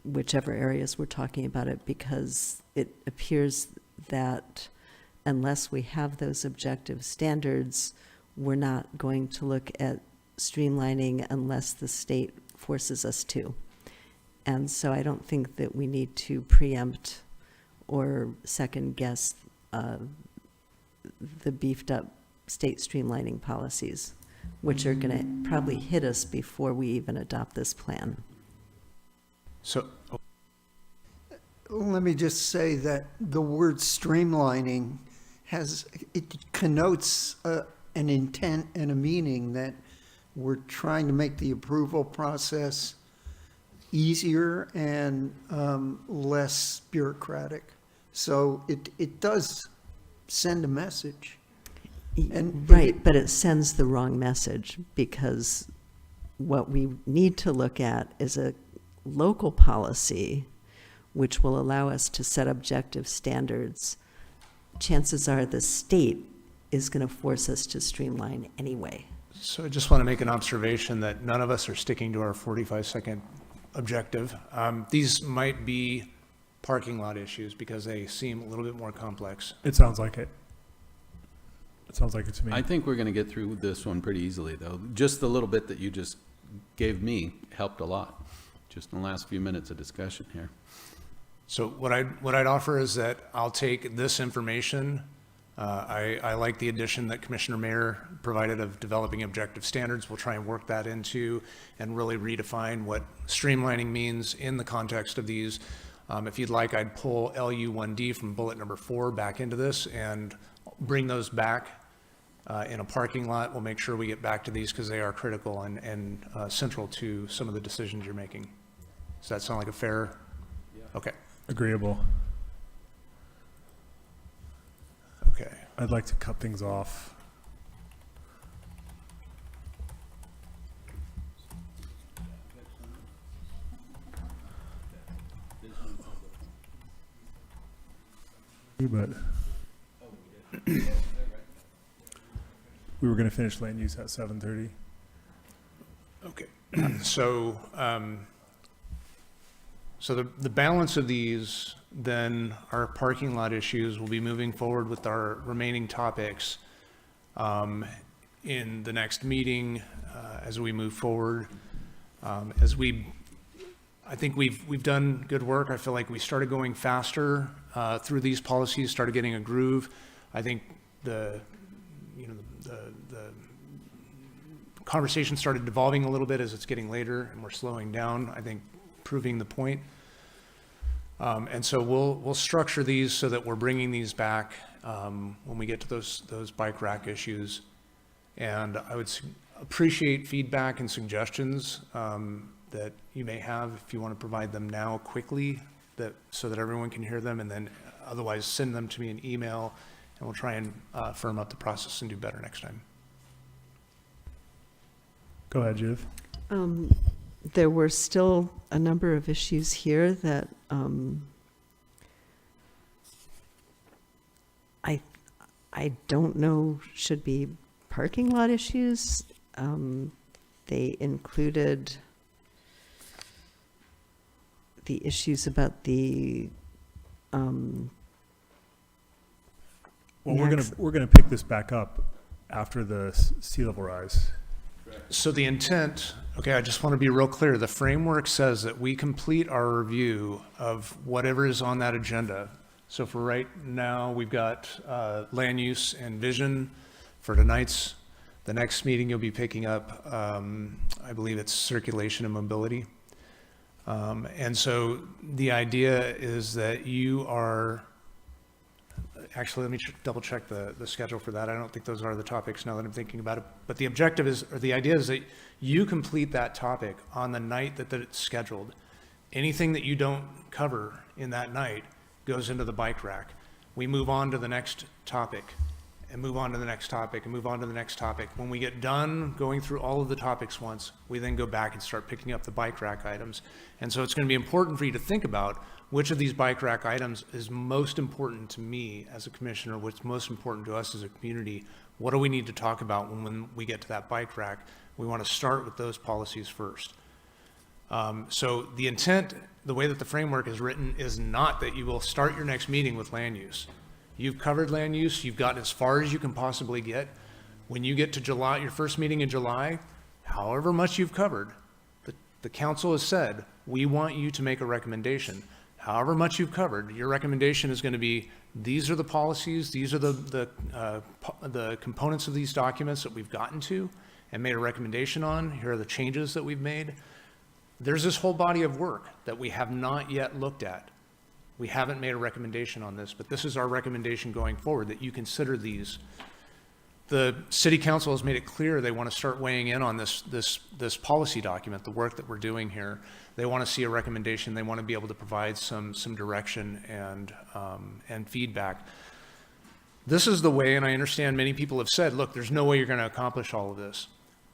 whichever areas we're talking about it, because it appears that unless we have those objective standards, we're not going to look at streamlining unless the state forces us to. And so I don't think that we need to preempt or second guess the beefed up state streamlining policies, which are going to probably hit us before we even adopt this plan. So, let me just say that the word streamlining it connotes an intent and a meaning that we're trying to make the approval process easier and less bureaucratic. So it does send a message. Right, but it sends the wrong message, because what we need to look at is a local policy which will allow us to set objective standards. Chances are the state is going to force us to streamline anyway. So I just want to make an observation that none of us are sticking to our 45-second objective. These might be parking lot issues because they seem a little bit more complex. It sounds like it. It sounds like it to me. I think we're going to get through this one pretty easily, though. Just the little bit that you just gave me helped a lot, just in the last few minutes of discussion here. So what I'd offer is that I'll take this information. I like the addition that Commissioner Mayer provided of developing objective standards. We'll try and work that into and really redefine what streamlining means in the context of these. If you'd like, I'd pull LU1D from bullet number 4 back into this and bring those back in a parking lot. We'll make sure we get back to these because they are critical and central to some of the decisions you're making. Does that sound like a fair? Yeah. Okay. Agreeable. Okay. I'd like to cut things off. But we were going to finish land use at 7:30. Okay. So the balance of these, then our parking lot issues will be moving forward with our remaining topics. in the next meeting as we move forward. I think we've done good work. I feel like we started going faster through these policies, started getting a groove. I think the conversation started devolving a little bit as it's getting later, and we're slowing down, I think, proving the point. And so we'll structure these so that we're bringing these back when we get to those bike rack issues. And I would appreciate feedback and suggestions that you may have if you want to provide them now quickly, so that everyone can hear them, and then otherwise send them to me in email, and we'll try and firm up the process and do better next time. Go ahead, Judith. There were still a number of issues here that I don't know should be parking lot issues. They included the issues about the well, we're gonna pick this back up after the sea level rise. So the intent, okay, I just want to be real clear. The framework says that we complete our review of whatever is on that agenda. So for right now, we've got land use and vision for tonight's. The next meeting you'll be picking up, I believe it's circulation and mobility. And so the idea is that you are, actually, let me double check the schedule for that. I don't think those are the topics now that I'm thinking about it. But the objective is, or the idea is that you complete that topic on the night that it's scheduled. Anything that you don't cover in that night goes into the bike rack. We move on to the next topic and move on to the next topic and move on to the next topic. When we get done going through all of the topics once, we then go back and start picking up the bike rack items. And so it's going to be important for you to think about which of these bike rack items is most important to me as a commissioner, what's most important to us as a community. What do we need to talk about when we get to that bike rack? We want to start with those policies first. So the intent, the way that the framework is written, is not that you will start your next meeting with land use. You've covered land use, you've gotten as far as you can possibly get. When you get to July, your first meeting in July, however much you've covered, the council has said, we want you to make a recommendation. However much you've covered, your recommendation is going to be, these are the policies, these are the components of these documents that we've gotten to and made a recommendation on. Here are the changes that we've made. There's this whole body of work that we have not yet looked at. We haven't made a recommendation on this, but this is our recommendation going forward, that you consider these. The city council has made it clear they want to start weighing in on this policy document, the work that we're doing here. They want to see a recommendation. They want to be able to provide some direction and feedback. This is the way, and I understand many people have said, look, there's no way you're going to accomplish all of this.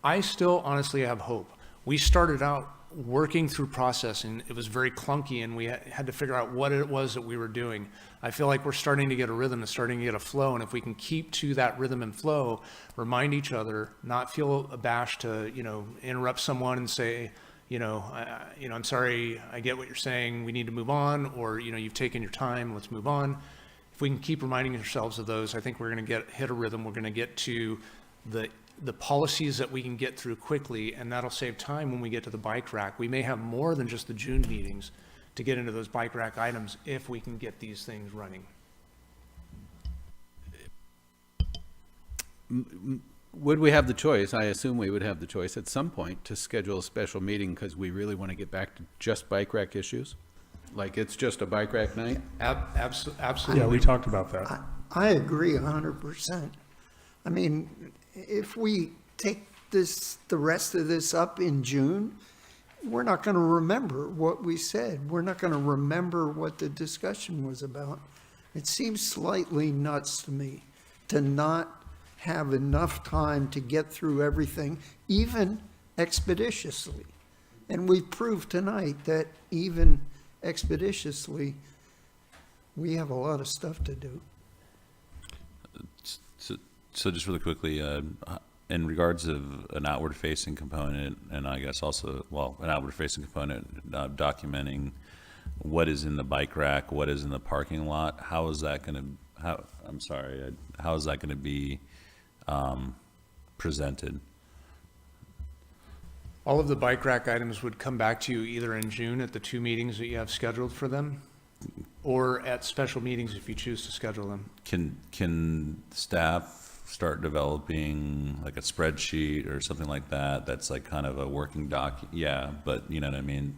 I still honestly have hope. We started out working through process, and it was very clunky, and we had to figure out what it was that we were doing. I feel like we're starting to get a rhythm and starting to get a flow, and if we can keep to that rhythm and flow, remind each other, not feel abashed to, interrupt someone and say, I'm sorry, I get what you're saying, we need to move on, or, you've taken your time, let's move on. If we can keep reminding ourselves of those, I think we're going to hit a rhythm. We're going to get to the policies that we can get through quickly, and that'll save time when we get to the bike rack. We may have more than just the June meetings to get into those bike rack items if we can get these things running. Would we have the choice? I assume we would have the choice at some point to schedule a special meeting because we really want to get back to just bike rack issues? Like it's just a bike rack night? Absolutely. Yeah, we talked about that. I agree 100%. I mean, if we take the rest of this up in June, we're not going to remember what we said. We're not going to remember what the discussion was about. It seems slightly nuts to me to not have enough time to get through everything, even expeditiously. And we've proved tonight that even expeditiously, we have a lot of stuff to do. So just really quickly, in regards of an outward-facing component, and I guess also, an outward-facing component, documenting what is in the bike rack, what is in the parking lot, how is that going to be presented. All of the bike rack items would come back to you either in June at the 2 meetings that you have scheduled for them, or at special meetings if you choose to schedule them. Can staff start developing like a spreadsheet or something like that? That's like kind of a working doc. Yeah, but you know what I mean?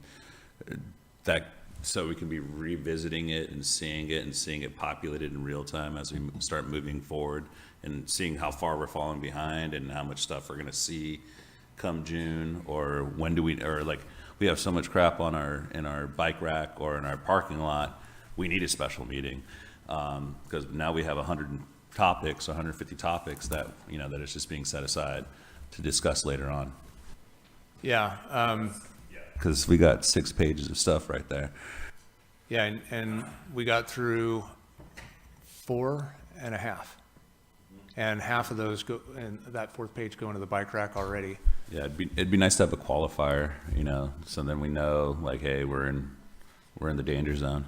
That, so we can be revisiting it and seeing it populated in real time as we start moving forward and seeing how far we're falling behind and how much stuff we're going to see come June, or when do we, or like we have so much crap on in our bike rack or in our parking lot, we need a special meeting, because now we have 150 topics that, you know, that is just being set aside to discuss later on. Yeah. Because we got 6 pages of stuff right there. Yeah, and we got through 4.5. And half of those go, and that 4th page go into the bike rack already. Yeah, it'd be nice to have a qualifier, you know, so then we know, like, hey, we're in the danger zone.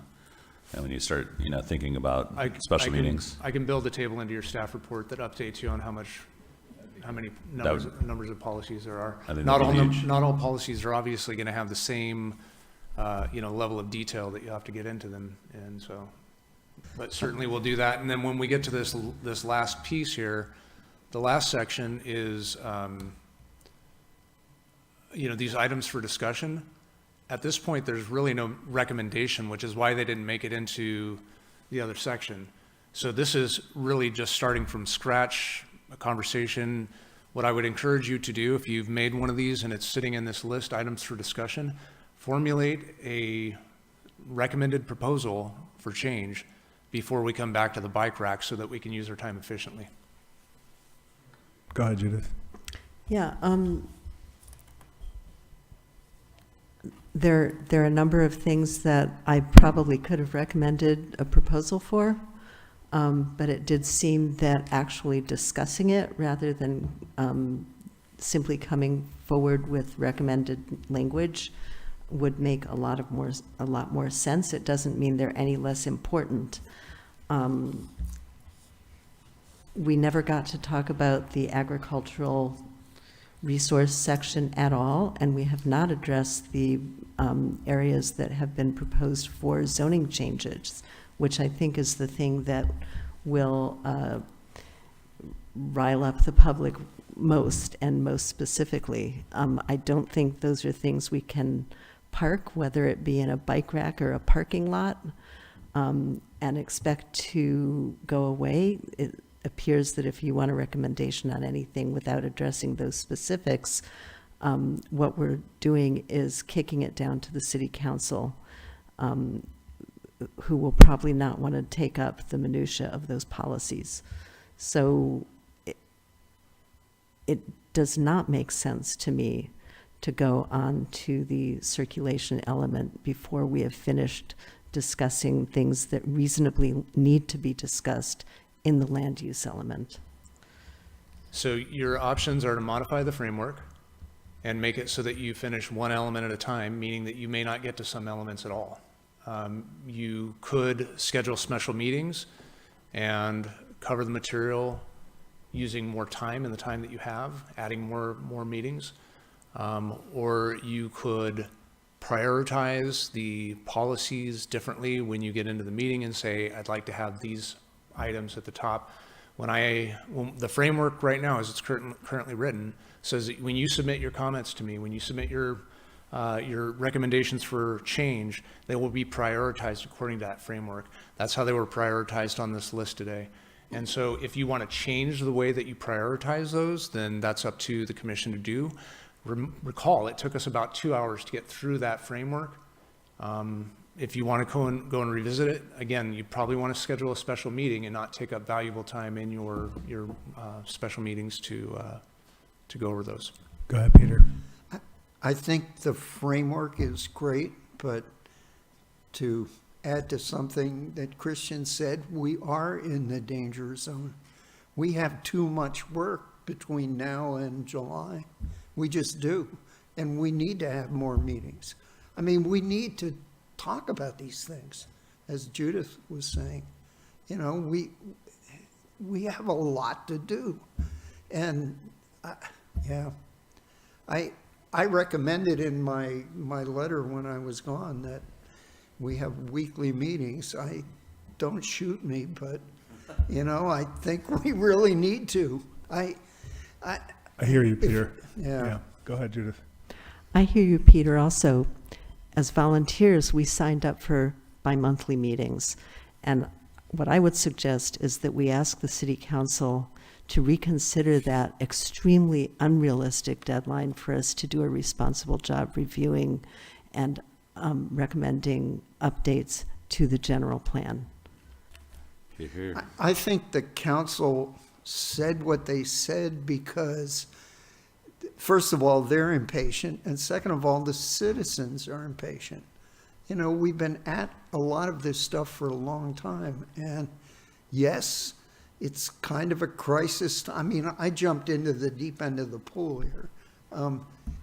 And when you start, you know, thinking about special meetings. I can build a table into your staff report that updates you on how many numbers of policies there are. Not all policies are obviously going to have the same, you know, level of detail that you have to get into them, and so. But certainly we'll do that. And then when we get to this last piece here, the last section is, you know, these items for discussion. At this point, there's really no recommendation, which is why they didn't make it into the other section. So this is really just starting from scratch, a conversation. What I would encourage you to do, if you've made one of these and it's sitting in this list, items for discussion, formulate a recommended proposal for change before we come back to the bike rack so that we can use our time efficiently. Go ahead, Judith. Yeah, there are a number of things that I probably could have recommended a proposal for, but it did seem that actually discussing it rather than simply coming forward with recommended language would make a lot more sense. It doesn't mean they're any less important. We never got to talk about the agricultural resource section at all, and we have not addressed the areas that have been proposed for zoning changes, which I think is the thing that will rile up the public most and most specifically. I don't think those are things we can park, whether it be in a bike rack or a parking lot, and expect to go away. It appears that if you want a recommendation on anything without addressing those specifics, what we're doing is kicking it down to the city council, who will probably not want to take up the minutia of those policies. So it does not make sense to me to go on to the circulation element before we have finished discussing things that reasonably need to be discussed in the land use element. So your options are to modify the framework and make it so that you finish one element at a time, meaning that you may not get to some elements at all. You could schedule special meetings and cover the material using more time in the time that you have, adding more meetings. Or you could prioritize the policies differently when you get into the meeting and say, I'd like to have these items at the top. When the framework right now, as it's currently written, says that when you submit your comments to me, when you submit your recommendations for change, they will be prioritized according to that framework. That's how they were prioritized on this list today. And so if you want to change the way that you prioritize those, then that's up to the commission to do. Recall, it took us about 2 hours to get through that framework. If you want to go and revisit it, again, you probably want to schedule a special meeting and not take up valuable time in your special meetings to go over those. Go ahead, Peter. I think the framework is great, but to add to something that Christian said, we are in the danger zone. We have too much work between now and July. We just do. And we need to have more meetings. I mean, we need to talk about these things, as Judith was saying. You know, we have a lot to do. And Yeah. I recommended in my letter when I was gone that we have weekly meetings. Don't shoot me, but, I think we really need to. I hear you, Peter. Yeah. Go ahead, Judith. I hear you, Peter. Also, as volunteers, we signed up for bi-monthly meetings. And what I would suggest is that we ask the city council to reconsider that extremely unrealistic deadline for us to do a responsible job reviewing and recommending updates to the general plan. I think the council said what they said because, first of all, they're impatient, and second of all, the citizens are impatient. We've been at a lot of this stuff for a long time, and yes, it's kind of a crisis. I mean, I jumped into the deep end of the pool here.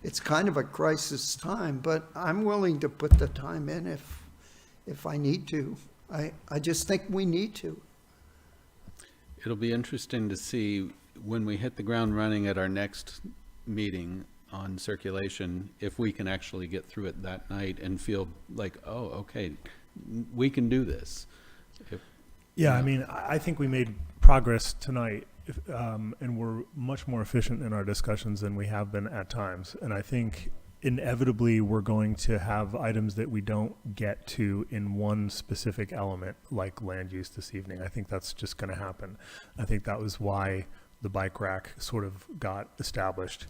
It's kind of a crisis time, but I'm willing to put the time in if I need to. I just think we need to. It'll be interesting to see when we hit the ground running at our next meeting on circulation, if we can actually get through it that night and feel like, oh, okay, we can do this. I mean, I think we made progress tonight, and we're much more efficient in our discussions than we have been at times. And I think inevitably we're going to have items that we don't get to in one specific element, like land use this evening. I think that's just going to happen. I think that was why the bike rack sort of got established.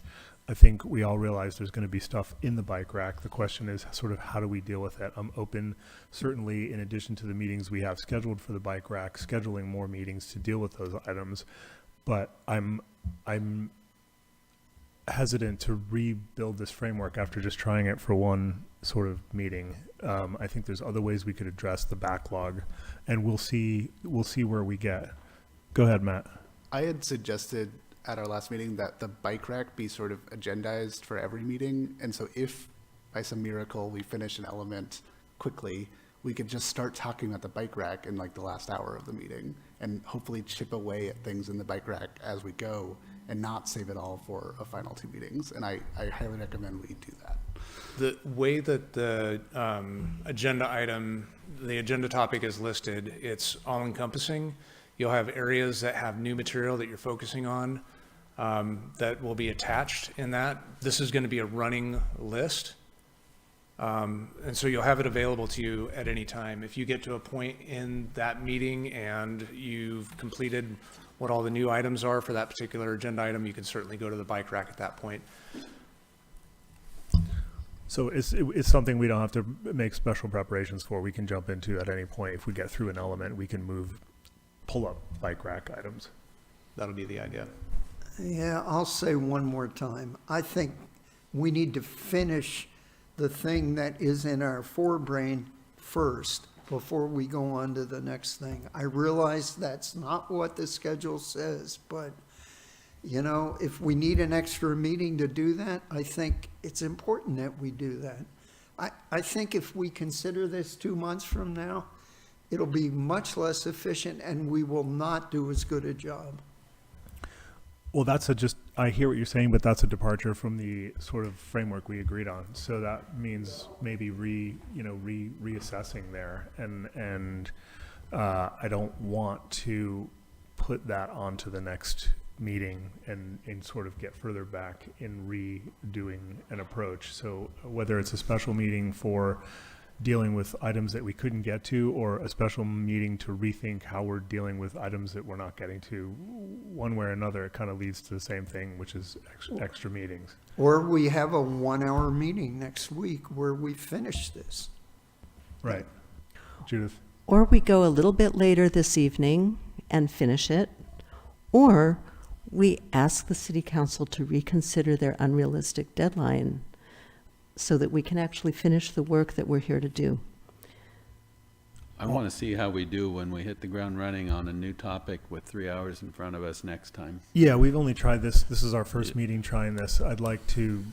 I think we all realize there's going to be stuff in the bike rack. The question is sort of how do we deal with it? I'm open, certainly in addition to the meetings we have scheduled for the bike rack, scheduling more meetings to deal with those items. But I'm hesitant to rebuild this framework after just trying it for one sort of meeting. I think there's other ways we could address the backlog, and we'll see where we get. Go ahead, Matt. I had suggested at our last meeting that the bike rack be sort of agendized for every meeting. And so if by some miracle we finish an element quickly, we could just start talking about the bike rack in like the last hour of the meeting and hopefully chip away at things in the bike rack as we go and not save it all for a final two meetings. And I highly recommend we do that. The way that the agenda item, the agenda topic is listed, it's all encompassing. You'll have areas that have new material that you're focusing on that will be attached in that. This is going to be a running list. And so you'll have it available to you at any time. If you get to a point in that meeting and you've completed what all the new items are for that particular agenda item, you can certainly go to the bike rack at that point. So it's something we don't have to make special preparations for. We can jump into at any point. If we get through an element, we can pull up bike rack items. That'll be the idea. Yeah, I'll say one more time. I think we need to finish the thing that is in our forebrain first before we go on to the next thing. I realize that's not what the schedule says, but if we need an extra meeting to do that, I think it's important that we do that. I think if we consider this 2 months from now, it'll be much less efficient and we will not do as good a job. Well, I hear what you're saying, but that's a departure from the sort of framework we agreed on. So that means maybe reassessing there. And I don't want to put that onto the next meeting and sort of get further back in redoing an approach. So whether it's a special meeting for dealing with items that we couldn't get to, or a special meeting to rethink how we're dealing with items that we're not getting to, one way or another, it kind of leads to the same thing, which is extra meetings. Or we have a 1 hour meeting next week where we finish this. Right. Judith? Or we go a little bit later this evening and finish it, or we ask the city council to reconsider their unrealistic deadline so that we can actually finish the work that we're here to do. I want to see how we do when we hit the ground running on a new topic with 3 hours in front of us next time. Yeah, we've only tried this. This is our first meeting trying this. I'd like to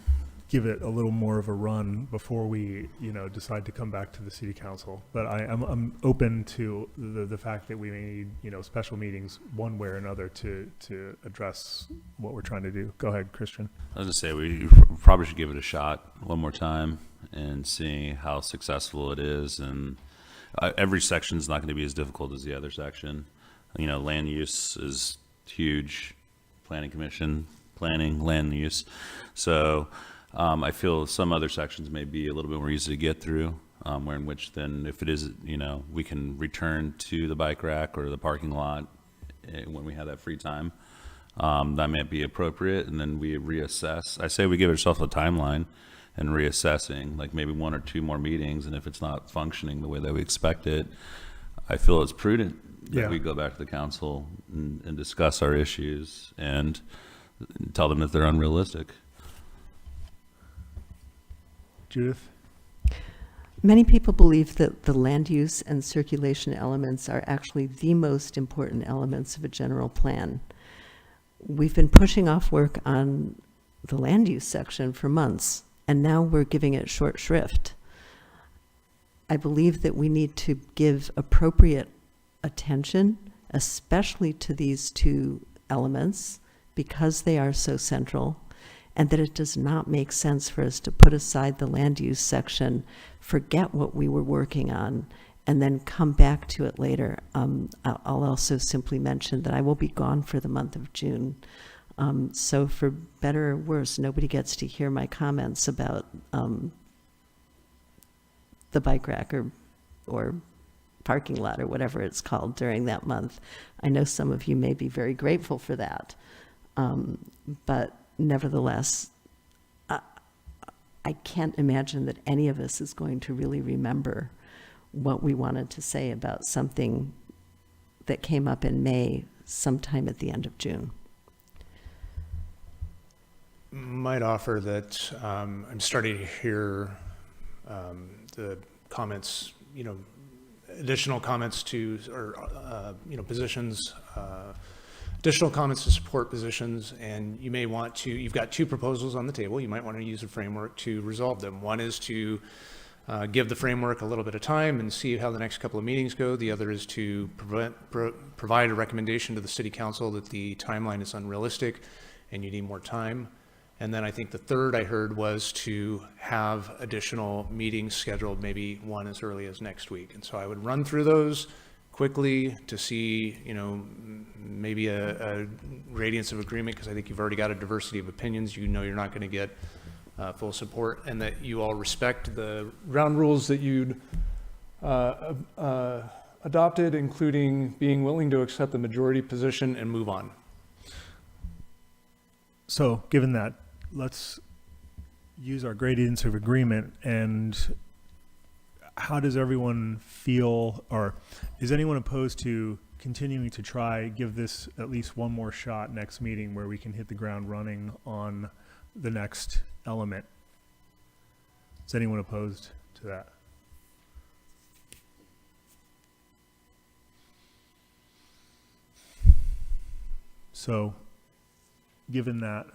give it a little more of a run before we, decide to come back to the city council. But I'm open to the fact that we may need, special meetings one way or another to address what we're trying to do. Go ahead, Christian. I was gonna say, we probably should give it a shot one more time and see how successful it is. And every section is not gonna be as difficult as the other section. Land use is huge, planning commission, planning, land use. So I feel some other sections may be a little bit more easy to get through, where in which then if it is, we can return to the bike rack or the parking lot when we have that free time. That might be appropriate, and then we reassess. I say we give ourselves a timeline and reassessing, like maybe 1 or 2 more meetings, and if it's not functioning the way that we expect it, I feel it's prudent that we go back to the council and discuss our issues and tell them that they're unrealistic. Judith? Many people believe that the land use and circulation elements are actually the most important elements of a general plan. We've been pushing off work on the land use section for months, and now we're giving it short shrift. I believe that we need to give appropriate attention, especially to these 2 elements, because they are so central, and that it does not make sense for us to put aside the land use section, forget what we were working on, and then come back to it later. I'll also simply mention that I will be gone for the month of June. So for better or worse, nobody gets to hear my comments about the bike rack or parking lot or whatever it's called during that month. I know some of you may be very grateful for that. But nevertheless, I can't imagine that any of us is going to really remember what we wanted to say about something that came up in May sometime at the end of June. Might offer that I'm starting to hear the comments, additional comments to, or, positions, additional comments to support positions, and you may want to, you've got 2 proposals on the table. You might want to use a framework to resolve them. One is to give the framework a little bit of time and see how the next couple of meetings go. The other is to provide a recommendation to the city council that the timeline is unrealistic and you need more time. And then I think the third I heard was to have additional meetings scheduled, maybe one as early as next week. And so I would run through those quickly to see, maybe a radiance of agreement, because I think you've already got a diversity of opinions. You're not going to get full support, and that you all respect the ground rules that you'd adopted, including being willing to accept the majority position and move on. So given that, let's use our gradients of agreement. And how does everyone feel, or is anyone opposed to continuing to give this at least one more shot next meeting where we can hit the ground running on the next element? Is anyone opposed to that? So given that,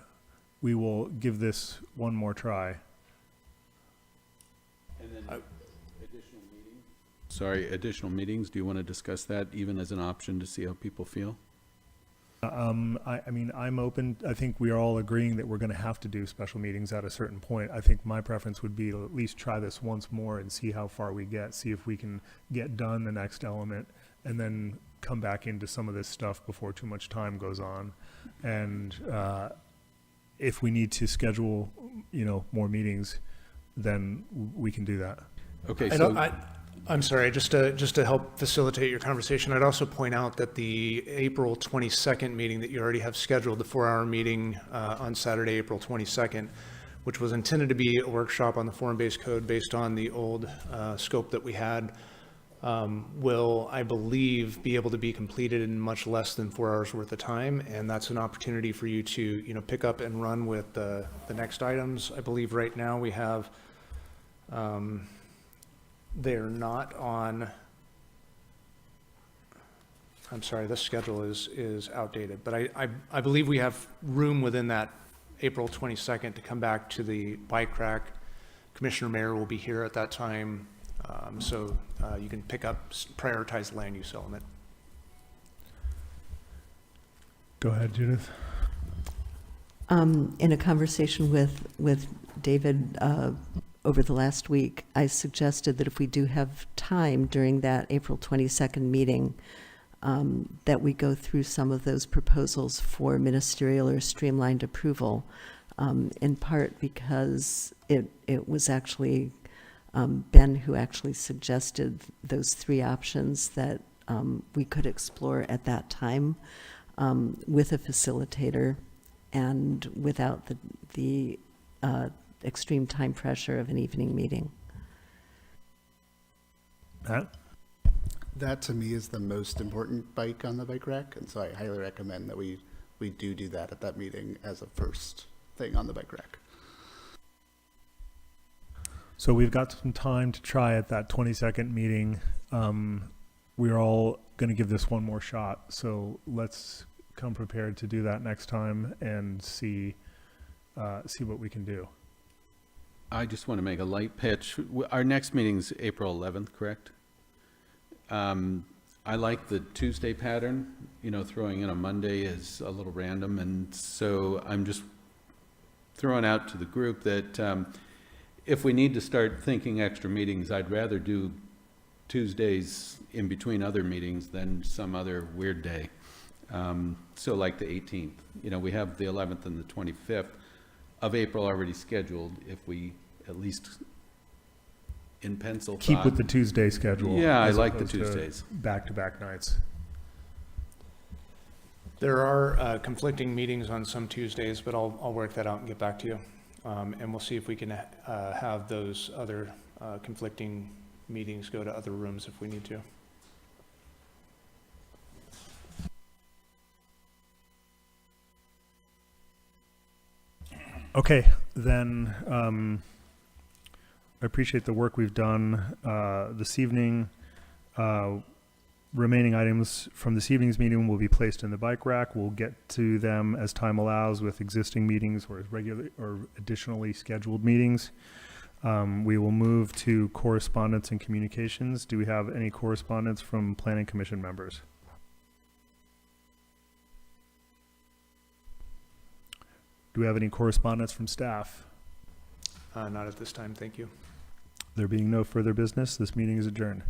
we will give this one more try. And then additional meetings? Sorry, additional meetings, do you want to discuss that even as an option to see how people feel? I mean, I'm open. I think we are all agreeing that we're going to have to do special meetings at a certain point. I think my preference would be to at least try this once more and see how far we get, see if we can get done the next element, and then come back into some of this stuff before too much time goes on. And if we need to schedule, more meetings, then we can do that. Okay, so I'm sorry, just to help facilitate your conversation, I'd also point out that the April 22nd meeting that you already have scheduled, the 4-hour meeting on Saturday, April 22nd, which was intended to be a workshop on the form-based code based on the old scope that we had, will, I believe, be able to be completed in much less than 4 hours worth of time. And that's an opportunity for you to, pick up and run with the next items. I believe right now we have, they're not on, I'm sorry, this schedule is outdated, but I believe we have room within that April 22nd to come back to the bike rack. Commissioner Mayor will be here at that time, so you can pick up prioritized land use element. Go ahead, Judith. In a conversation with David over the last week, I suggested that if we do have time during that April 22nd meeting, that we go through some of those proposals for ministerial or streamlined approval, in part because it was actually Ben who actually suggested those three options that we could explore at that time with a facilitator and without the extreme time pressure of an evening meeting. Matt? That to me is the most important bike on the bike rack, and so I highly recommend that we do that at that meeting as a first thing on the bike rack. So we've got some time to try at that 22nd meeting. We're all going to give this one more shot, so let's come prepared to do that next time and see what we can do. I just want to make a light pitch. Our next meeting's April 11th, correct? I like the Tuesday pattern. Throwing in a Monday is a little random, and so I'm just throwing out to the group that if we need to start thinking extra meetings, I'd rather do Tuesdays in between other meetings than some other weird day. So like the 18th, we have the 11th and the 25th of April already scheduled. If we at least in pencil Keep thought, with the Tuesday schedule. Yeah, I as like the opposed to Tuesdays. Back-to-back nights. There are conflicting meetings on some Tuesdays, but I'll work that out and get back to you. And we'll see if we can have those other conflicting meetings go to other rooms if we need to. Okay, then I appreciate the work we've done this evening. Remaining items from this evening's meeting will be placed in the bike rack. We'll get to them as time allows with existing meetings or regular or additionally scheduled meetings. We will move to correspondence and communications. Do we have any correspondence from Planning Commission members? Do we have any correspondence from staff? Not at this time, thank you. There being no further business, this meeting is adjourned.